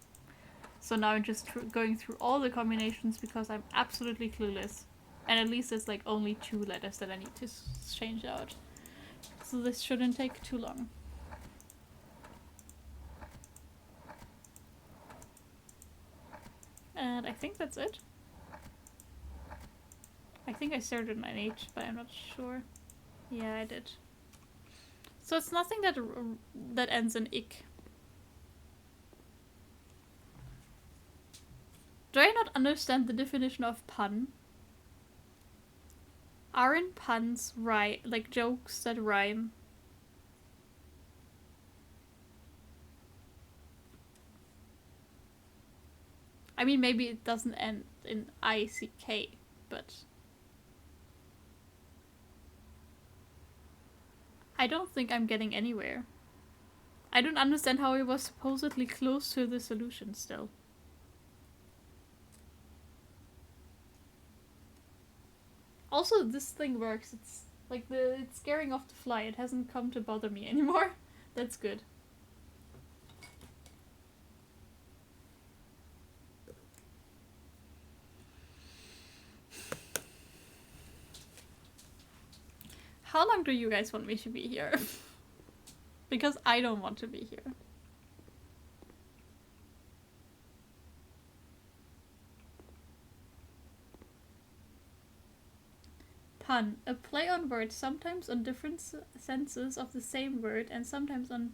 So now I'm just going through all the combinations because I'm absolutely clueless, and at least it's like only 2 letters that I need to change out. So this shouldn't take too long. And I think that's it. I think I started an H, but I'm not sure. Yeah, I did. So it's nothing that ends in ick. Do I not understand the definition of pun? Aren't puns like jokes that rhyme? I mean, maybe it doesn't end in ICK, but I don't think I'm getting anywhere. I don't understand how it was supposedly close to the solution still. Also, this thing works. It's like it's scaring off the fly. It hasn't come to bother me anymore. That's good. How long do you guys want me to be here? Because I don't want to be here. Pun. A play on words, sometimes on different senses of the same word and sometimes on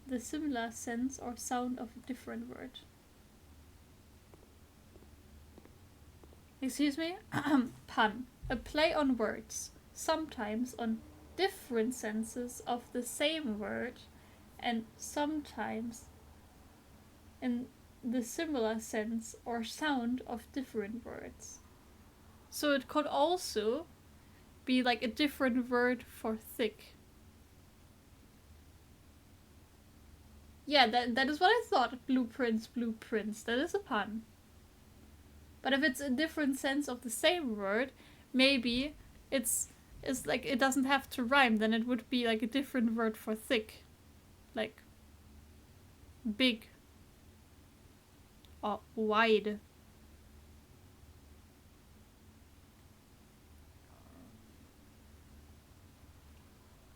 the similar sense or sound of a different word. Excuse me? Pun. A play on words, sometimes on different senses of the same word, and sometimes in the similar sense or sound of different words. So it could also be like a different word for thick. Yeah, that is what I thought. Blueprints. That is a pun. But if it's a different sense of the same word, maybe it's like it doesn't have to rhyme. Then it would be like a different word for thick, like big or wide.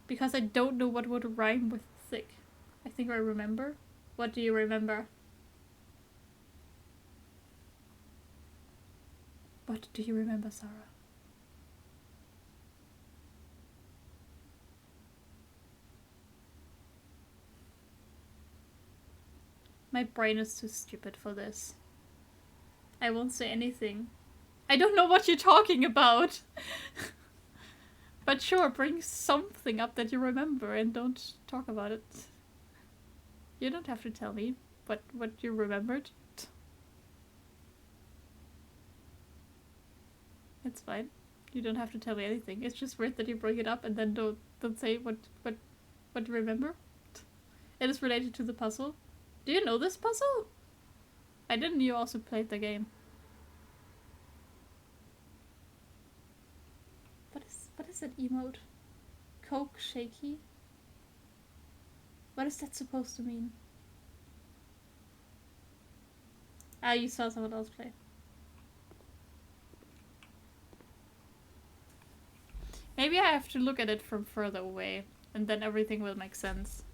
Because I don't know what would rhyme with thick. I think I remember. What do you remember? What do you remember, Sarah? My brain is too stupid for this. I won't say anything. I don't know what you're talking about. But sure, bring something up that you remember and don't talk about it. You don't have to tell me what you remembered. It's fine. You don't have to tell me anything. It's just weird that you bring it up and then don't say what you remember. It is related to the puzzle. Do you know this puzzle? I didn't know you also played the game. What is that emote? Coke shaky? What is that supposed to mean? Ah, you saw someone else play. Maybe I have to look at it from further away, and then everything will make sense.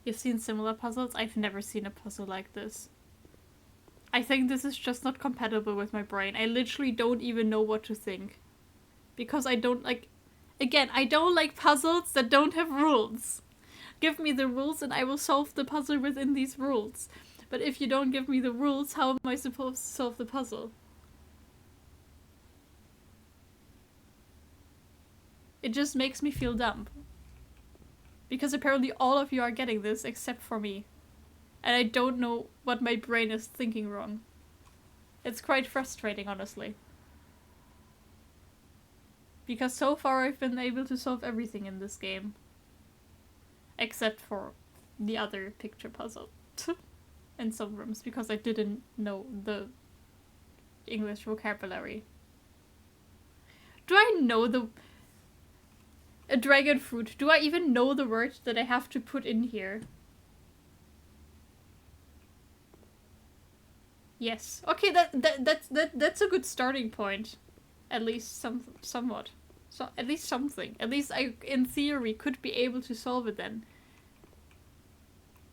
You've seen similar puzzles? I've never seen a puzzle like this. I think this is just not compatible with my brain. I literally don't even know what to think. Because I don't like... Again, I don't like puzzles that don't have rules. Give me the rules and I will solve the puzzle within these rules. But if you don't give me the rules, how am I supposed to solve the puzzle? It just makes me feel dumb. Because apparently all of you are getting this except for me. And I don't know what my brain is thinking wrong. It's quite frustrating, honestly. Because so far I've been able to solve everything in this game. Except for the other picture puzzle. In some rooms, because I didn't know the English vocabulary. Do I know a dragon fruit? Do I even know the word that I have to put in here? Yes. Okay, that's a good starting point. At least somewhat. So at least something. At least I, in theory, could be able to solve it then.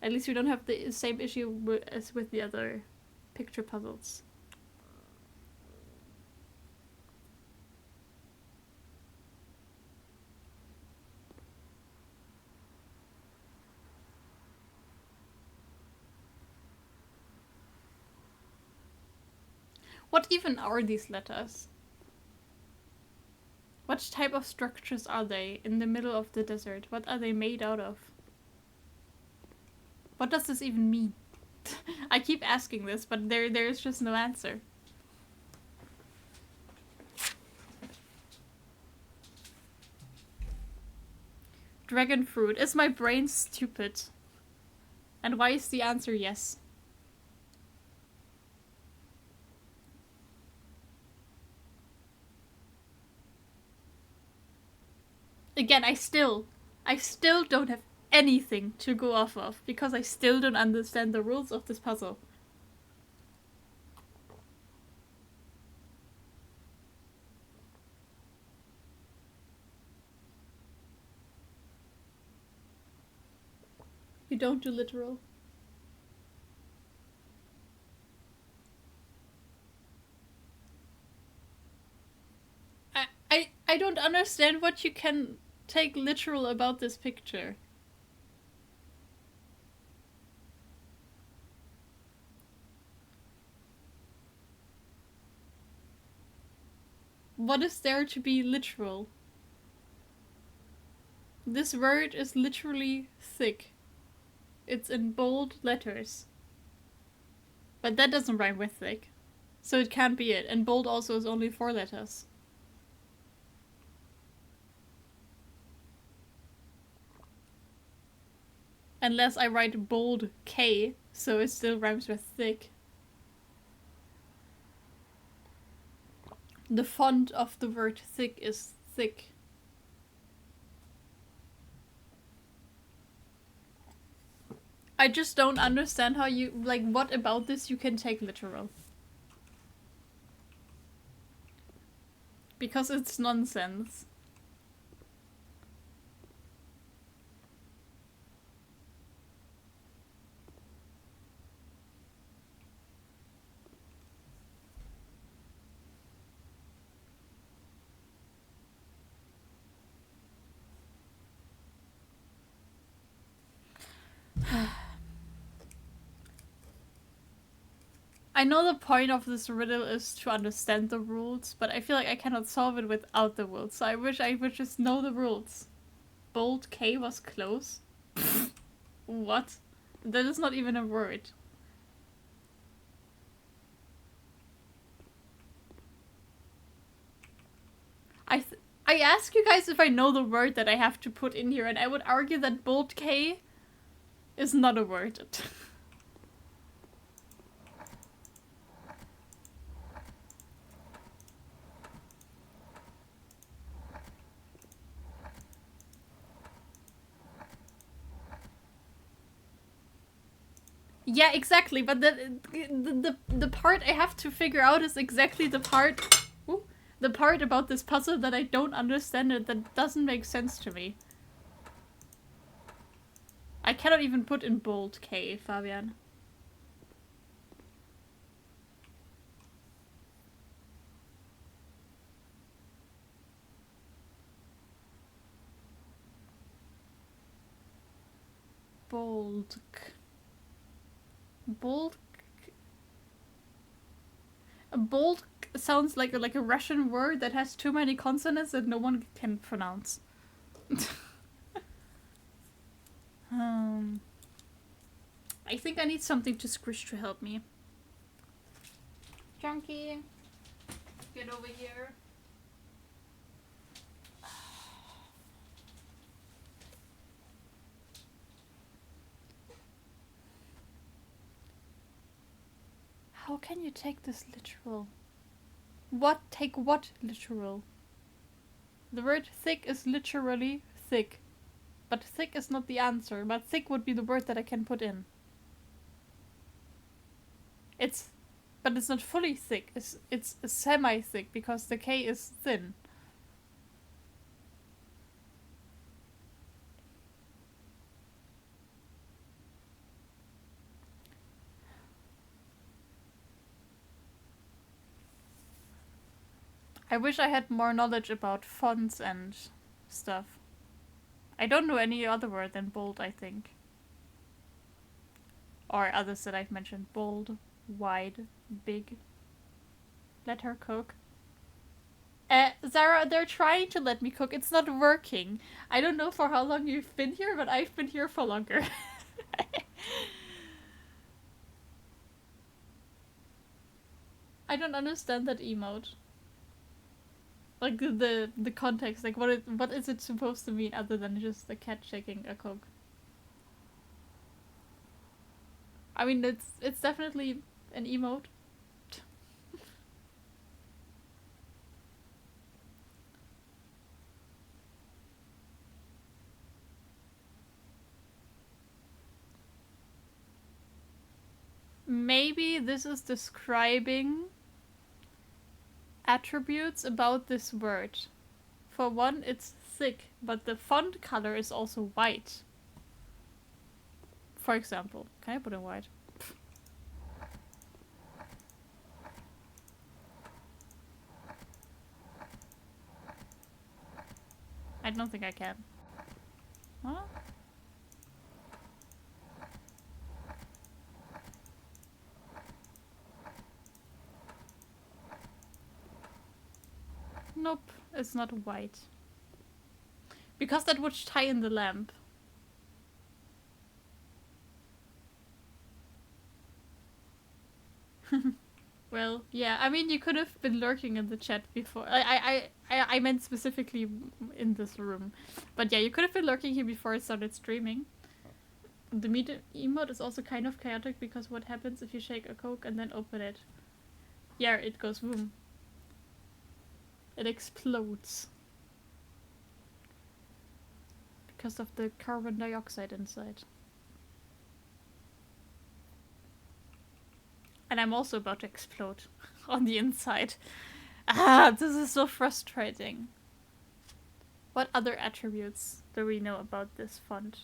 At least we don't have the same issue as with the other picture puzzles. What even are these letters? What type of structures are they in the middle of the desert? What are they made out of? What does this even mean? I keep asking this, but there is just no answer. Dragon fruit. Is my brain stupid? And why is the answer yes? Again, I still don't have anything to go off of, because I still don't understand the rules of this puzzle. You don't do literal. I don't understand what you can take literal about this picture. What is there to be literal? This word is literally thick. It's in bold letters. But that doesn't rhyme with thick. So it can't be it. And bold also is only 4 letters. Unless I write bold K, so it still rhymes with thick. The font of the word thick is thick. I just don't understand how you, like, what about this you can take literal? Because it's nonsense. I know the point of this riddle is to understand the rules, but I feel like I cannot solve it without the rules, so I wish I would just know the rules. Bold K was close? What? That is not even a word. I ask you guys if I know the word that I have to put in here, and I would argue that bold K is not a word. Yeah, exactly, but the part I have to figure out is exactly the part about this puzzle that I don't understand it, that doesn't make sense to me. I cannot even put in bold K, Fabian. Bold. Bold. Bold sounds like a Russian word that has too many consonants that no one can pronounce. I think I need something to squish to help me. Junkie, get over here. How can you take this literal? What? Take what literal? The word thick is literally thick. But thick is not the answer, but thick would be the word that I can put in. But it's not fully thick, it's semi-thick, because the K is thin. I wish I had more knowledge about fonts and stuff. I don't know any other word than bold, I think. Or others that I've mentioned. Bold, wide, big. Let her cook. Zara, they're trying to let me cook. It's not working. I don't know for how long you've been here, but I've been here for longer. I don't understand that emote. Like the context, like what is it supposed to mean other than just a cat shaking a coke? I mean, it's definitely an emote. Maybe this is describing attributes about this word. For one, it's thick, but the font color is also white. For example, can I put in white? I don't think I can. Huh? Nope, it's not white. Because that would tie in the lamp. Well, yeah. I mean, you could have been lurking in the chat before. I meant specifically in this room, but yeah, you could have been lurking here before I started streaming. The meat emote is also kind of chaotic because what happens if you shake a Coke and then open it? Yeah, it goes boom. It explodes. Because of the carbon dioxide inside. And I'm also about to explode on the inside. Ah, this is so frustrating. What other attributes do we know about this font?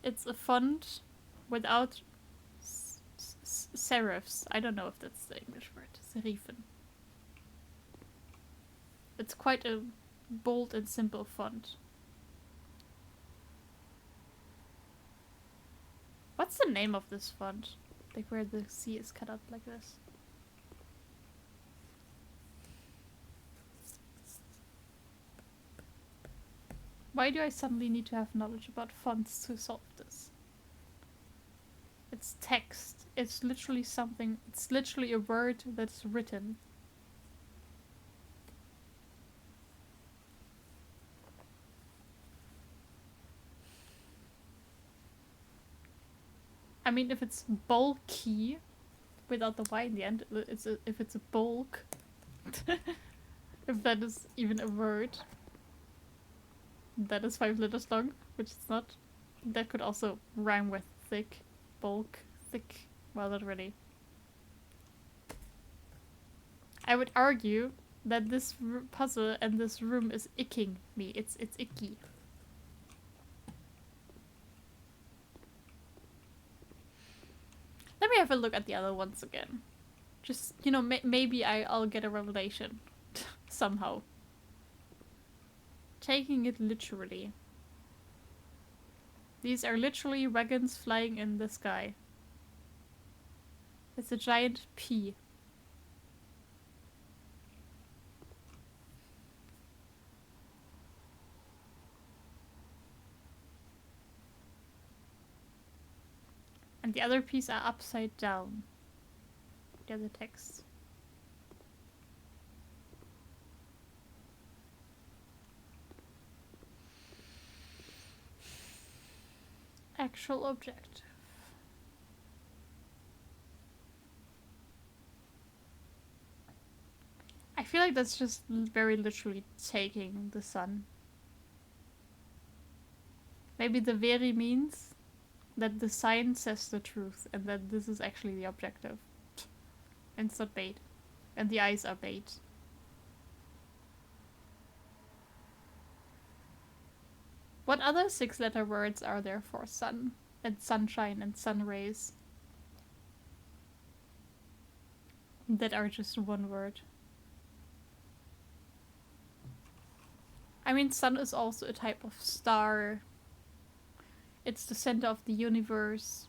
It's a font without serifs. I don't know if that's the English word. Serifen. It's quite a bold and simple font. What's the name of this font? Like where the C is cut out like this. Why do I suddenly need to have knowledge about fonts to solve this? It's text. It's literally something. It's literally a word that's written. I mean, if it's bulky, without the Y in the end, if it's a bulk, if that is even a word, that is 5 letters long, which it's not. That could also rhyme with thick, bulk, thick. Well, not really. I would argue that this puzzle and this room is icking me. It's icky. Let me have a look at the other ones again. Just, you know, maybe I'll get a revelation. Somehow. Taking it literally. These are literally wagons flying in the sky. It's a giant P. And the other P's are upside down. The other text. Actual objective. I feel like that's just very literally taking the sun. Maybe the very means that the sign says the truth and that this is actually the objective. And it's not bait. And the eyes are bait. What other 6-letter words are there for sun and sunshine and sun rays? That are just one word. I mean, sun is also a type of star. It's the center of the universe.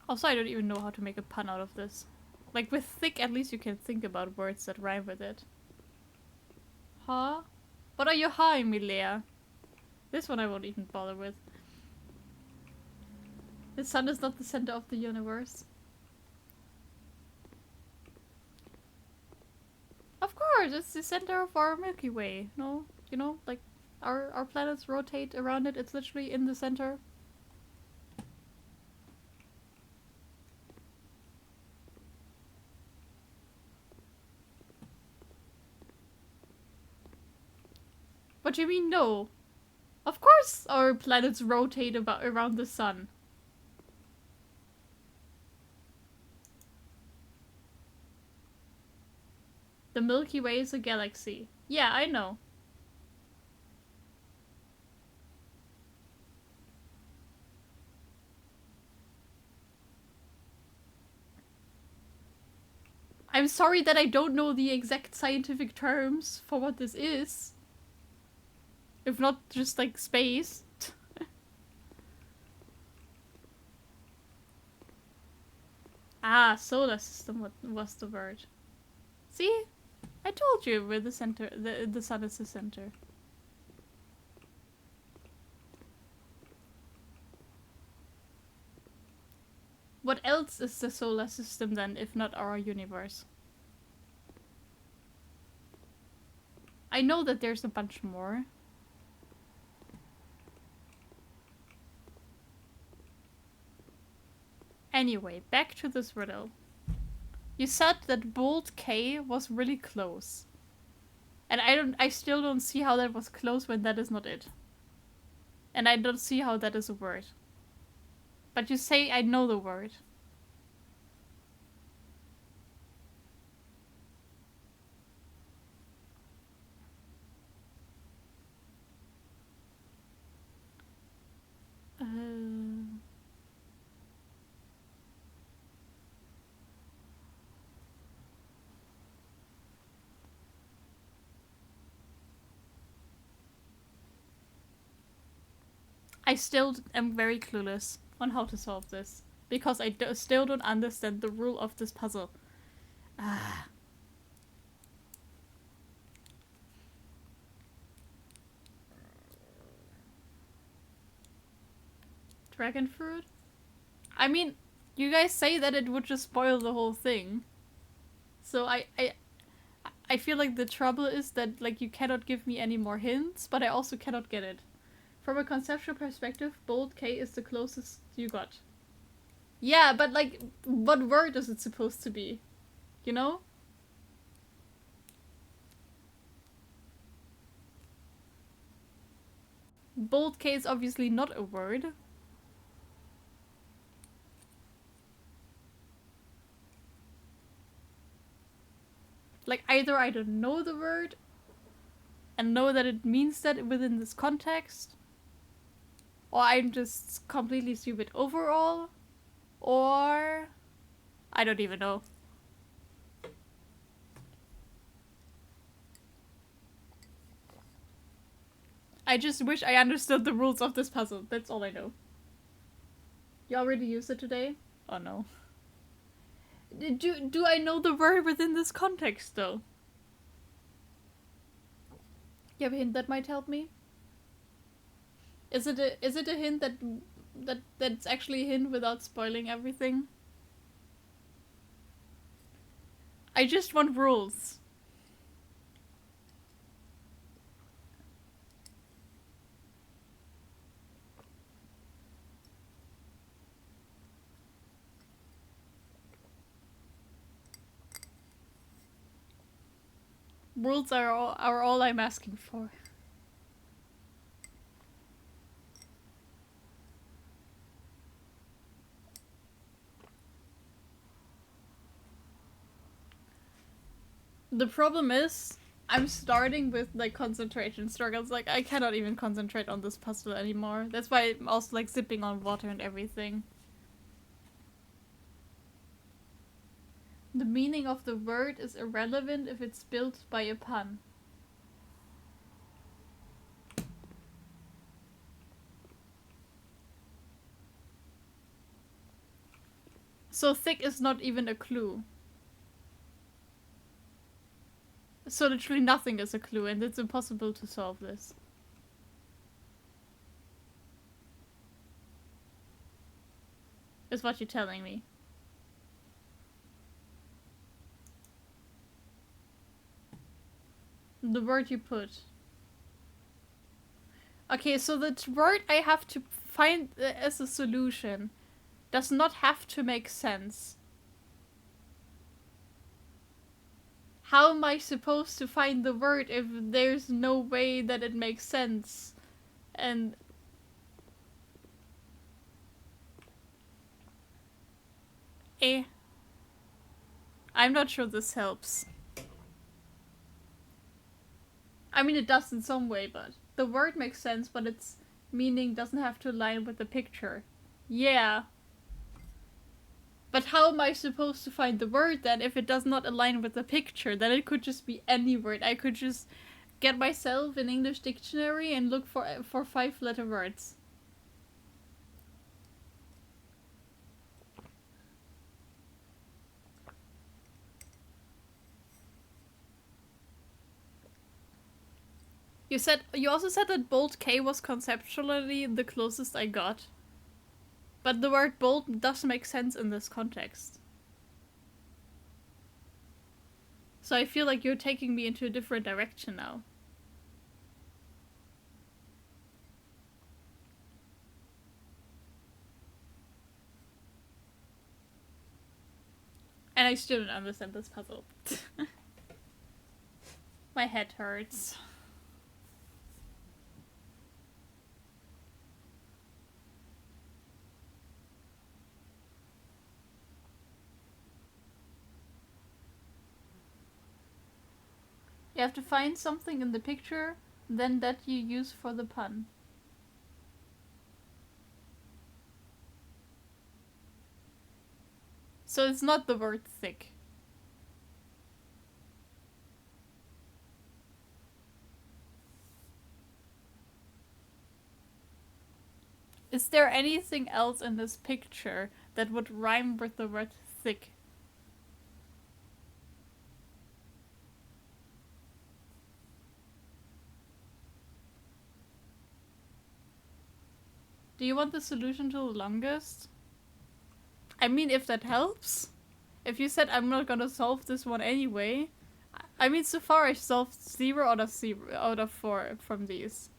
Also, I don't even know how to make a pun out of this. Like, with thick, at least you can think about words that rhyme with it. Huh? What are you hawing me, Leah? This one I won't even bother with. The sun is not the center of the universe. Of course, it's the center of our Milky Way. No? You know, like, our planets rotate around it. It's literally in the center. What do you mean, no? Of course our planets rotate around the sun. The Milky Way is a galaxy. Yeah, I know. I'm sorry that I don't know the exact scientific terms for what this is. If not just like space. Ah, solar system was the word. See? I told you we're the center, the sun is the center. What else is the solar system then, if not our universe? I know that there's a bunch more. Anyway, back to this riddle. You said that bold K was really close. And I still don't see how that was close when that is not it. And I don't see how that is a word. But you say I know the word. I still am very clueless on how to solve this. Because I still don't understand the rule of this puzzle. Ah. Dragon fruit? I mean, you guys say that it would just spoil the whole thing. So I feel like the trouble is that like you cannot give me any more hints, but I also cannot get it. From a conceptual perspective, bold K is the closest you got. Yeah, but like, what word is it supposed to be? You know? Bold K is obviously not a word. Like, either I don't know the word and know that it means that within this context, or I'm just completely stupid overall, or I don't even know. I just wish I understood the rules of this puzzle. That's all I know. You already used it today? Oh no. Do I know the word within this context though? You have a hint that might help me? Is it a hint that's actually a hint without spoiling everything? I just want rules. Rules are all I'm asking for. The problem is, I'm starting with like concentration struggles. Like I cannot even concentrate on this puzzle anymore. That's why I'm also like sipping on water and everything. The meaning of the word is irrelevant if it's built by a pun. So thick is not even a clue. So literally nothing is a clue, and it's impossible to solve this. Is what you're telling me. The word you put. Okay, so the word I have to find as a solution does not have to make sense. How am I supposed to find the word if there's no way that it makes sense? And I'm not sure this helps. I mean, it does in some way, but the word makes sense, but its meaning doesn't have to align with the picture. Yeah. But how am I supposed to find the word then if it does not align with the picture? Then it could just be any word. I could just get myself an English dictionary and look for 5-letter words. You also said that bold K was conceptually the closest I got. But the word bold does make sense in this context. So I feel like you're taking me into a different direction now. And I still don't understand this puzzle. My head hurts. You have to find something in the picture, then that you use for the pun. So it's not the word thick. Is there anything else in this picture that would rhyme with the word thick? Do you want the solution to the longest? I mean, if that helps. If you said I'm not gonna solve this one anyway. I mean, so far I solved 0 out of 4 from these.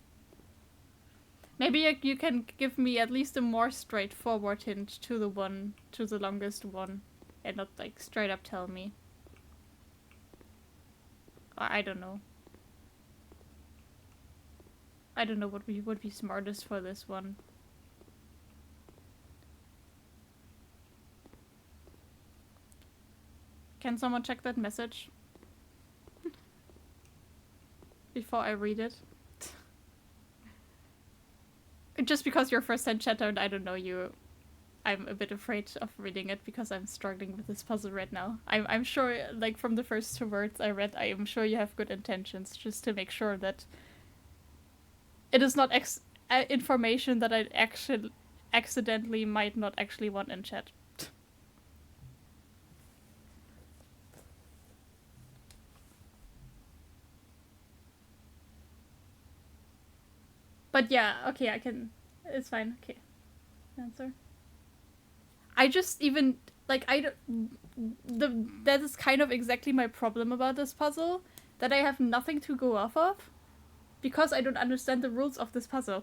Maybe you can give me at least a more straightforward hint to the longest one. And not like straight up tell me. I don't know. I don't know what would be smartest for this one. Can someone check that message? Before I read it? Just because you're first-time chatter and I don't know you, I'm a bit afraid of reading it because I'm struggling with this puzzle right now. I'm sure, like, from the first 2 words I read, I am sure you have good intentions, just to make sure that it is not information that I actually accidentally might not actually want in chat. But yeah, okay, I can... It's fine, okay. Answer. I just even... Like, I don't... That is kind of exactly my problem about this puzzle. That I have nothing to go off of. Because I don't understand the rules of this puzzle.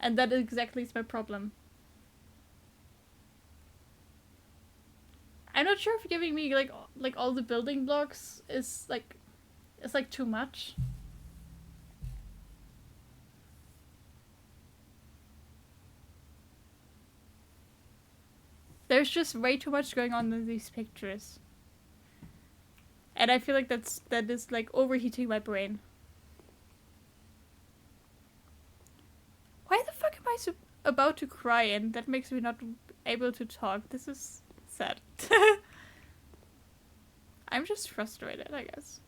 And that exactly is my problem. I'm not sure if giving me, like all the building blocks is, like... It's, like, too much. There's just way too much going on in these pictures. And I feel like that is like overheating my brain. Why the fuck am I about to cry and that makes me not able to talk? This is sad. I'm just frustrated, I guess.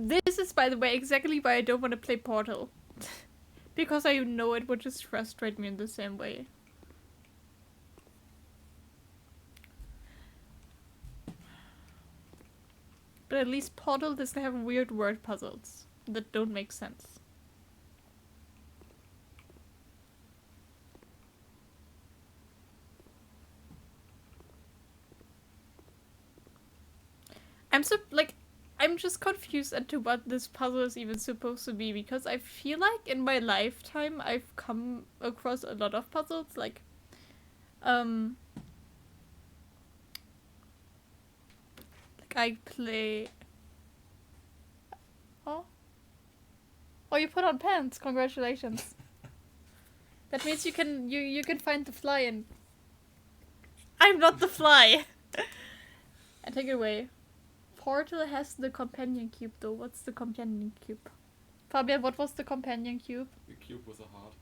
This is, by the way, exactly why I don't want to play Portal. Because I know it would just frustrate me in the same way. But at least Portal doesn't have weird word puzzles that don't make sense. I'm so, like, I'm just confused as to what this puzzle is even supposed to be, because I feel like in my lifetime I've come across a lot of puzzles, like I play. Oh, you put on pants. Congratulations. That means you can find the fly and I'm not the fly. I take it away. Portal has the companion cube though. What's the companion cube? Fabian, what was the companion cube? The cube was a heart.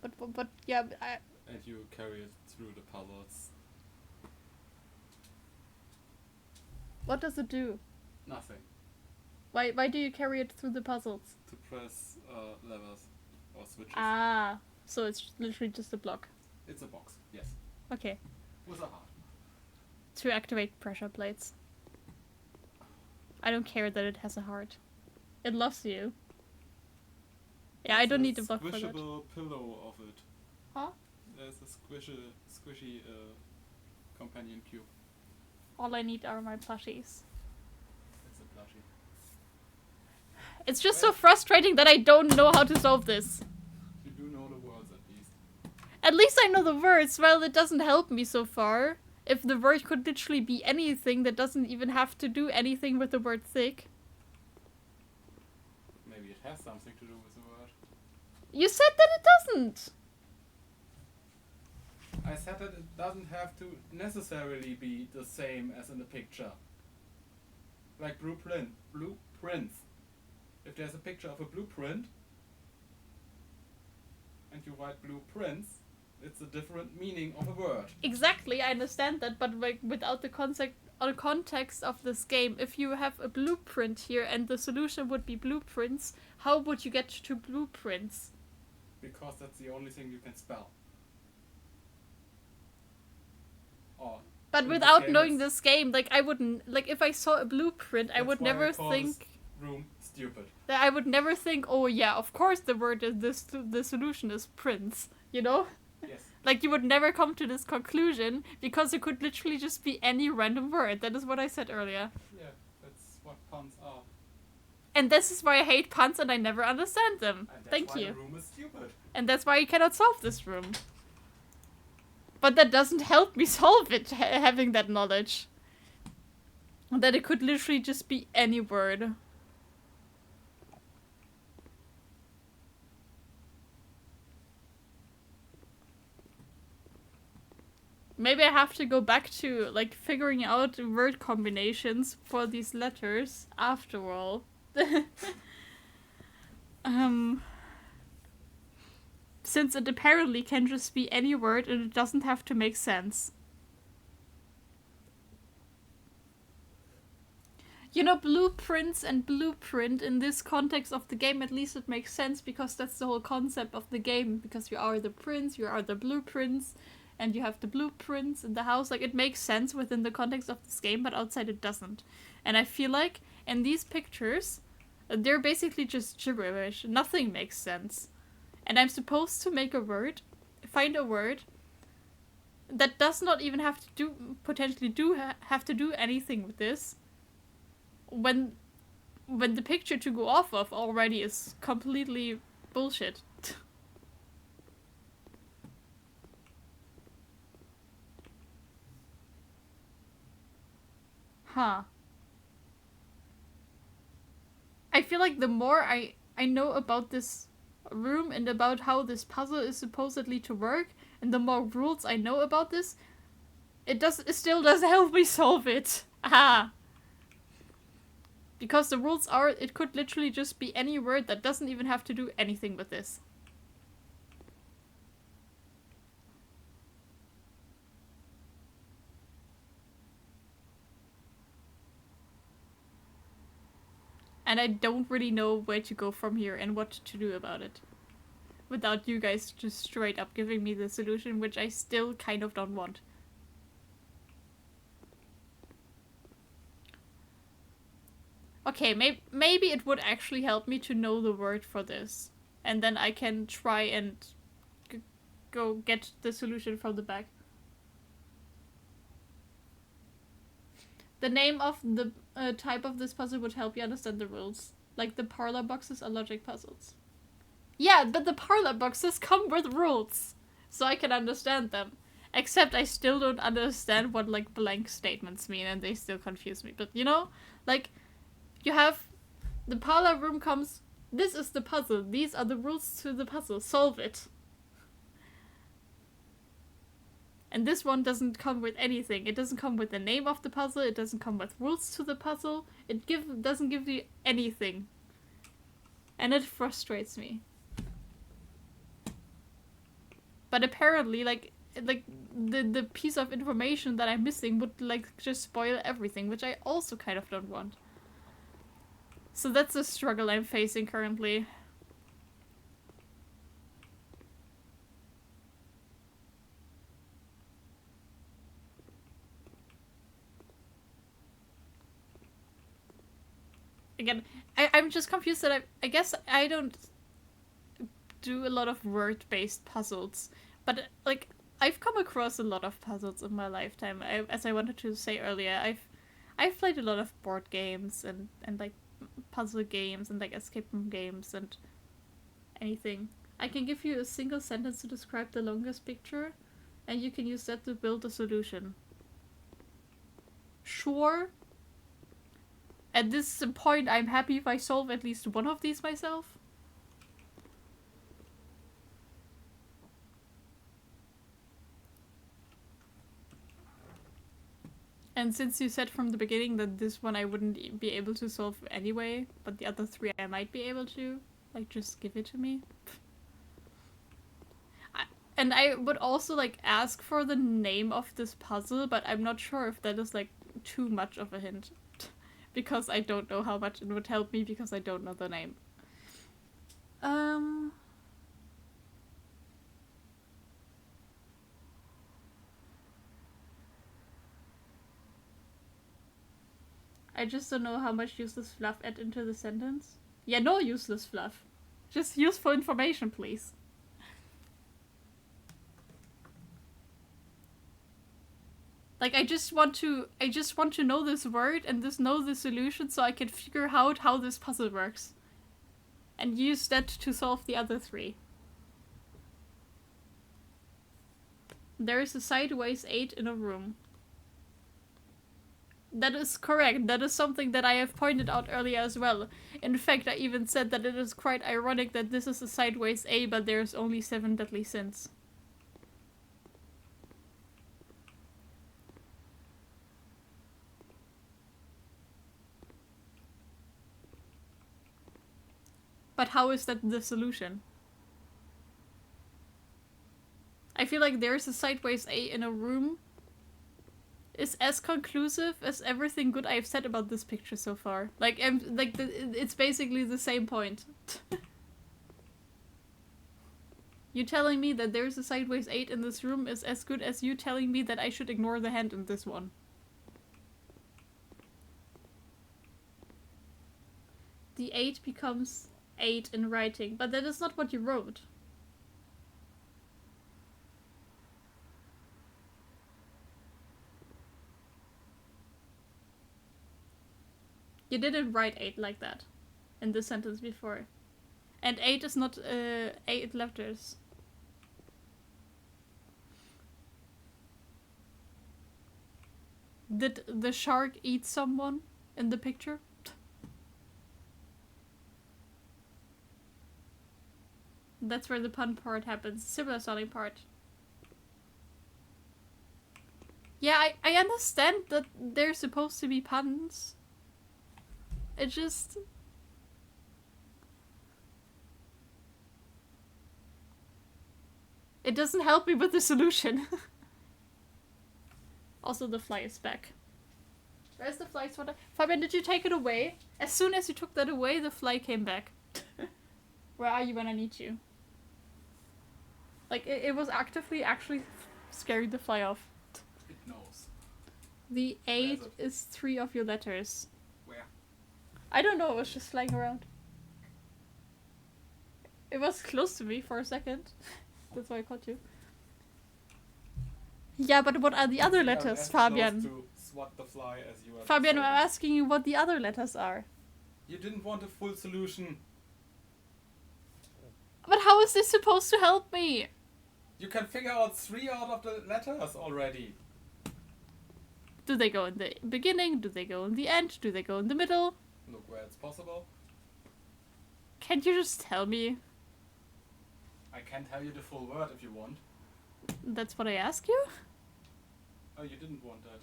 But yeah, And you carry it through the puzzles. What does it do? Nothing. Why do you carry it through the puzzles? To press levers or switches. Ah, so it's literally just a block. It's a box, yes. Okay. With a heart. To activate pressure plates. I don't care that it has a heart. It loves you. Yeah, I don't need a block for that. Squishable pillow of it. Huh? There's a squishy companion cube. All I need are my plushies. It's a plushie. It's just so frustrating that I don't know how to solve this. You do know the words at least. At least I know the words. Well, it doesn't help me so far. If the word could literally be anything that doesn't even have to do anything with the word thick. Maybe it has something to do with the word. You said that it doesn't. I said that it doesn't have to necessarily be the same as in the picture. Like blueprints. If there's a picture of a blueprint and you write blueprints, it's a different meaning of a word. Exactly, I understand that, but like without the context of this game, if you have a blueprint here and the solution would be blueprints, how would you get to blueprints? Because that's the only thing you can spell. Or but without knowing this game, like I wouldn't, like if I saw a blueprint, I would never think room stupid. That I would never think, oh yeah, of course the word is this, the solution is prince, you know? Yes. Like you would never come to this conclusion because it could literally just be any random word. That is what I said earlier. Yeah, that's what puns are. And this is why I hate puns and I never understand them. And that's Thank why you. The room is stupid. And that's why you cannot solve this room. But that doesn't help me solve it, having that knowledge. That it could literally just be any word. Maybe I have to go back to, like, figuring out word combinations for these letters after all. Since it apparently can just be any word and it doesn't have to make sense. You know, blueprints and blueprint in this context of the game, at least it makes sense because that's the whole concept of the game. Because you are the prince, you are the blueprints, and you have the blueprints in the house. Like, it makes sense within the context of this game, but outside it doesn't. And I feel like in these pictures, they're basically just gibberish. Nothing makes sense. And I'm supposed to make a word, find a word that does not even have to do, have to do anything with this. When the picture to go off of already is completely bullshit. Huh. I feel like the more I know about this room and about how this puzzle is supposedly to work, and the more rules I know about this, it still does help me solve it. Ah. Because the rules are, it could literally just be any word that doesn't even have to do anything with this. And I don't really know where to go from here and what to do about it. Without you guys just straight up giving me the solution, which I still kind of don't want. Okay, maybe it would actually help me to know the word for this. And then I can try and go get the solution from the back. The name of the type of this puzzle would help you understand the rules. Like the parlor boxes are logic puzzles. Yeah, but the parlor boxes come with rules, so I can understand them. Except I still don't understand what like blank statements mean, and they still confuse me. But you know, like, you have the parlor room comes. This is the puzzle. These are the rules to the puzzle. Solve it. And this one doesn't come with anything. It doesn't come with the name of the puzzle. It doesn't come with rules to the puzzle. It doesn't give you anything. And it frustrates me. But apparently, like the piece of information that I'm missing would like just spoil everything, which I also kind of don't want. So that's a struggle I'm facing currently. Again, I'm just confused that I guess I don't do a lot of word-based puzzles, but like I've come across a lot of puzzles in my lifetime. As I wanted to say earlier, I've played a lot of board games and like puzzle games and like escape room games and anything. I can give you a single sentence to describe the longest picture, and you can use that to build a solution. Sure. At this point, I'm happy if I solve at least one of these myself. And since you said from the beginning that this one I wouldn't be able to solve anyway, but the other three I might be able to, like, just give it to me. And I would also, like, ask for the name of this puzzle, but I'm not sure if that is, like, too much of a hint. Because I don't know how much it would help me because I don't know the name. I just don't know how much useless fluff add into the sentence. Yeah, no useless fluff. Just useful information, please. Like, I just want to know this word and know the solution so I can figure out how this puzzle works. And use that to solve the other three. There is a sideways 8 in a room. That is correct. That is something that I have pointed out earlier as well. In fact, I even said that it is quite ironic that this is a sideways A, but there's only 7 deadly sins. But how is that the solution? I feel like there's a sideways A in a room is as conclusive as everything good I've said about this picture so far. Like, it's basically the same point. You telling me that there's a sideways 8 in this room is as good as you telling me that I should ignore the hand in this one. The 8 becomes 8 in writing, but that is not what you wrote. You didn't write 8 like that in the sentence before. And 8 is not 8 letters. Did the shark eat someone in the picture? That's where the pun part happens. Similar sounding part. Yeah, I understand that they're supposed to be puns. It just... It doesn't help me with the solution. Also, the fly is back. Where's the fly swatter? Fabian, did you take it away? As soon as you took that away, the fly came back. Where are you when I need you? Like, it was actively actually scaring the fly off. It knows. The 8 is 3 of your letters. Where? I don't know, it was just flying around. It was close to me for a second. That's why I caught you. Yeah, but what are the other letters, Fabian? To swat the fly as you are. Fabian, I'm solving. asking you what the other letters are. You didn't want a full solution. But how is this supposed to help me? You can figure out 3 out of the letters already. Do they go in the beginning? Do they go in the end? Do they go in the middle? Look where it's possible. Can't you just tell me? I can tell you the full word if you want. That's what I ask you? Oh, you didn't want that.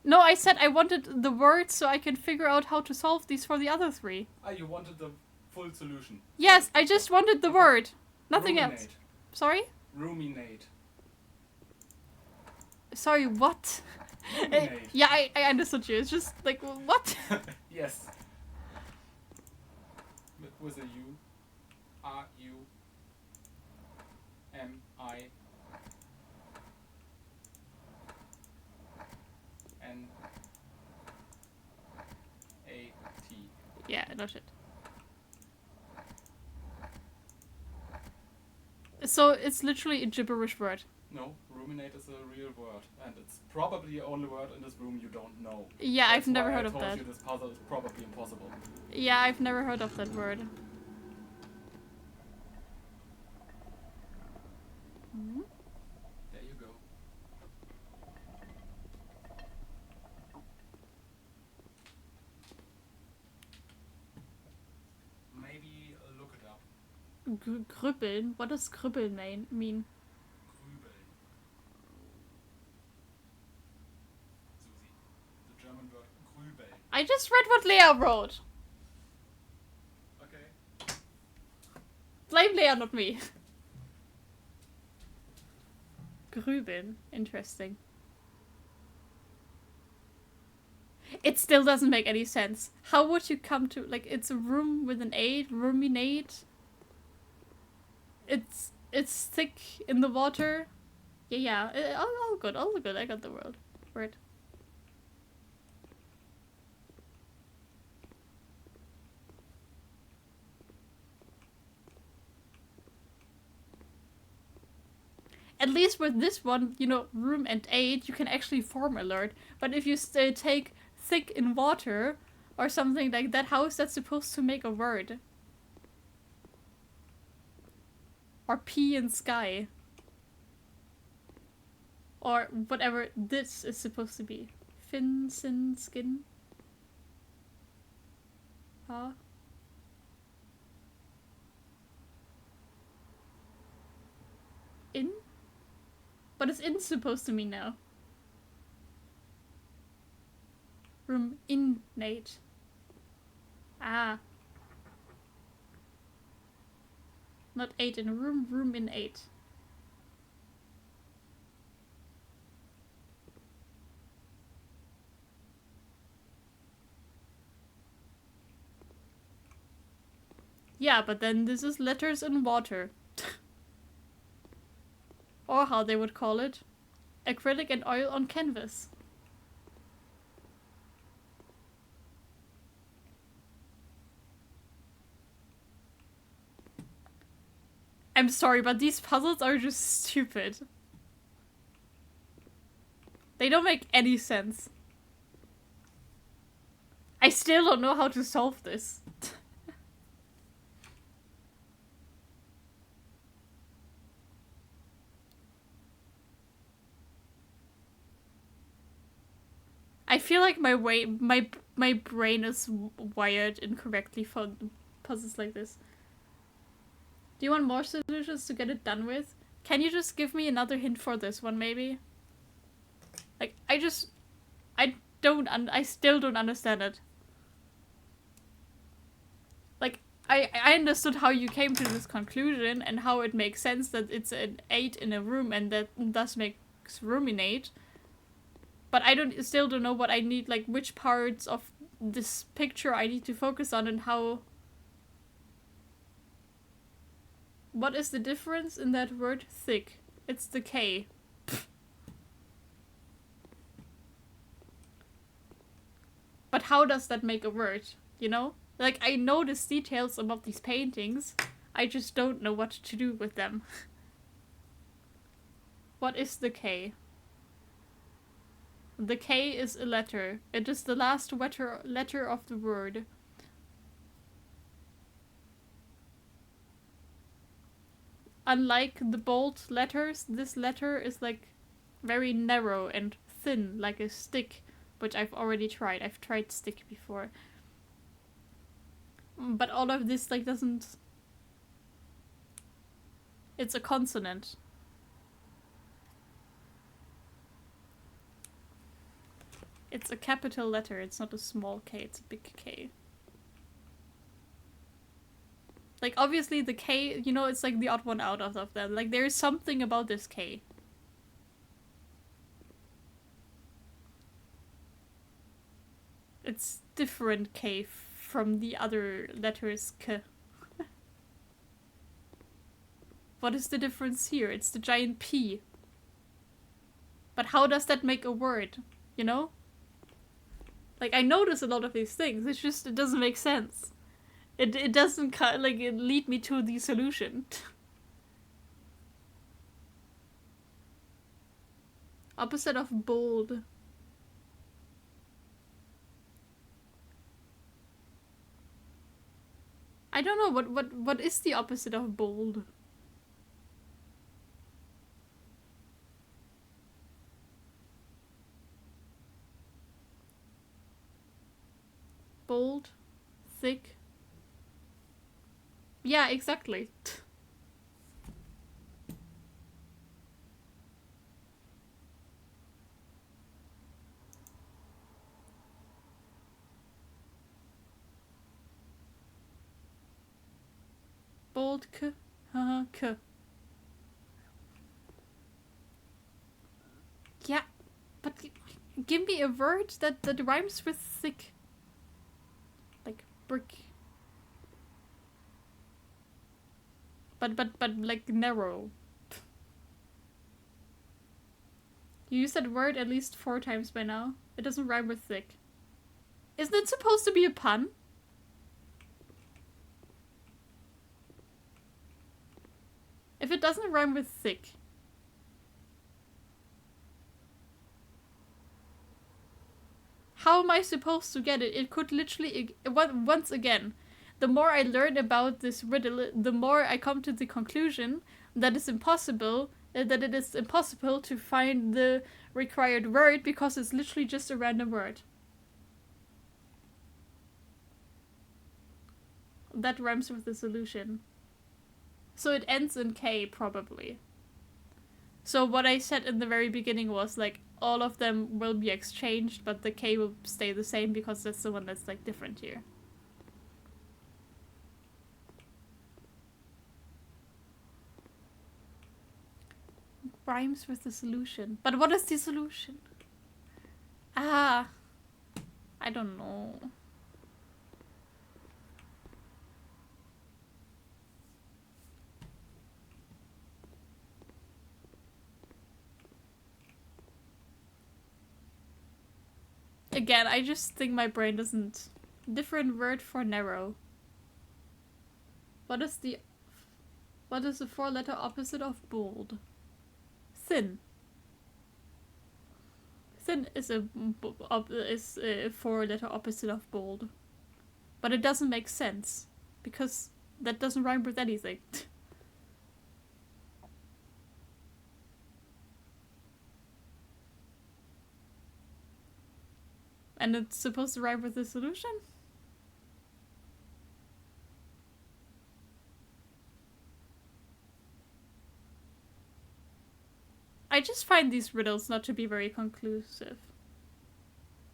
No, I said I wanted the word so I can figure out how to solve these for the other 3. Ah, you wanted the full solution. Yes, I just wanted the word. Nothing else. Ruminate. Sorry? Ruminate. Sorry, what? Ruminate. Yeah, I understood you. It's just like, what? Yes. With a U. R-U-M-I-N-A-T. Yeah, no shit. So it's literally a gibberish word. No, ruminate is a real word, and it's probably the only word in this room you don't know. Yeah, That's I've never why heard I of told that. you this puzzle is probably impossible. Yeah, I've never heard of that word. Hmm? There you go. Maybe look it up. Grübeln? What does grübeln mean? Grübeln. Susi. The German word grübeln. I just read what Lea wrote. Okay. Blame Lea, not me. Grübeln. Interesting. It still doesn't make any sense. How would you come to, like, it's a room with an 8, ruminate. It's thick in the water. Yeah, all good, I got the word. At least with this one, you know, room and 8, you can actually form alert. But if you take thick in water or something like that, how is that supposed to make a word? Or pea in sky. Or whatever this is supposed to be. Fin, sin, skin. Huh? In? What is in supposed to mean now? Room innate. Ah. Not 8 in a room, room in 8. Yeah, but then this is letters in water. Or how they would call it, acrylic and oil on canvas. I'm sorry, but these puzzles are just stupid. They don't make any sense. I still don't know how to solve this. I feel like my brain is wired incorrectly for puzzles like this. Do you want more solutions to get it done with? Can you just give me another hint for this one, maybe? Like, I still don't understand it. Like, I understood how you came to this conclusion and how it makes sense that it's an 8 in a room and that thus makes ruminate. But I still don't know what I need, like which parts of this picture I need to focus on and how. What is the difference in that word thick? It's the K. But how does that make a word, you know? Like, I know the details about these paintings, I just don't know what to do with them. What is the K? The K is a letter. It is the last letter of the word. Unlike the bold letters, this letter is like very narrow and thin, like a stick, which I've already tried. I've tried stick before. But all of this like doesn't... It's a consonant. It's a capital letter, it's not a small K, it's a big K. Like, obviously the K, you know, it's like the odd one out of them. Like, there is something about this K. It's different K from the other letters K. What is the difference here? It's the giant P. But how does that make a word? You know? Like, I notice a lot of these things. It's just, it doesn't make sense. It doesn't, like, it lead me to the solution. Opposite of bold. I don't know, what is the opposite of bold? Bold, thick. Yeah, exactly. Bold K, K. Yeah, but give me a word that rhymes with thick. Like brick. But like narrow. You used that word at least 4 times by now. It doesn't rhyme with thick. Isn't it supposed to be a pun? If it doesn't rhyme with thick. How am I supposed to get it? It could literally... Once again, the more I learn about this riddle, the more I come to the conclusion that it's impossible, that it is impossible to find the required word because it's literally just a random word. That rhymes with the solution. So it ends in K, probably. So what I said in the very beginning was, like, all of them will be exchanged, but the K will stay the same because that's the one that's, like, different here. Rhymes with the solution. But what is the solution? Ah. I don't know. Again, I just think my brain doesn't... Different word for narrow. What is the 4-letter opposite of bold? Thin. Thin is a 4-letter opposite of bold. But it doesn't make sense. Because that doesn't rhyme with anything. And it's supposed to rhyme with the solution? I just find these riddles not to be very conclusive.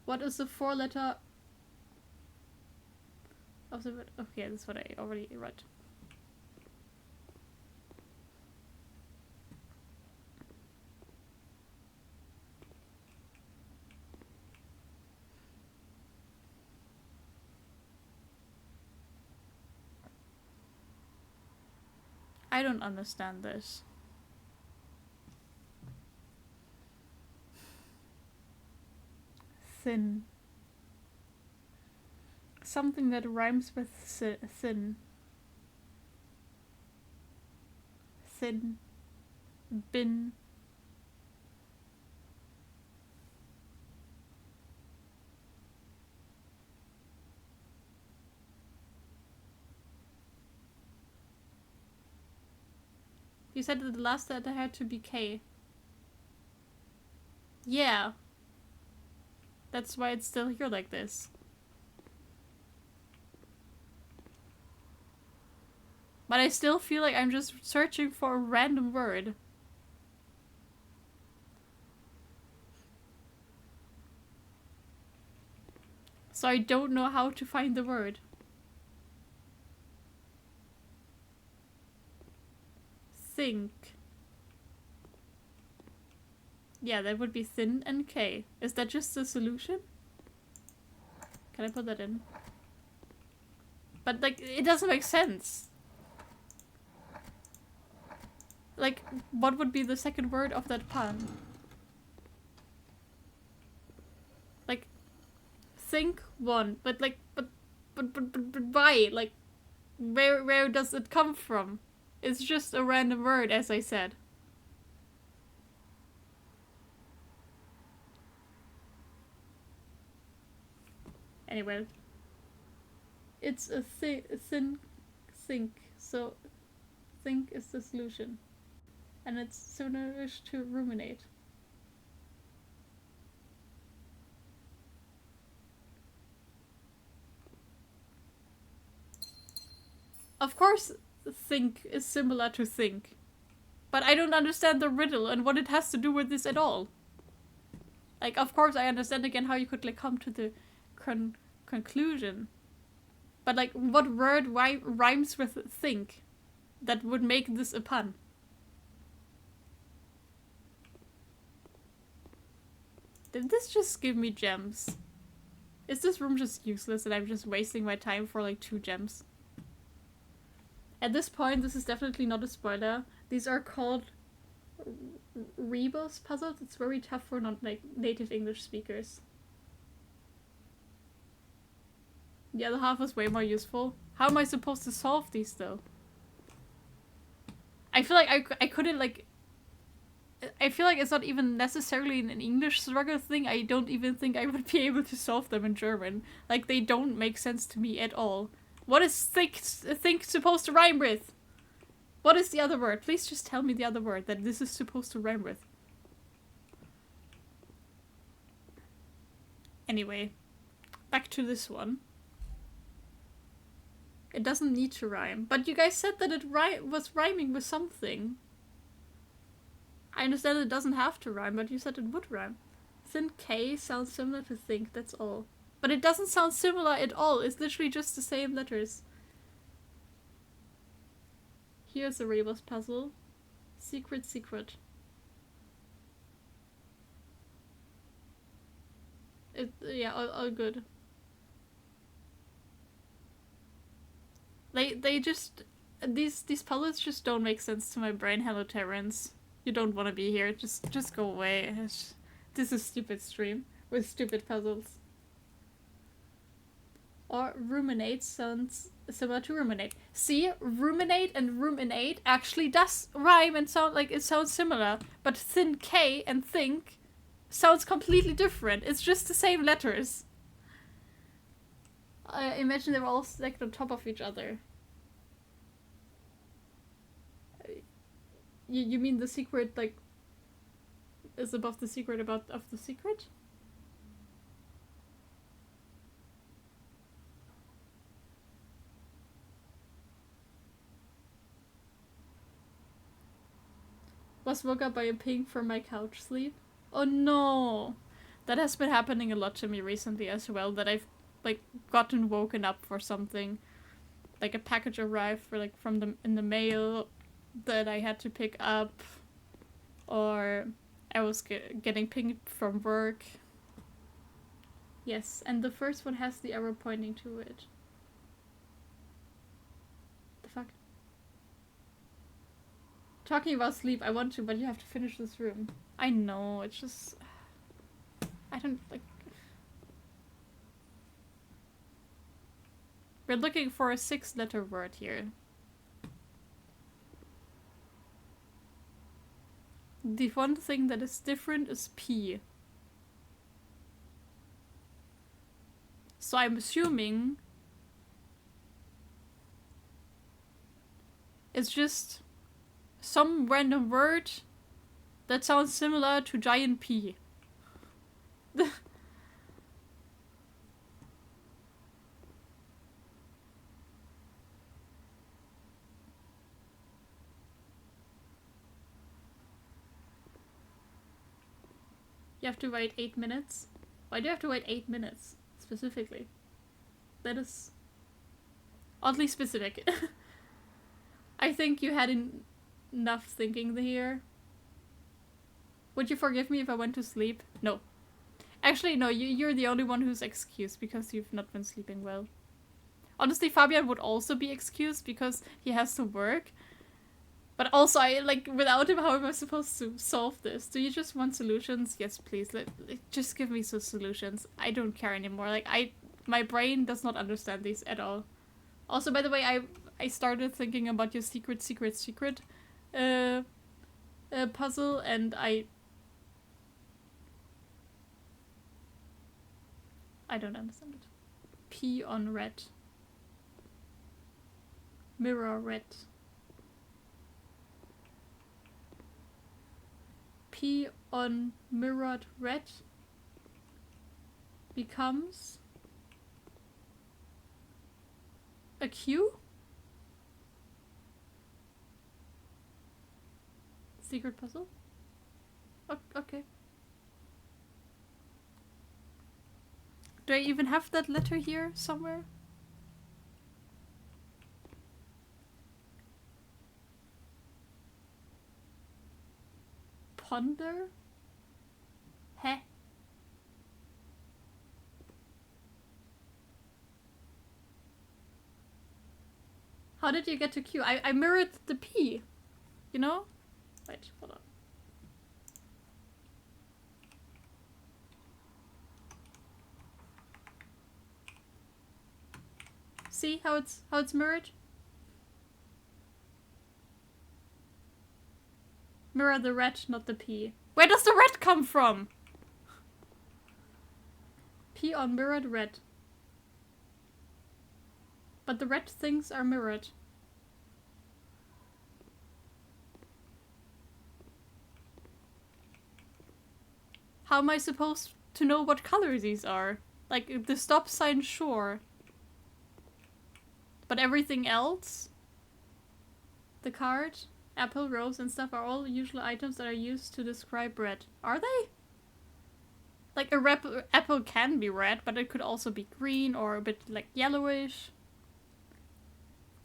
What is the 4-letter of the... Okay, that's what I already read. I don't understand this. Thin. Something that rhymes with thin. Thin. Bin. You said that the last letter had to be K. Yeah. That's why it's still here like this. But I still feel like I'm just searching for a random word. So I don't know how to find the word. Think. Yeah, that would be thin and K. Is that just the solution? Can I put that in? But, like, it doesn't make sense. Like, what would be the second word of that pun? Like, think one, but like, but why? Like, where does it come from? It's just a random word, as I said. Anyway, it's a thin think, so think is the solution. And it's similar to ruminate. Of course, think is similar to think. But I don't understand the riddle and what it has to do with this at all. Like, of course I understand again how you could, like, come to the conclusion. But, like, what word rhymes with think that would make this a pun? Did this just give me gems? Is this room just useless and I'm just wasting my time for, like, 2 gems? At this point, this is definitely not a spoiler. These are called rebus puzzles. It's very tough for native English speakers. The other half was way more useful. How am I supposed to solve these, though? I feel like I couldn't, like... I feel like it's not even necessarily an English struggle thing. I don't even think I would be able to solve them in German. Like, they don't make sense to me at all. What is think supposed to rhyme with? What is the other word? Please just tell me the other word that this is supposed to rhyme with. Anyway, back to this one. It doesn't need to rhyme. But you guys said that it was rhyming with something. I understand it doesn't have to rhyme, but you said it would rhyme. Thin K sounds similar to think, that's all. But it doesn't sound similar at all. It's literally just the same letters. Here's a rebus puzzle. Secret, secret. Yeah, all good. They just... These puzzles just don't make sense to my brain. Hello, Terrence. You don't want to be here. Just go away. This is a stupid stream with stupid puzzles. Or ruminate sounds similar to ruminate. See, ruminate and ruminate actually does rhyme and sound like it sounds similar. But thin K and think sounds completely different. It's just the same letters. I imagine they're all stacked on top of each other. You mean the secret, like, is above the secret of the secret? Was woke up by a ping from my couch sleep. Oh no! That has been happening a lot to me recently as well, that I've, like, gotten woken up for something. Like a package arrived for, like, in the mail that I had to pick up, or I was getting pinged from work. Yes, and the first one has the arrow pointing to it. The fuck? Talking about sleep, I want to, but you have to finish this room. I know, it's just... I don't, like... We're looking for a 6-letter word here. The one thing that is different is P. So I'm assuming it's just some random word that sounds similar to giant P. You have to wait 8 minutes? Why do you have to wait 8 minutes, specifically? That is oddly specific. I think you had enough thinking here. Would you forgive me if I went to sleep? No. Actually, no, you're the only one who's excused because you've not been sleeping well. Honestly, Fabian would also be excused because he has to work. But also, without him, how am I supposed to solve this? Do you just want solutions? Yes, please. Just give me some solutions. I don't care anymore. My brain does not understand these at all. Also, by the way, I started thinking about your secret puzzle, and I don't understand it. P on red. Mirror red. P on mirrored red becomes a Q? Secret puzzle? Okay. Do I even have that letter here somewhere? Ponder? Heh. How did you get to Q? I mirrored the P. You know? Wait, hold on. See how it's mirrored? Mirror the red, not the P. Where does the red come from? P on mirrored red. But the red things are mirrored. How am I supposed to know what color these are? Like, the stop sign, sure. But everything else? The card, apple, rose, and stuff are all usual items that are used to describe red. Are they? Like, apple can be red, but it could also be green or a bit, like, yellowish.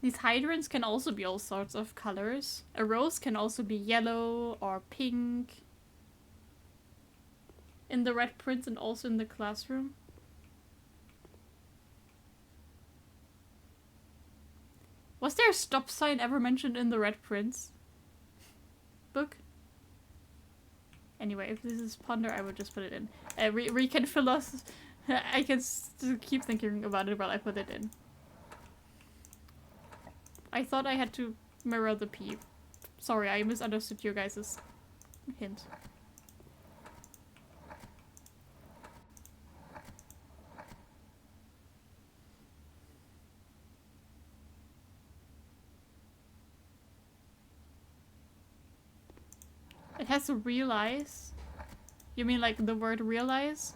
These hydrants can also be all sorts of colors. A rose can also be yellow or pink. In the red prints and also in the classroom. Was there a stop sign ever mentioned in the red prints book? Anyway, if this is ponder, I would just put it in. We can fill us. I can keep thinking about it while I put it in. I thought I had to mirror the P. Sorry, I misunderstood your guys' hint. It has to realize. You mean like the word realize?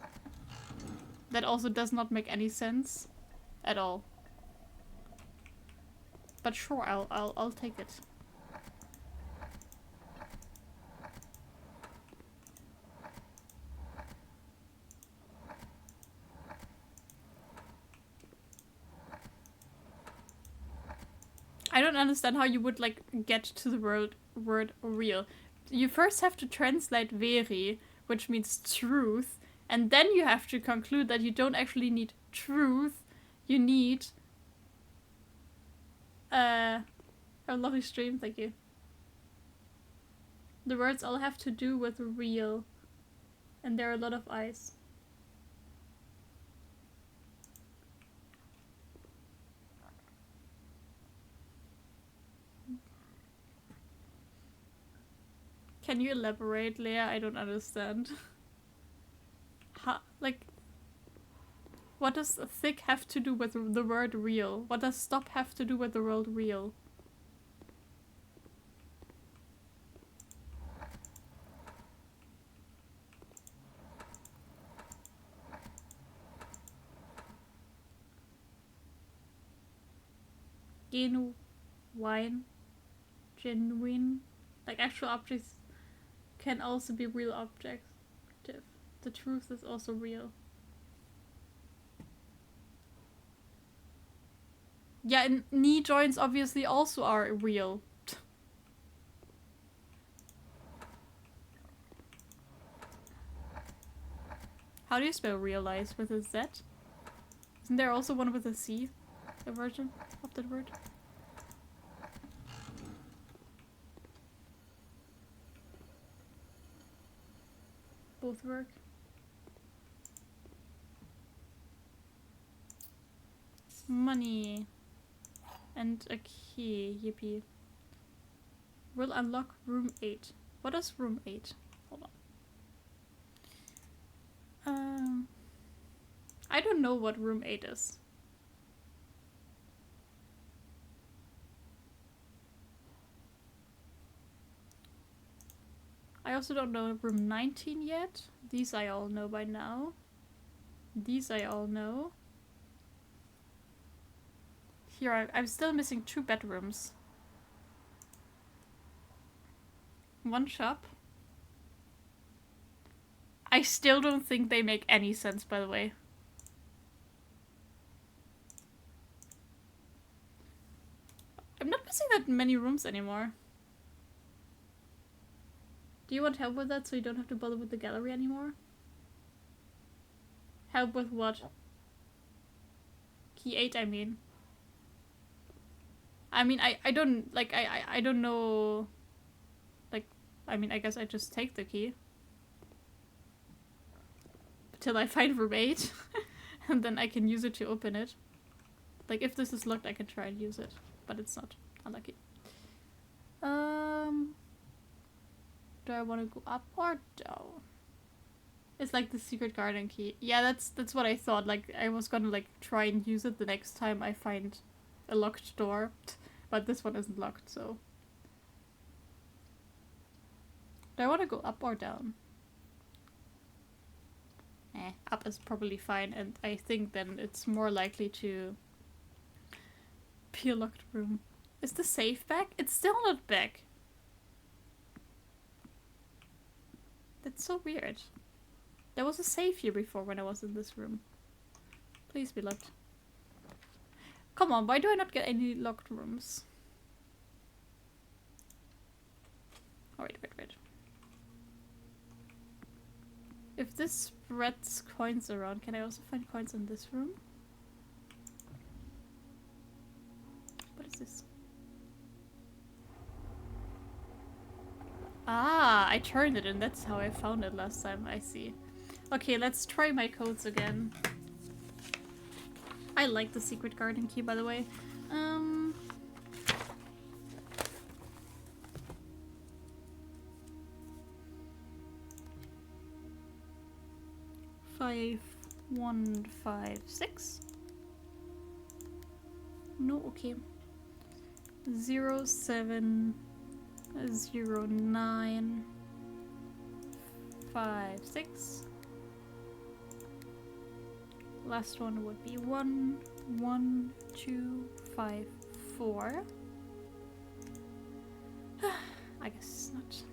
That also does not make any sense at all. But sure, I'll take it. I don't understand how you would like get to the word real. You first have to translate veri, which means truth, and then you have to conclude that you don't actually need truth, you need a lovely stream, thank you. The words all have to do with real, and there are a lot of eyes. Can you elaborate, Leah? I don't understand. What does thick have to do with the word real? What does stop have to do with the word real? genuine, genuine, like actual objects can also be real objective. The truth is also real. Yeah, and knee joints obviously also are real. How do you spell realize with a Z? Isn't there also one with a C? A version of that word? Both work. Money. And a key. Yippee. Will unlock room 8. What is room 8? Hold on. I don't know what room 8 is. I also don't know room 19 yet. These I all know by now. These I all know. Here, I'm still missing 2 bedrooms. 1 shop. I still don't think they make any sense, by the way. I'm not missing that many rooms anymore. Do you want help with that so you don't have to bother with the gallery anymore? Help with what? Key 8, I mean. I don't, like, I don't know... Like, I mean, I guess I just take the key. Till I find room 8. And then I can use it to open it. Like, if this is locked, I can try and use it. But it's not. Unlucky. Do I want to go up or down? It's like the secret garden key. Yeah, that's what I thought. Like, I was gonna, like, try and use it the next time I find a locked door. But this one isn't locked, so... Do I want to go up or down? Up is probably fine, and I think then it's more likely to be a locked room. Is the safe back? It's still not back. That's so weird. There was a safe here before when I was in this room. Please be locked. Come on, why do I not get any locked rooms? Oh, wait. If this spreads coins around, can I also find coins in this room? What is this? Ah, I turned it and that's how I found it last time. I see. Okay, let's try my codes again. I like the secret garden key, by the way. 5156. No, okay. 070956. Last one would be 11254. I guess not.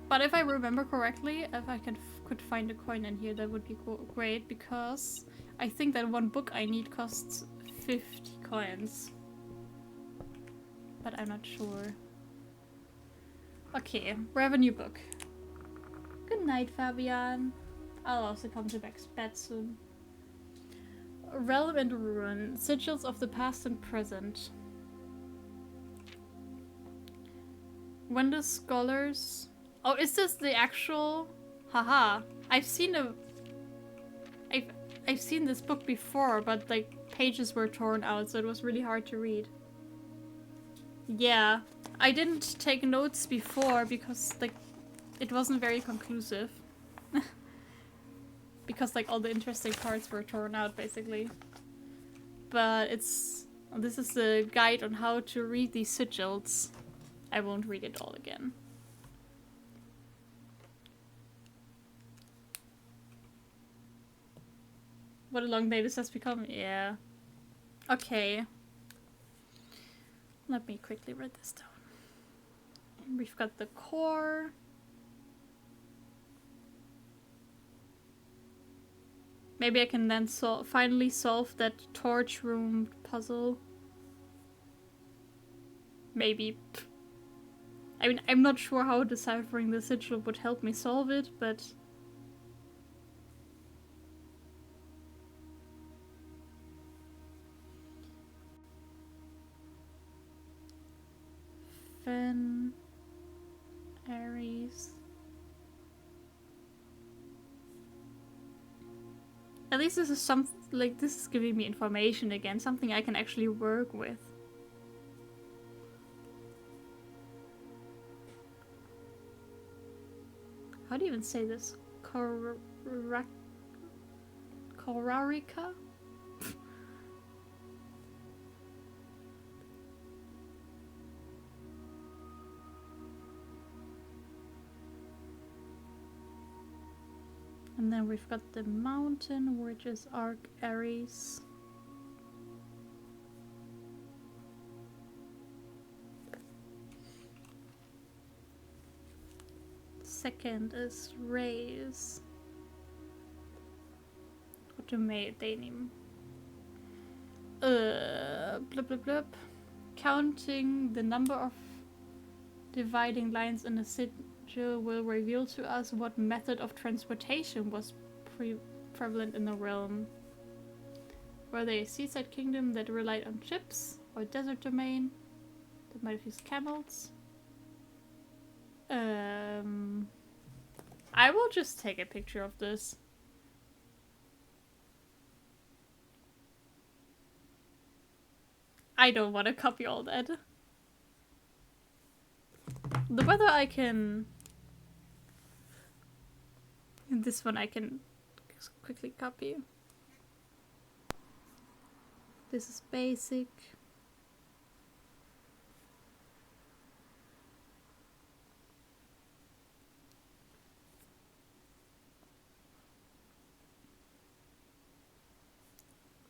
But if I remember correctly, if I could find a coin in here, that would be great, because I think that one book I need costs 50 coins. But I'm not sure. Okay, revenue book. Good night, Fabian. I'll also come to bed soon. Realm and Ruin. Sigils of the past and present. When the scholars... Oh, is this the actual... Haha. I've seen this book before, but like pages were torn out, so it was really hard to read. Yeah. I didn't take notes before because like it wasn't very conclusive. Because like all the interesting parts were torn out basically. But this is the guide on how to read these sigils. I won't read it all again. what a long day this has become. Yeah. Okay. Let me quickly write this down. We've got the core. Maybe I can then finally solve that torch room puzzle. Maybe. I mean, I'm not sure how deciphering the sigil would help me solve it, but... Fen... Ares... At least this is some... like, this is giving me information again, something I can actually work with. How do you even say this? Korarika? And then we've got the mountain, which is Arc Ares. Second is Rays. What do they name? Blub blub blub. Counting the number of dividing lines in the sigil will reveal to us what method of transportation was prevalent in the realm. Were they a seaside kingdom that relied on ships, or a desert domain that might have used camels? I will just take a picture of this. I don't want to copy all that. The weather I can... This one I can quickly copy. This is basic.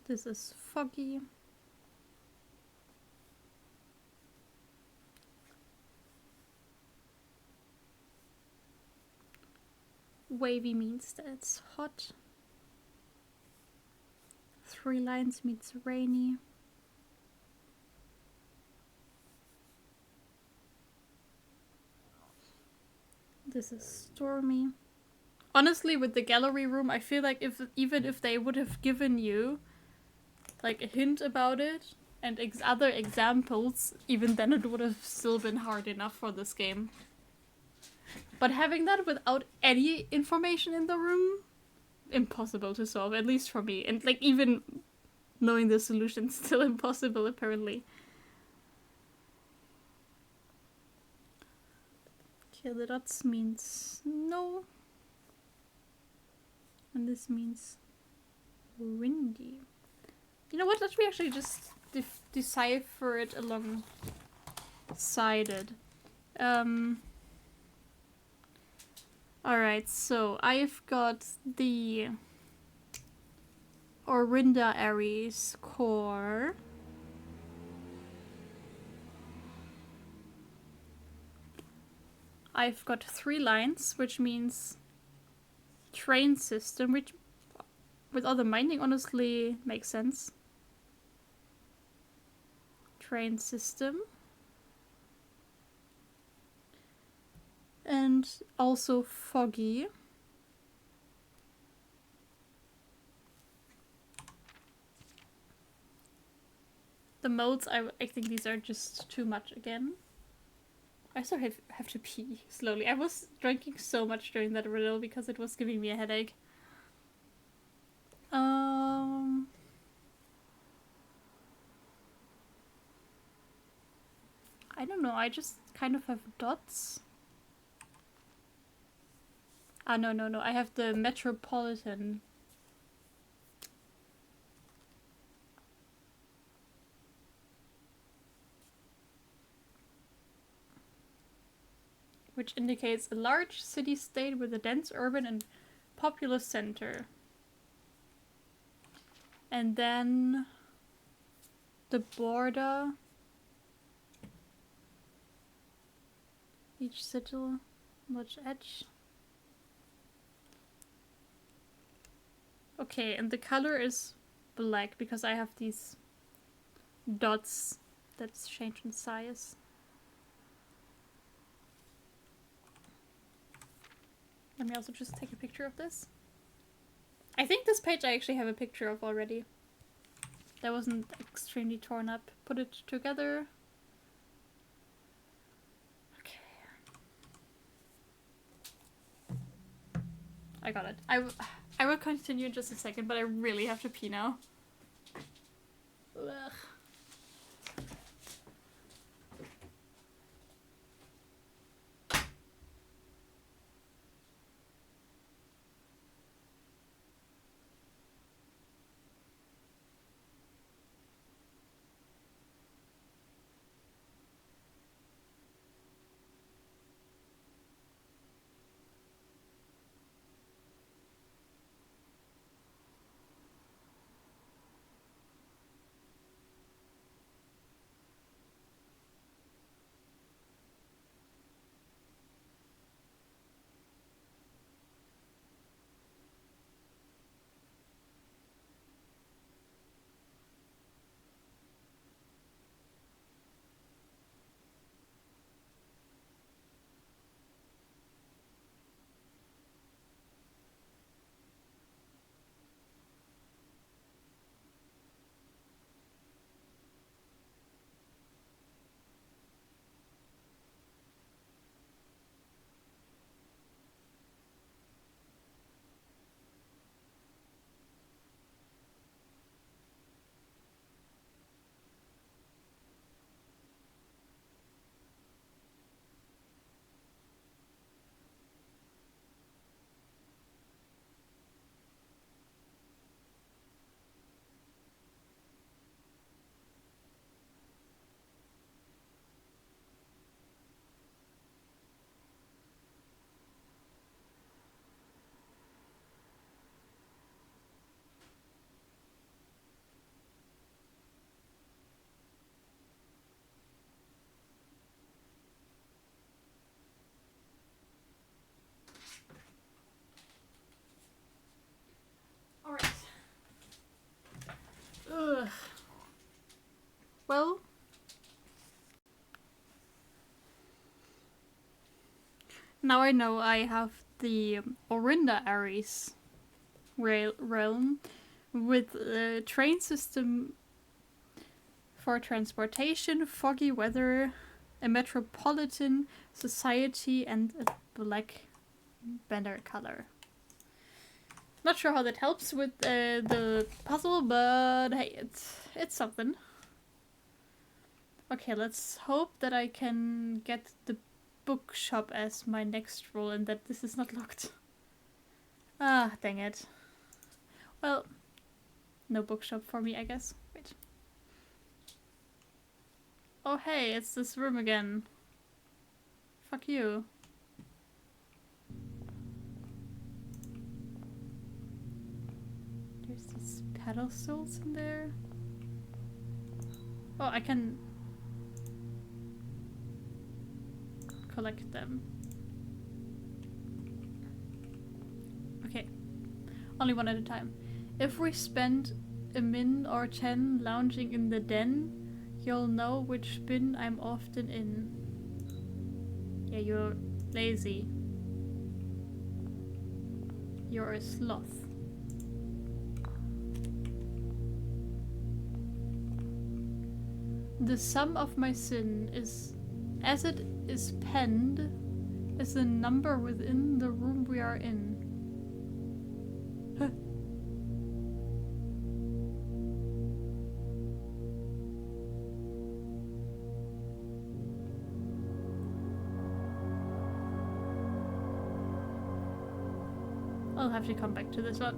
This is foggy. Wavy means that it's hot. 3 lines means rainy. This is stormy. Honestly, with the gallery room, I feel like even if they would have given you like a hint about it and other examples, even then it would have still been hard enough for this game. But having that without any information in the room, impossible to solve, at least for me. And like even knowing the solution, still impossible apparently. Okay, the dots means no. And this means windy. You know what, let me actually just decipher it alongside it. Alright, so I've got the Orinda Ares core. I've got 3 lines, which means train system, which with all the mining honestly makes sense. Train system. And also foggy. The modes, I think these are just too much again. I also have to pee slowly. I was drinking so much during that riddle because it was giving me a headache. I don't know, I just kind of have dots. Ah, no, I have the metropolitan. Which indicates a large city-state with a dense urban and populous center. And then the border, each sigil, much edge. Okay, and the color is black because I have these dots that's changed in size. Let me also just take a picture of this. I think this page I actually have a picture of already. That wasn't extremely torn up. Put it together. Okay. I got it. I will continue in just a second, but I really have to pee now. Ugh. Alright. Ugh. Well, now I know I have the Orinda Ares realm with a train system for transportation, foggy weather, a metropolitan society, and a black banner color. Not sure how that helps with the puzzle, but hey, it's something. Okay, let's hope that I can get the bookshop as my next role and that this is not locked. Ah, dang it. Well, no bookshop for me, I guess. Wait. Oh hey, it's this room again. Fuck you. There's these pedestals in there. Oh, I can collect them. Okay, only one at a time. If we spend a min or 10 lounging in the den, you'll know which bin I'm often in. Yeah, you're lazy. You're a sloth. The sum of my sin is, as it is penned, is the number within the room we are in. Huh. I'll have to come back to this one.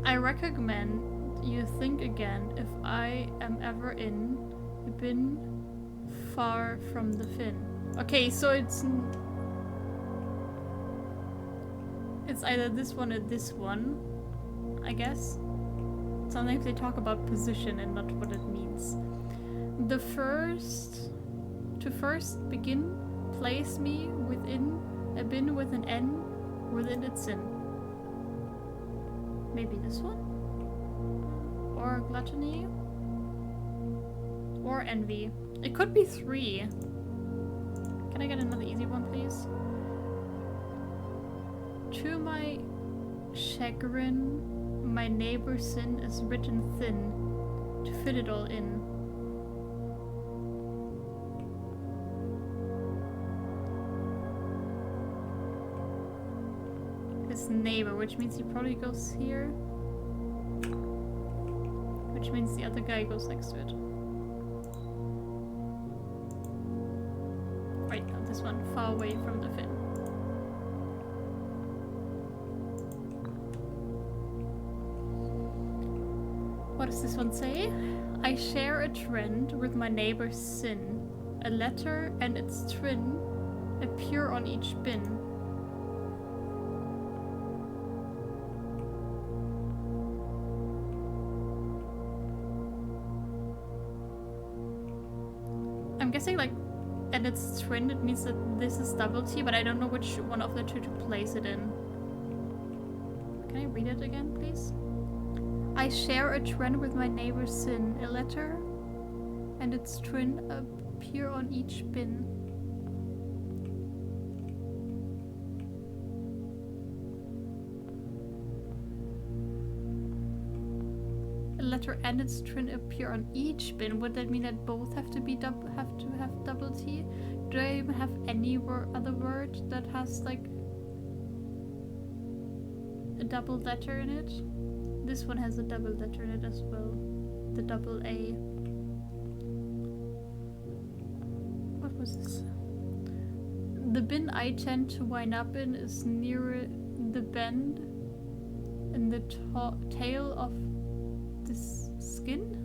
I recommend you think again if I am ever in a bin far from the fin. Okay, so it's either this one or this one, I guess. Sometimes they talk about position and not what it means. To first begin, place me within a bin with an N within its sin. Maybe this one? Or gluttony? Or envy. It could be 3. Can I get another easy one, please? To my chagrin, my neighbor's sin is written thin to fit it all in. His neighbor, which means he probably goes here. Which means the other guy goes next to it. Right now, this one far away from the fin. What does this one say? I share a trend with my neighbor's sin. A letter and its twin appear on each bin. I'm guessing like, and its twin, it means that this is double T, but I don't know which one of the two to place it in. Can I read it again, please? I share a trend with my neighbor's sin. A letter and its twin appear on each bin. A letter and its twin appear on each bin. Would that mean that both have to be have double T? Do I even have any other word that has like a double letter in it? This one has a double letter in it as well. The double A. What was this? The bin I tend to wind up in is near the bend in the tail of this skin?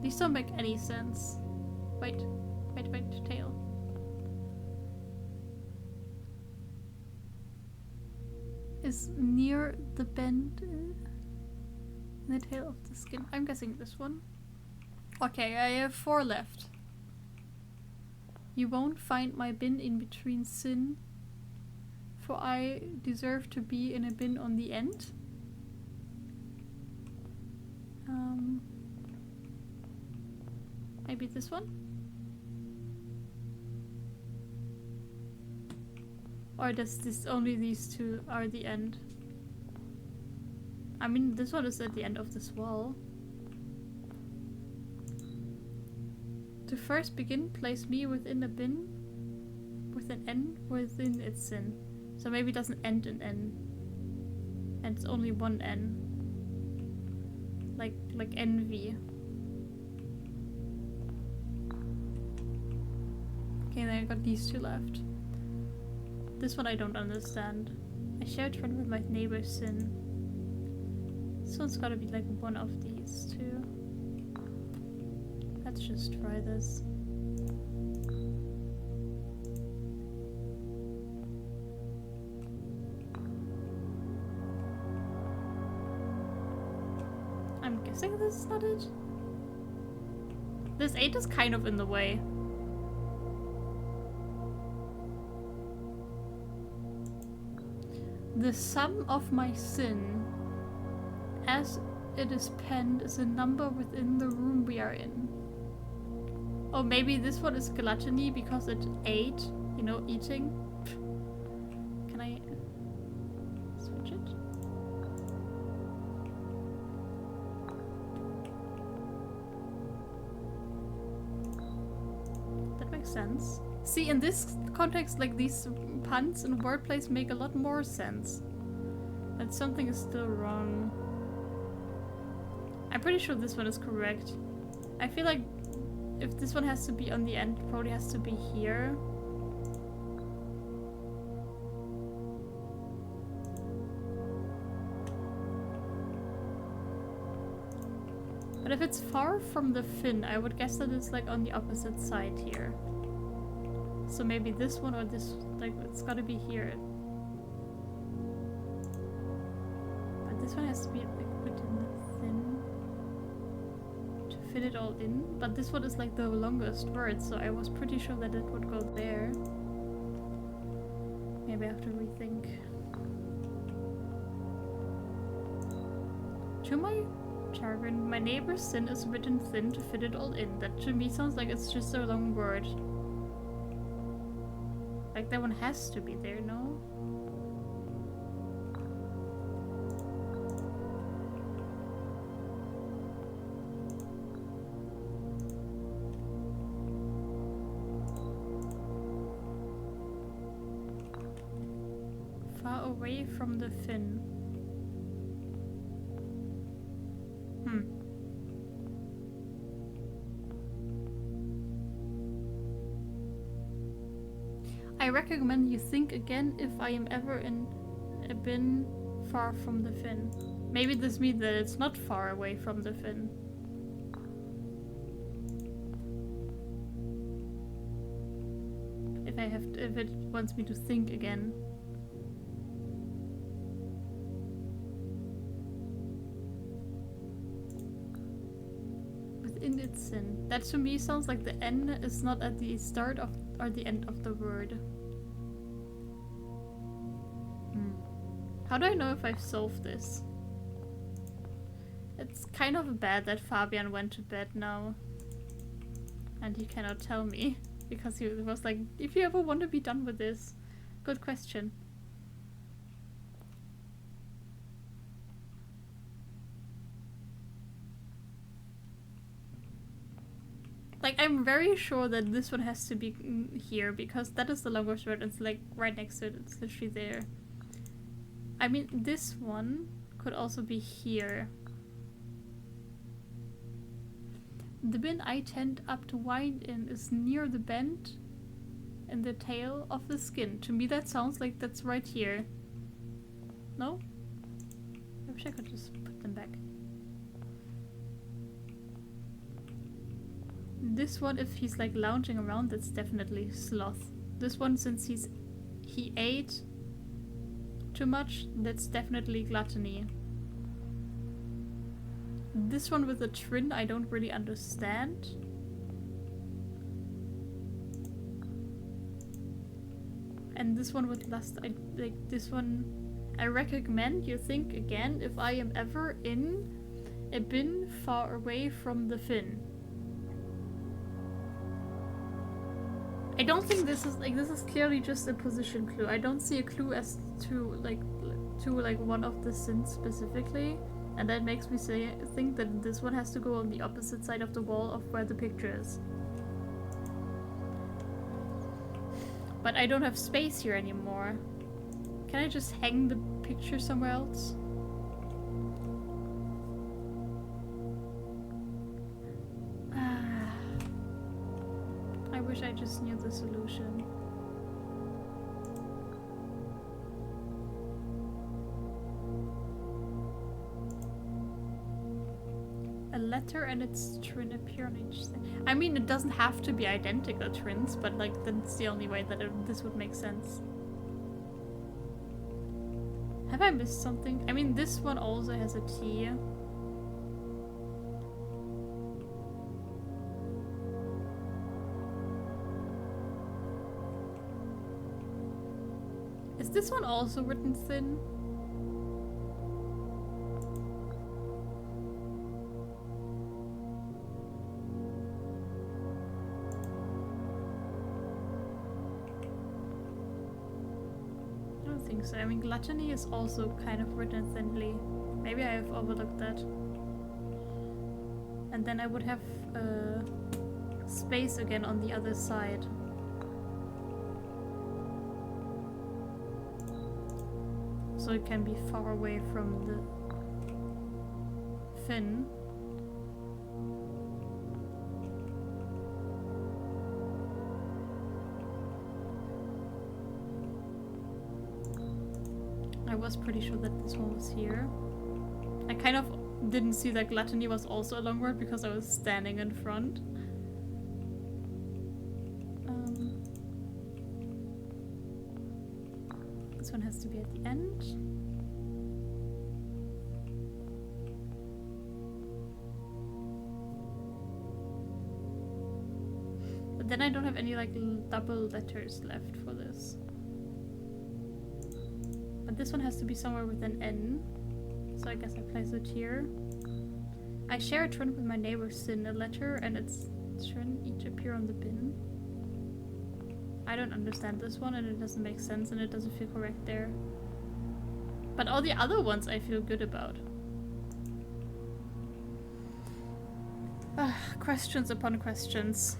These don't make any sense. Wait, tail. Is near the bend in the tail of the skin. I'm guessing this one. Okay, I have 4 left. You won't find my bin in between sin, for I deserve to be in a bin on the end. Maybe this one? Or does this only these two are the end? I mean, this one is at the end of this wall. To first begin, place me within a bin with an N within its sin. So maybe it doesn't end in N. And it's only one N. Like envy. Okay, then I got these 2 left. This one I don't understand. I share a trend with my neighbor's sin. This one's gotta be like one of these 2. Let's just try this. I'm guessing this is not it. This 8 is kind of in the way. The sum of my sin, as it is penned, is a number within the room we are in. Oh, maybe this one is gluttony because it ate, you know, eating. Can I switch it? That makes sense. See, in this context, like these puns and wordplays make a lot more sense. But something is still wrong. I'm pretty sure this one is correct. I feel like if this one has to be on the end, it probably has to be here. But if it's far from the fin, I would guess that it's like on the opposite side here. So maybe this one or this, like, it's gotta be here. But This one has to be a bit in the thin to fit it all in, but this one is like the longest word, so I was pretty sure that it would go there. Maybe I have to rethink. To my chagrin, my neighbor's sin is written thin to fit it all in. That to me sounds like it's just a long word. Like that one has to be there, no? Far away from the fin. I recommend you think again if I am ever in a bin far from the fin. Maybe this means that it's not far away from the fin. If it wants me to think again. Within its sin. That to me sounds like the N is not at the start of or the end of the word. How do I know if I've solved this? It's kind of bad that Fabian went to bed now. And he cannot tell me. Because he was like, if you ever want to be done with this. Good question. Like, I'm very sure that this one has to be here, because that is the longest word. It's like right next to it. It's literally there. I mean, this one could also be here. The bin I tend up to wind in is near the bend in the tail of the skin. To me that sounds like that's right here. No? I wish I could just put them back. This one, if he's like lounging around, that's definitely sloth. This one, since he ate too much, that's definitely gluttony. This one with the trin, I don't really understand. And this one with lust, like this one, I recommend you think again if I am ever in a bin far away from the fin. I don't think this is like, this is clearly just a position clue. I don't see a clue as to like one of the sins specifically, and that makes me think that this one has to go on the opposite side of the wall of where the picture is. But I don't have space here anymore. Can I just hang the picture somewhere else? I wish I just knew the solution. A letter and its trin appear on each side. I mean, it doesn't have to be identical trins, but like that's the only way that this would make sense. Have I missed something? I mean, this one also has a T. Is this one also written thin? I don't think so. I mean, gluttony is also kind of written thinly. Maybe I have overlooked that. And then I would have space again on the other side. So it can be far away from the fin. I was pretty sure that this one was here. I kind of didn't see that gluttony was also a long word because I was standing in front. This one has to be at the end. But then I don't have any like double letters left for this. But this one has to be somewhere with an N. So I guess I place it here. I share a trunk with my neighbor Sin, a letter and its shouldn't each appear on the bin. I don't understand this one and it doesn't make sense and it doesn't feel correct there. But all the other ones I feel good about. Questions upon questions.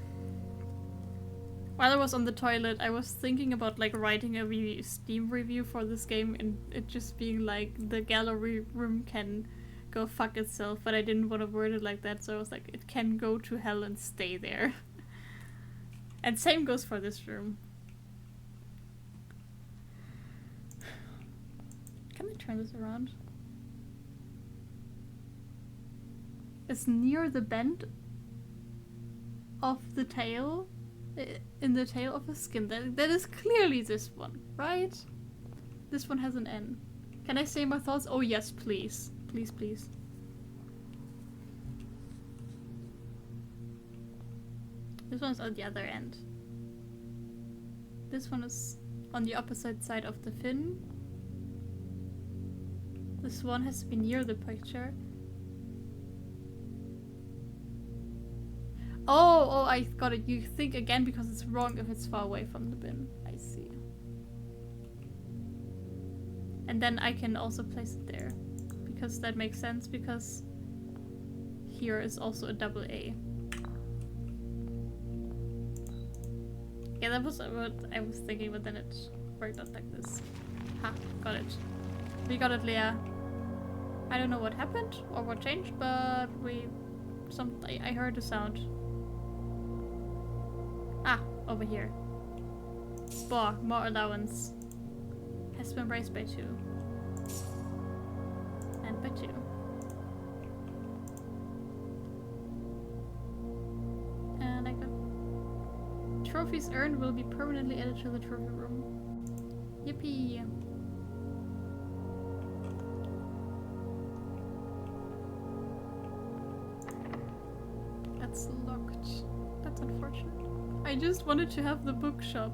While I was on the toilet, I was thinking about like writing a Steam review for this game and it just being like the gallery room can go fuck itself, but I didn't want to word it like that, so I was like, it can go to hell and stay there. And same goes for this room. Can I turn this around? It's near the bend of the tail, in the tail of a skin. That is clearly this one, right? This one has an N. Can I say my thoughts? Oh yes, please. Please, please. This one's on the other end. This one is on the opposite side of the fin. This one has to be near the picture. Oh, I got it. You think again because it's wrong if it's far away from the bin. I see. And then I can also place it there. Because that makes sense, because here is also a double A. Yeah, that was what I was thinking, but then it worked out like this. Ha, got it. We got it, Leah. I don't know what happened or what changed, but I heard a sound. Ah, over here. Boah, more allowance. Has been raised by 2. And by 2. And I got... Trophies earned will be permanently added to the trophy room. Yippee! That's locked. That's unfortunate. I just wanted to have the bookshop.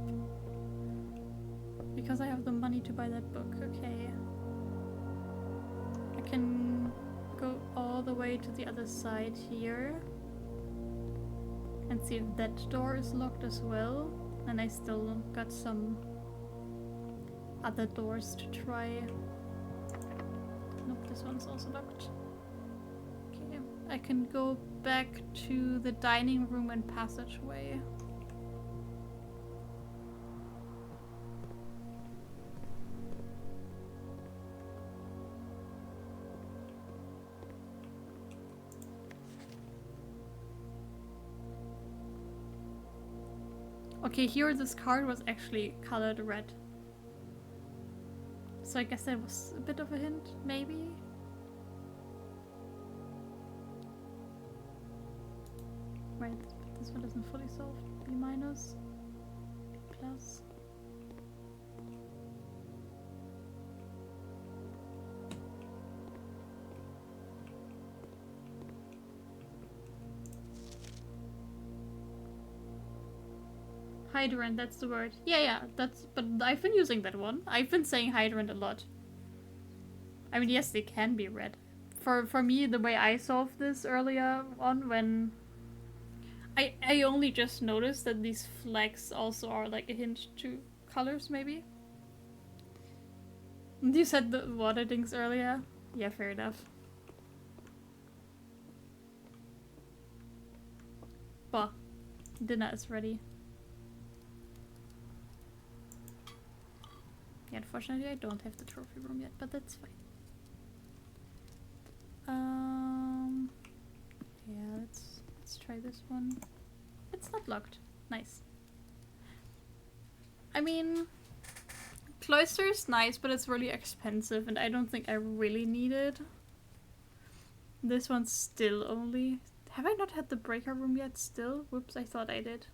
Because I have the money to buy that book. Okay. I can go all the way to the other side here. And see if that door is locked as well. And I still got some other doors to try. Nope, this one's also locked. Okay, I can go back to the dining room and passageway. Okay, here this card was actually colored red. So I guess that was a bit of a hint, maybe? Right, this one isn't fully solved. B minus, B plus. Hydrant, that's the word. Yeah, but I've been using that one. I've been saying hydrant a lot. I mean, yes, they can be red. For me, the way I solved this earlier on, when I only just noticed that these flags also are like a hint to colors, maybe. You said the water things earlier. Yeah, fair enough. Bah, dinner is ready. Yeah, unfortunately I don't have the trophy room yet, but that's fine. Yeah, let's try this one. It's not locked. Nice. I mean, Cloister is nice, but it's really expensive, and I don't think I really need it. This one's still only... Have I not had the breaker room yet still? Whoops, I thought I did.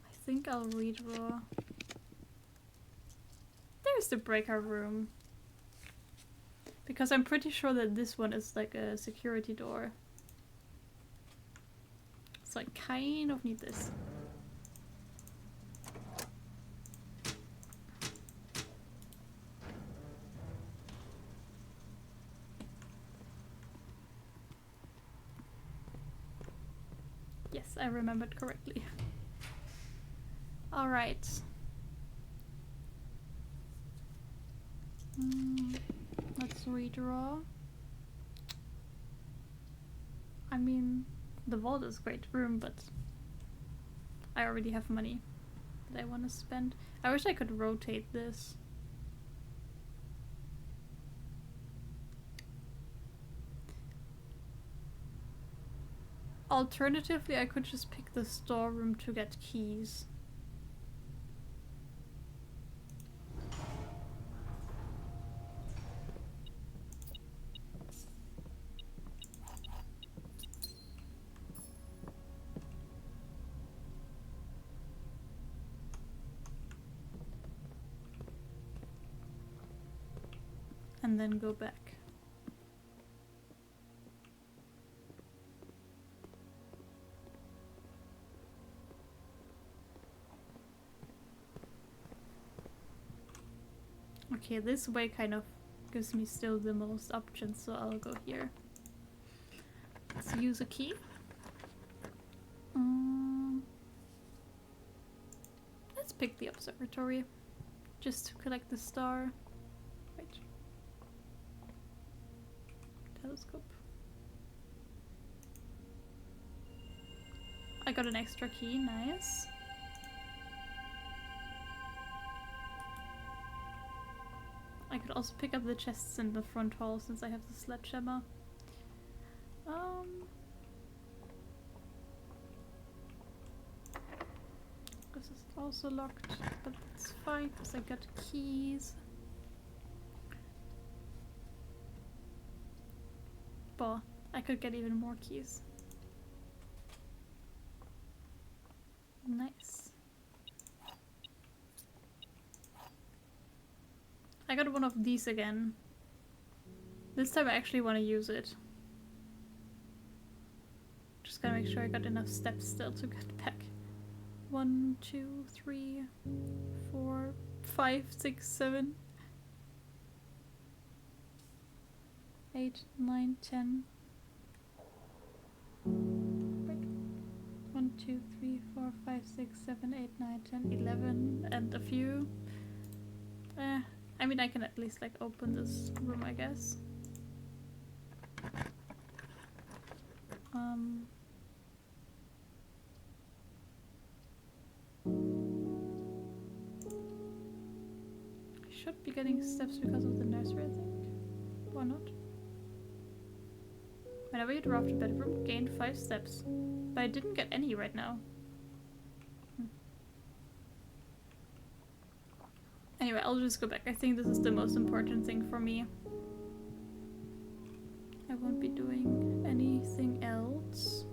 I think I'll redraw. There's the breaker room. Because I'm pretty sure that this one is like a security door. So so I kind of need this. Yes, I remembered correctly. Alright. Let's redraw. I mean, the vault is a great room, but I already have money that I want to spend. I wish I could rotate this. Alternatively, I could just pick the storeroom to get keys. And then go back. Okay, this way kind of gives me still the most options, so I'll go here. Let's use a key. Let's pick the observatory, just to collect the star. Wait. Telescope. I got an extra key, nice. I could also pick up the chests in the front hall since I have the sledgehammer. This is also locked, but it's fine because I got keys. But I could get even more keys. Nice. I got one of these again. This time I actually want to use it. Just gotta make sure I got enough steps still to get back. 1, 2, 3, 4, 5, 6, 7, 8, 9, 10. Wait. 1, 2, 3, 4, 5, 6, 7, 8, 9, 10, 11, and a few. I mean, I can at least like open this room, I guess. I should be getting steps because of the nursery, I think. Why not? Whenever you drop the bedroom, gain 5 steps. But I didn't get any right now. Anyway, I'll just go back. I think this is the most important thing for me. I won't be doing anything else.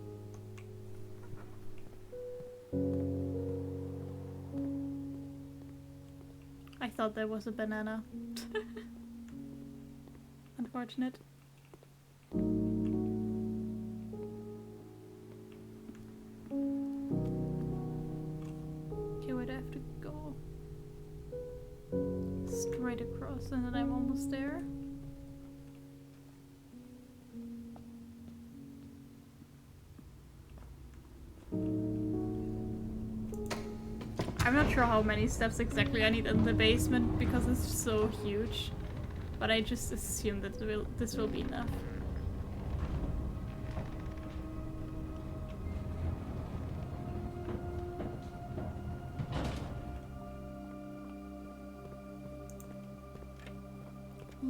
I thought there was a banana. Unfortunate. Okay, where do I have to go? Straight across and then I'm almost there. I'm not sure how many steps exactly I need in the basement because it's so huge, but I just assume that this will be enough.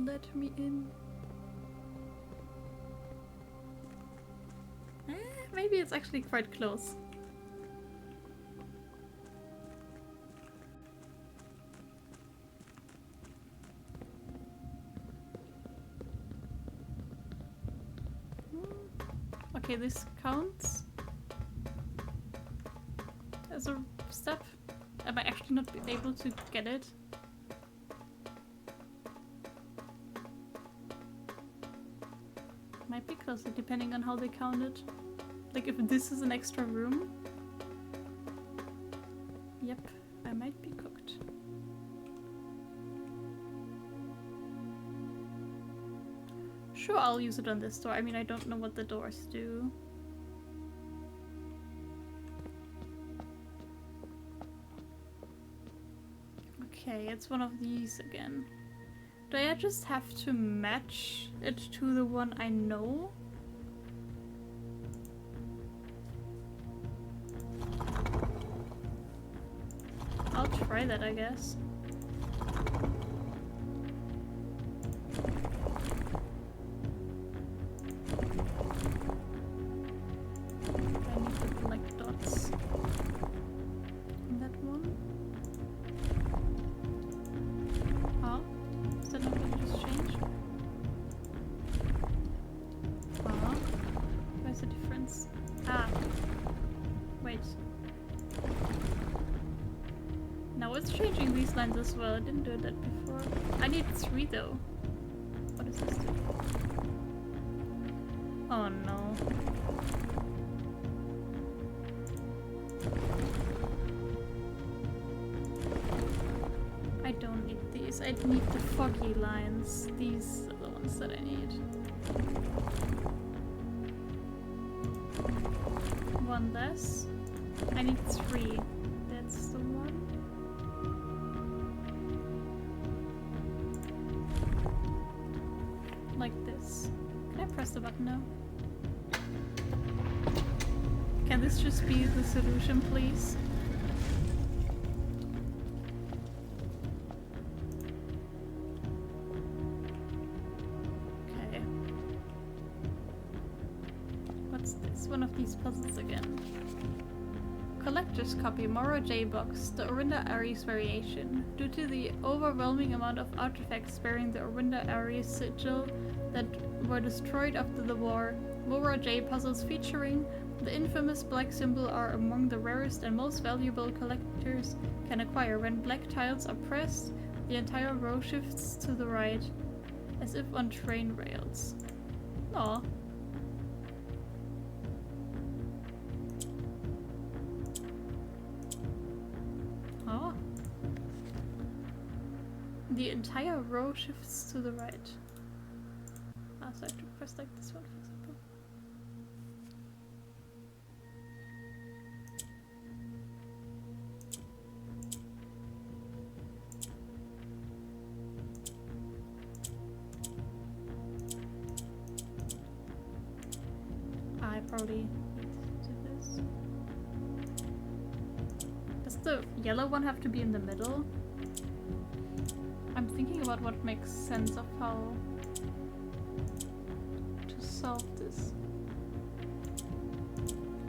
Let me in. Maybe it's actually quite close. Okay, this counts as a step. Am I actually not able to get it? Might be closer depending on how they count it. Like if this is an extra room. Yep, I might be cooked. Sure, I'll use it on this door. I mean, I don't know what the doors do. Okay, it's one of these again. Do I just have to match it to the one I know? I'll try that, I guess. I need the black dots. And that one. Oh, is that not gonna just change? Oh, where's the difference? Ah, wait. Now it's changing these lines as well. I didn't do that before. I need 3 though. What does this do? Oh no. I don't need these. I need the foggy lines. These are the ones that I need. 1 less. I need 3. That's the one. Like this. Can I press the button now? Can this just be the solution, please? Okay. What's this? One of these puzzles again. Collector's copy, Moro J box, the Orinda Aries variation. Due to the overwhelming amount of artifacts bearing the Orinda Aries sigil that were destroyed after the war, Moro J puzzles featuring the infamous black symbol are among the rarest and most valuable collectors can acquire. When black tiles are pressed, the entire row shifts to the right, as if on train rails. Aw. The entire row shifts to the right. Ah, so I have to press like this one, for example. I probably need to do this. Does the yellow one have to be in the middle? I'm thinking about what makes sense of how to solve this.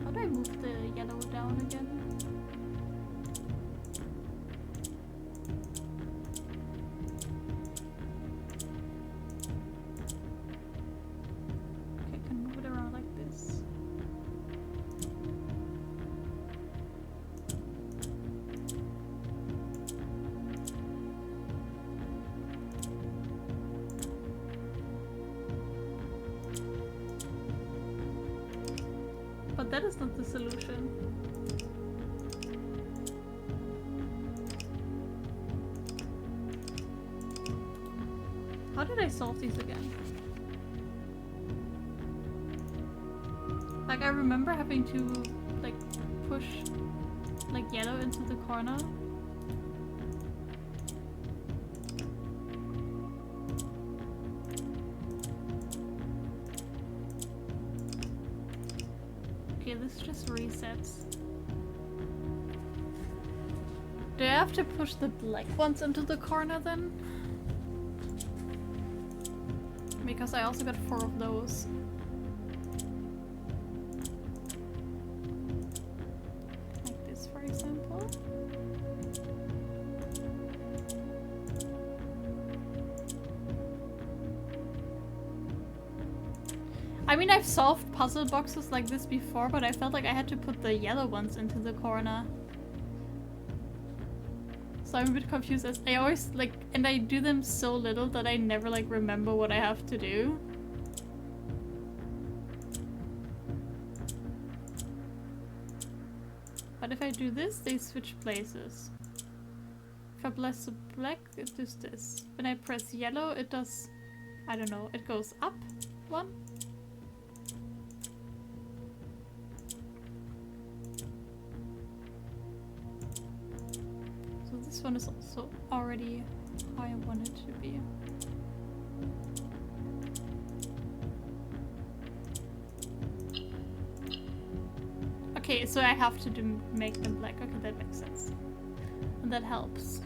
How do I move the yellow down again? Okay, I can move it around like this. But that is not the solution. How did I solve these again? Like I remember having to like push like yellow into the corner. Okay, this just resets. Do I have to push the black ones into the corner then? Because I also got 4 of those. Like this, for example. I mean, I've solved puzzle boxes like this before, but I felt like I had to put the yellow ones into the corner. So I'm a bit confused as I always like, and I do them so little that I never like remember what I have to do. But if I do this, they switch places. If I press the black, it does this. When I press yellow, it does... I don't know, it goes up one. So this one is also already how I want it to be. Okay, so I have to make them black. Okay, that makes sense. And that helps.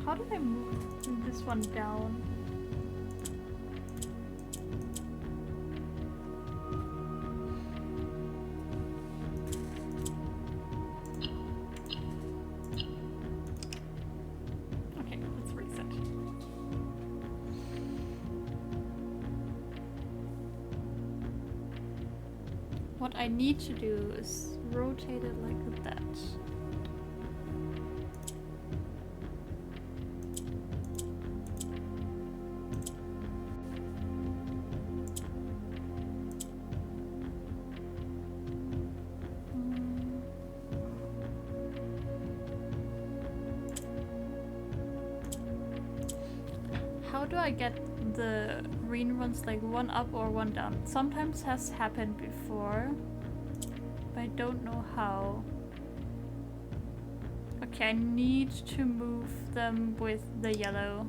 How did I move this one down? Okay, let's reset. What I need to do is rotate it like that. How do I get the green ones like one up or one down? Sometimes has happened before, but I don't know how. Okay, I need to move them with the yellow.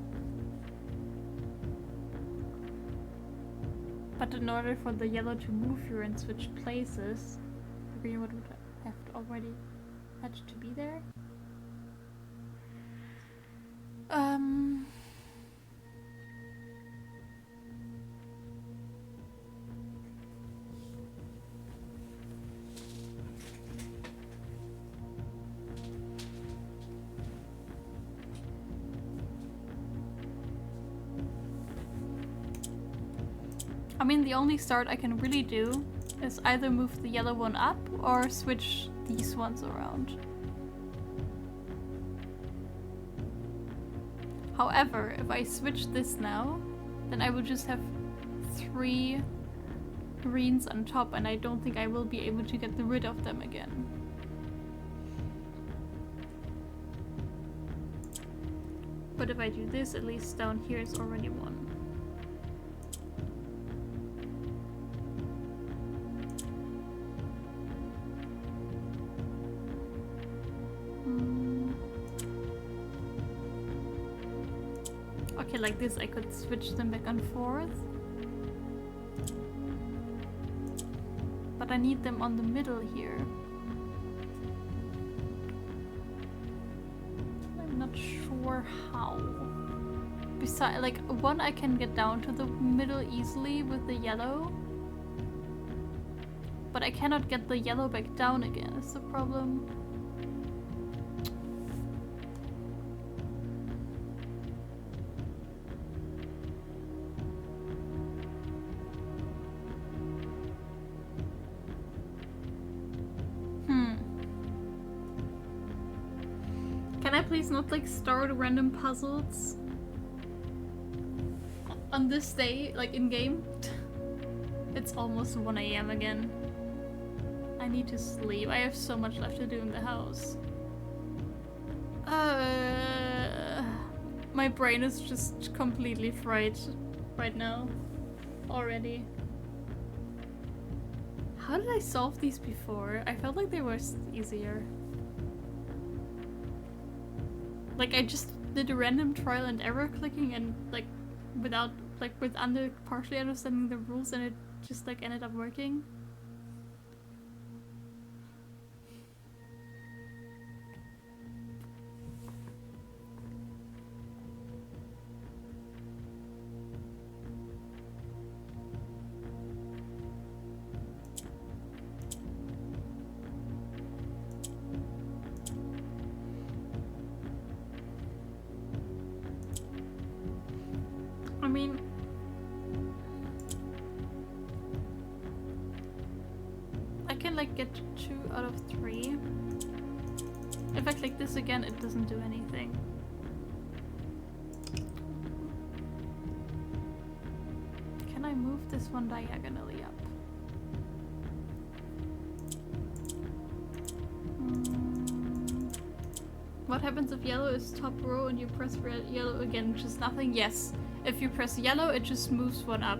But in order for the yellow to move here and switch places, the green one would have to already had to be there. I mean, the only start I can really do is either move the yellow one up or switch these ones around. However, if I switch this now, then I will just have 3 greens on top, and I don't think I will be able to get rid of them again. But if I do this, at least down here is already one. Okay, like this I could switch them back and forth. But I need them on the middle here. I'm not sure how. Besides, like, one I can get down to the middle easily with the yellow. But I cannot get the yellow back down again, is the problem. Please not like start random puzzles on this day, like in game. It's almost 1 AM again. I need to sleep. I have so much left to do in the house. My brain is just completely fried right now already. How did I solve these before? I felt like they were easier. Like, I just did a random trial and error clicking and, like, without, like, partially understanding the rules, and it just, like, ended up working. mean, I can like get 2 out of 3. If I click this again, it doesn't do anything. Can I move this one diagonally up? What happens if yellow is top row and you press yellow again? Just nothing? Yes. If you press yellow, it just moves one up.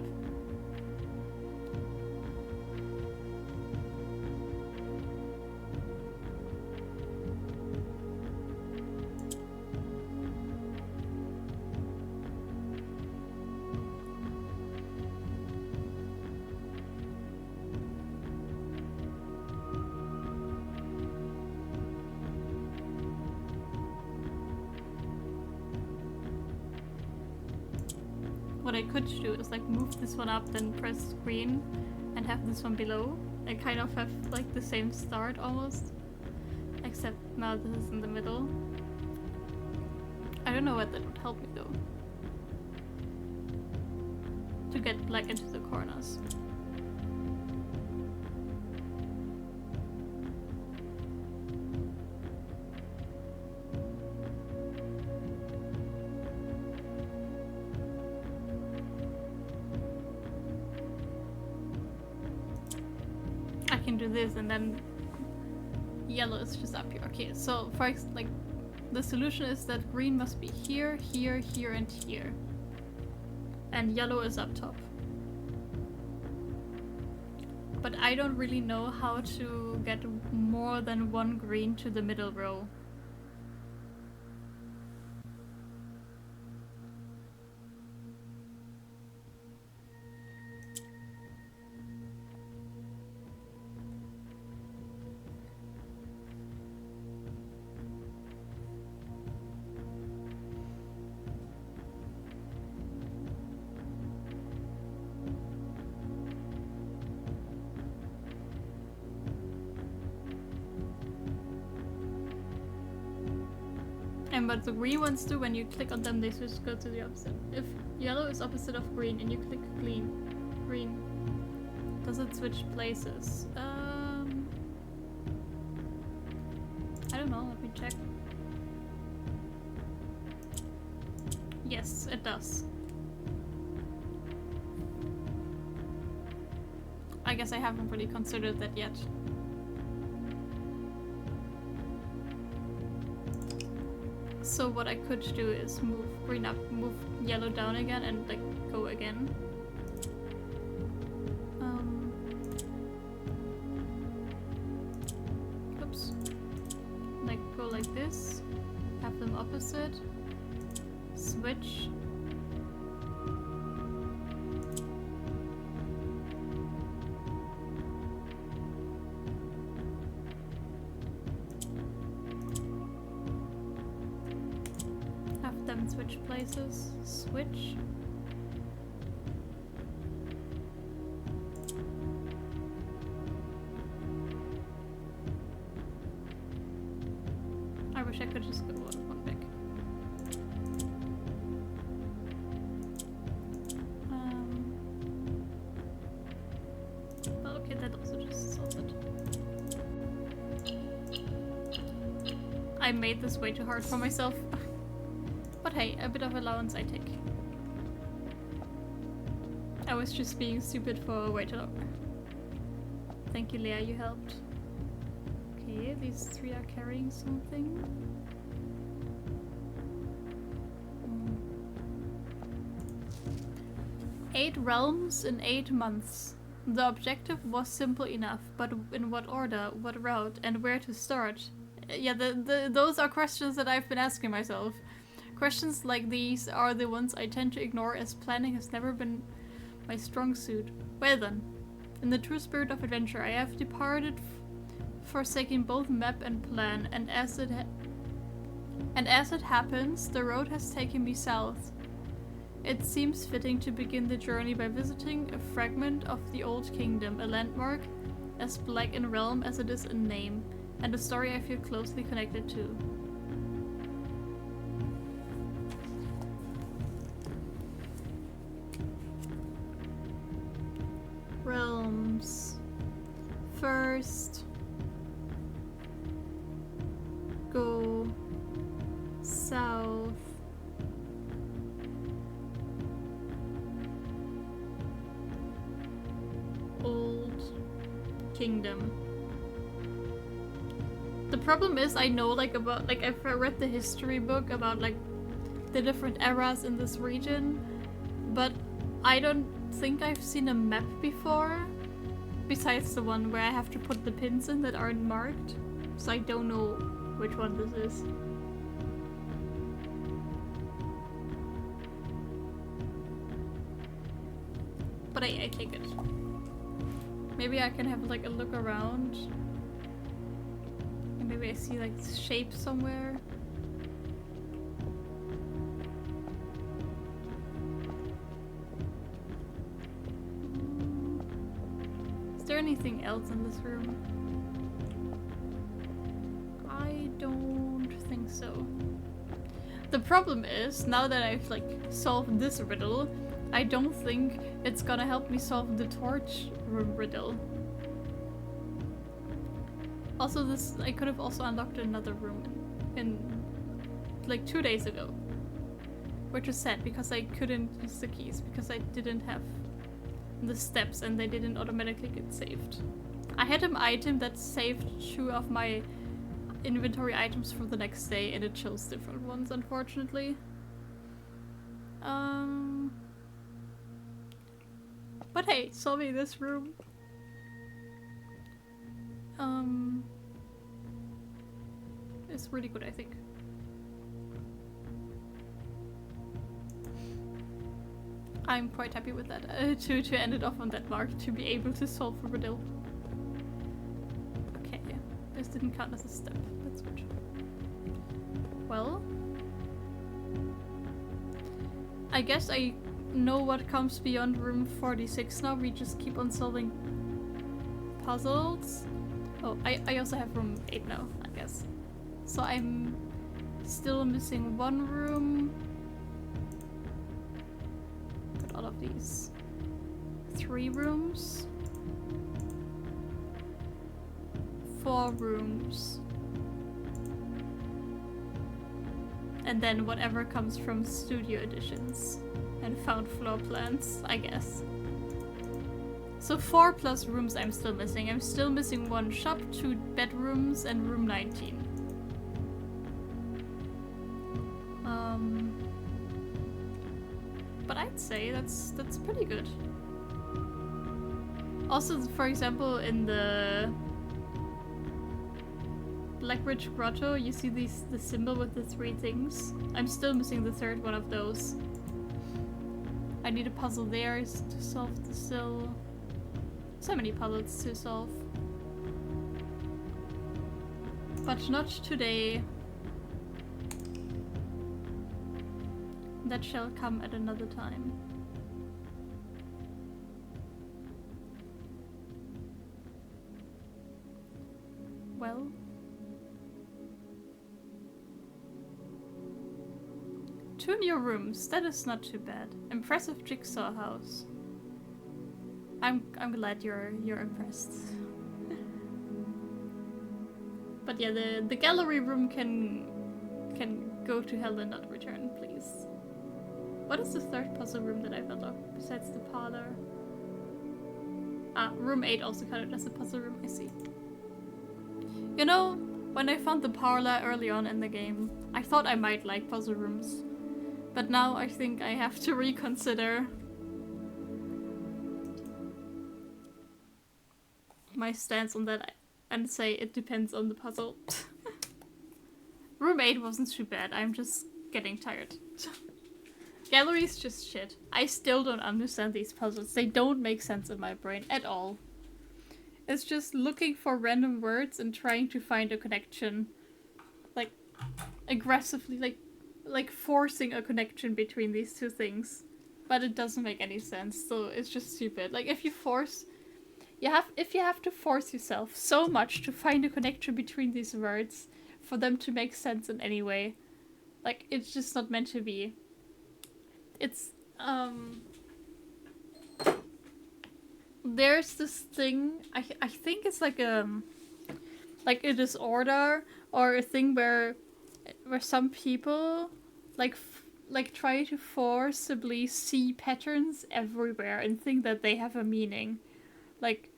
What I could do is like move this one up, then press green and have this one below. I kind of have like the same start almost. Except now this is in the middle. I don't know what that would help me though. To get like into the corners. Do this and then yellow is just up here. Okay, so for like the solution is that green must be here, here, here, and here, and yellow is up top. But I don't really know how to get more than one green to the middle row. And what the green ones do, when you click on them, they just go to the opposite. If yellow is opposite of green and you click green, does it switch places? I don't know, let me check. Yes, it does. I guess I haven't really considered that yet. So what I could do is move green up, move yellow down again, and like go again. Oops. Like go like this, have them opposite, switch. Switch places, switch. I wish I could just go one back. Well, okay, that also just solves it. I made this way too hard for myself. But hey, a bit of allowance I take. I was just being stupid for way too long. Thank you, Leah, you helped. Okay, these 3 are carrying something. 8 realms in 8 months. The objective was simple enough, but in what order, what route, and where to start? Yeah, those are questions that I've been asking myself. Questions like these are the ones I tend to ignore, as planning has never been my strong suit. Well then, in the true spirit of adventure, I have departed, forsaking both map and plan, and as it happens, the road has taken me south. It seems fitting to begin the journey by visiting a fragment of the Old Kingdom, a landmark as black in realm as it is in name, and a story I feel closely connected to. kingdom. The problem is I know like about like I've read the history book about like the different eras in this region, but I don't think I've seen a map before, besides the one where I have to put the pins in that aren't marked, so I don't know which one this is. But I take it. Maybe I can have like a look around. And maybe I see like shape somewhere. Is there anything else in this room? I don't think so. The problem is, now that I've like solved this riddle, I don't think it's gonna help me solve the torch room riddle. Also, I could have also unlocked another room in like 2 days ago. Which is sad because I couldn't use the keys because I didn't have the steps and they didn't automatically get saved. I had an item that saved 2 of my inventory items for the next day and it chose different ones, unfortunately. But hey, solving this room. Is really good, I think. I'm quite happy with that, to end it off on that mark, to be able to solve the riddle. Okay, this didn't count as a step, that's good. Well, I guess I know what comes beyond room 46 now, we just keep on solving puzzles. Oh, I also have room 8 now, I guess. So I'm still missing 1 room. Got all of these. 3 rooms. 4 rooms. And then whatever comes from studio editions and found floor plans, I guess. So 4 plus rooms I'm still missing. I'm still missing 1 shop, 2 bedrooms, and room 19. But I'd say that's pretty good. Also, for example, in the Blackbridge Grotto, you see the symbol with the 3 things. I'm still missing the 3rd one of those. I need a puzzle there to solve still. So many puzzles to solve. But not today. That shall come at another time. Well. Two new rooms, that is not too bad. Impressive jigsaw house. I'm glad you're impressed. But yeah, the gallery room can go to hell and not return, please. What is the 3rd puzzle room that I've unlocked besides the parlor? Ah, room 8 also counted as a puzzle room, I see. You know, when I found the parlor early on in the game, I thought I might like puzzle rooms. But now I think I have to reconsider my stance on that and say it depends on the puzzle. Room 8 wasn't too bad, I'm just getting tired. Gallery's just shit. I still don't understand these puzzles. They don't make sense in my brain at all. It's just looking for random words and trying to find a connection. Like, aggressively, like forcing a connection between these 2 things. But it doesn't make any sense, so it's just stupid. Like, if you have to force yourself so much to find a connection between these words for them to make sense in any way, like, it's just not meant to be. It's, there's this thing, I think it's like a disorder or a thing where some people like try to forcibly see patterns everywhere and think that they have a meaning. Like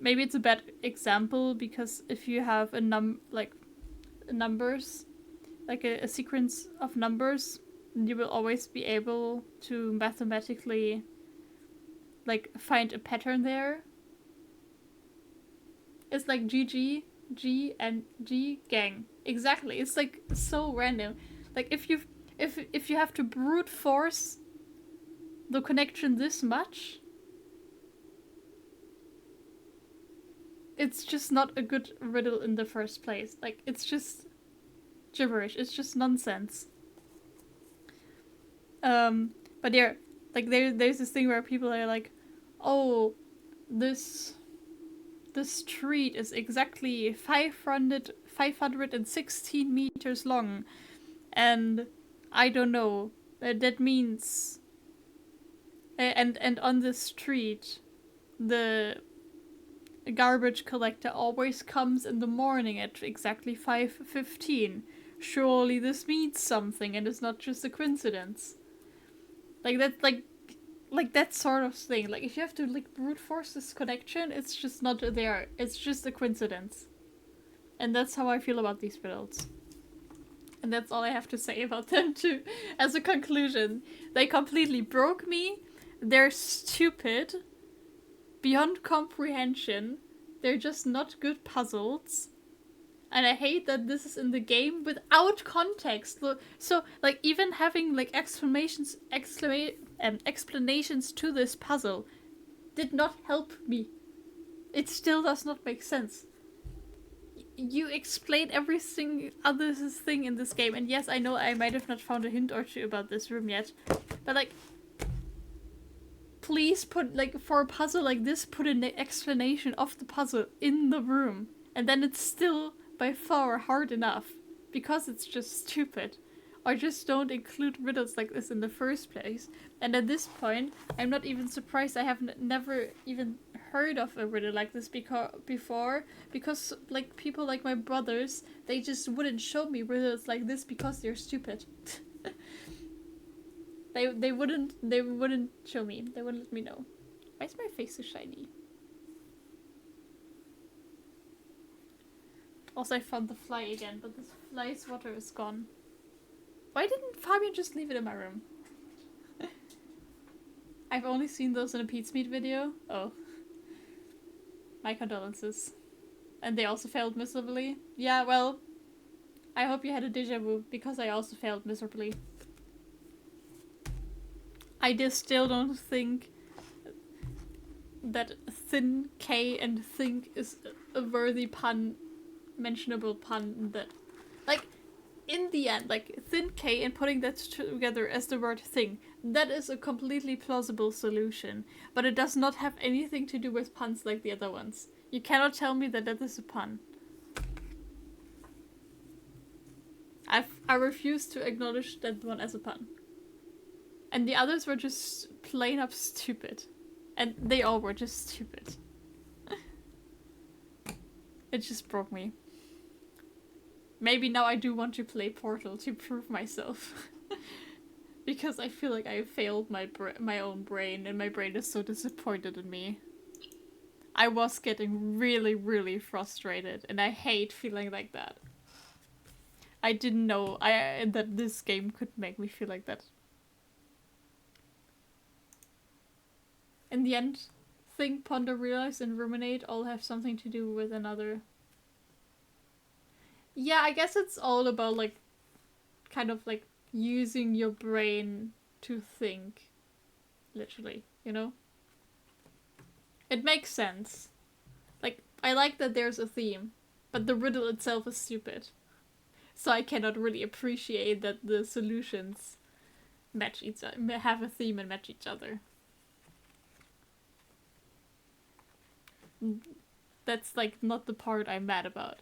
maybe it's a bad example because if you have numbers, like a sequence of numbers, you will always be able to mathematically like find a pattern there. It's like GG, G and G gang. Exactly. It's like so random. Like if you have to brute force the connection this much, it's just not a good riddle in the first place. Like it's just gibberish. It's just nonsense. But yeah, like there's this thing where people are like, oh, this street is exactly 516 meters long, and I don't know. That means, and on this street, the garbage collector always comes in the morning at exactly 5:15. Surely this means something, and it's not just a coincidence. Like that, like that sort of thing. Like if you have to like brute force this connection, it's just not there. It's just a coincidence. And that's how I feel about these riddles. And that's all I have to say about them too. As a conclusion, they completely broke me. They're stupid. Beyond comprehension. They're just not good puzzles. And I hate that this is in the game without context. So, like, even having, like, explanations to this puzzle did not help me. It still does not make sense. You explain everything other thing in this game, and yes, I know I might have not found a hint or two about this room yet, but, like, please put, like, for a puzzle like this, put an explanation of the puzzle in the room, and then it's still by far hard enough, because it's just stupid. Or just don't include riddles like this in the first place. And at this point, I'm not even surprised I have never even heard of a riddle like this before, because like people like my brothers, they just wouldn't show me riddles like this because they're stupid. They wouldn't show me. They wouldn't let me know. Why is my face so shiny? Also, I found the fly again, but this fly's water is gone. Why didn't Fabian just leave it in my room? I've only seen those in a Pete's Meat video. Oh. My condolences. And they also failed miserably. Yeah, well, I hope you had a déjà vu, because I also failed miserably. I just still don't think that thin K and think is a worthy pun, mentionable pun that, like, in the end, like, thin K and putting that together as the word thing, that is a completely plausible solution, but it does not have anything to do with puns like the other ones. You cannot tell me that that is a pun. I refuse to acknowledge that one as a pun. And the others were just plain up stupid. And they all were just stupid. It just broke me. Maybe now I do want to play Portal to prove myself. Because I feel like I failed my own brain, and my brain is so disappointed in me. I was getting really, really frustrated, and I hate feeling like that. I didn't know that this game could make me feel like that. In the end, think, ponder, realize, and ruminate all have something to do with another. Yeah, I guess it's all about, like, kind of, like, using your brain to think. Literally, you know? It makes sense. Like, I like that there's a theme, but the riddle itself is stupid. So I cannot really appreciate that the solutions match each other, have a theme and match each other. That's, like, not the part I'm mad about.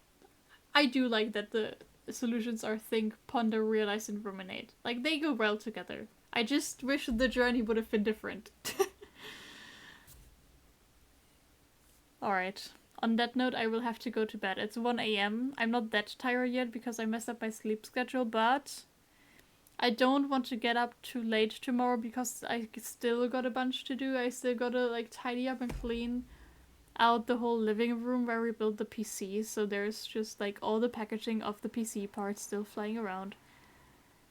I do like that the solutions are think, ponder, realize, and ruminate. Like, they go well together. I just wish the journey would have been different. Alright. On that note, I will have to go to bed. It's 1 a.m. I'm not that tired yet because I messed up my sleep schedule, but I don't want to get up too late tomorrow because I still got a bunch to do. I still gotta, like, tidy up and clean. out the whole living room where we built the PC, so there's just like all the packaging of the PC parts still flying around.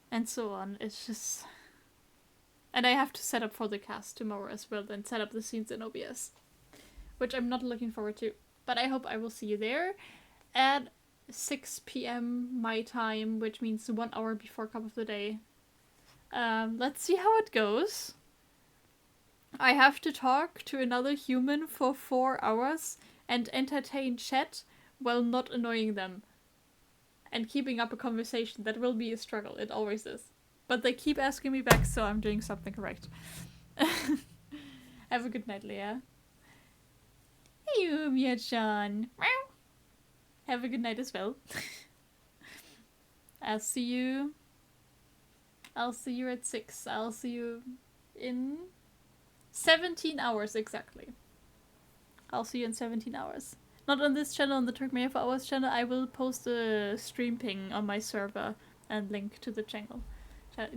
And so on. It's just... And I have to set up for the cast tomorrow as well, then set up the scenes in OBS. Which I'm not looking forward to. But I hope I will see you there at 6 p.m. my time, which means 1 hour before Cup of the Day. Let's see how it goes. I have to talk to another human for 4 hours and entertain chat while not annoying them. And keeping up a conversation. That will be a struggle. It always is. But they keep asking me back, so I'm doing something correct. Have a good night, Leah. Hey, Mia-chan. Have a good night as well. I'll see you at 6. I'll see you in 17 hours exactly. I'll see you in 17 hours. Not on this channel, on the Turkmania for Hours channel. I will post a stream ping on my server and link to the channel.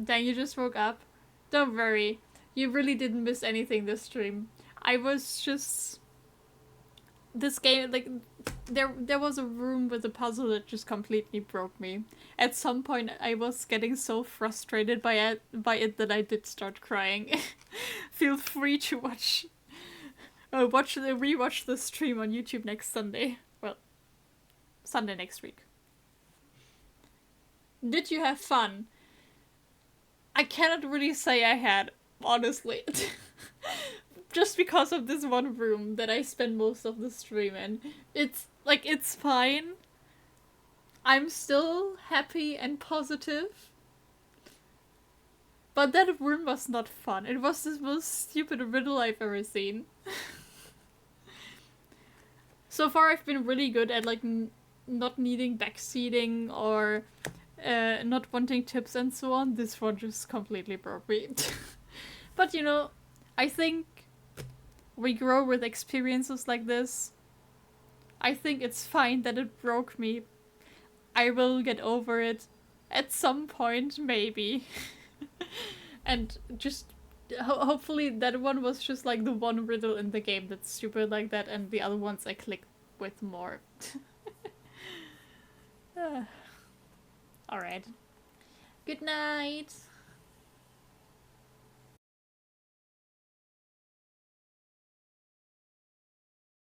Dan, you just woke up? Don't worry. You really didn't miss anything this stream. I was just... This game, like, there was a room with a puzzle that just completely broke me. At some point, I was getting so frustrated by it that I did start crying. Feel free to rewatch the stream on YouTube next Sunday. Well, Sunday next week. Did you have fun? I cannot really say I had, honestly. Just because of this one room that I spend most of the stream in. It's fine. I'm still happy and positive. But that room was not fun. It was the most stupid riddle I've ever seen. So far I've been really good at like not needing backseating or not wanting tips and so on. This one just completely broke me. But you know, I think we grow with experiences like this. I think it's fine that it broke me. I will get over it at some point, maybe. And just hopefully that one was just like the one riddle in the game that's stupid like that, and the other ones I click with more. Alright. Good night.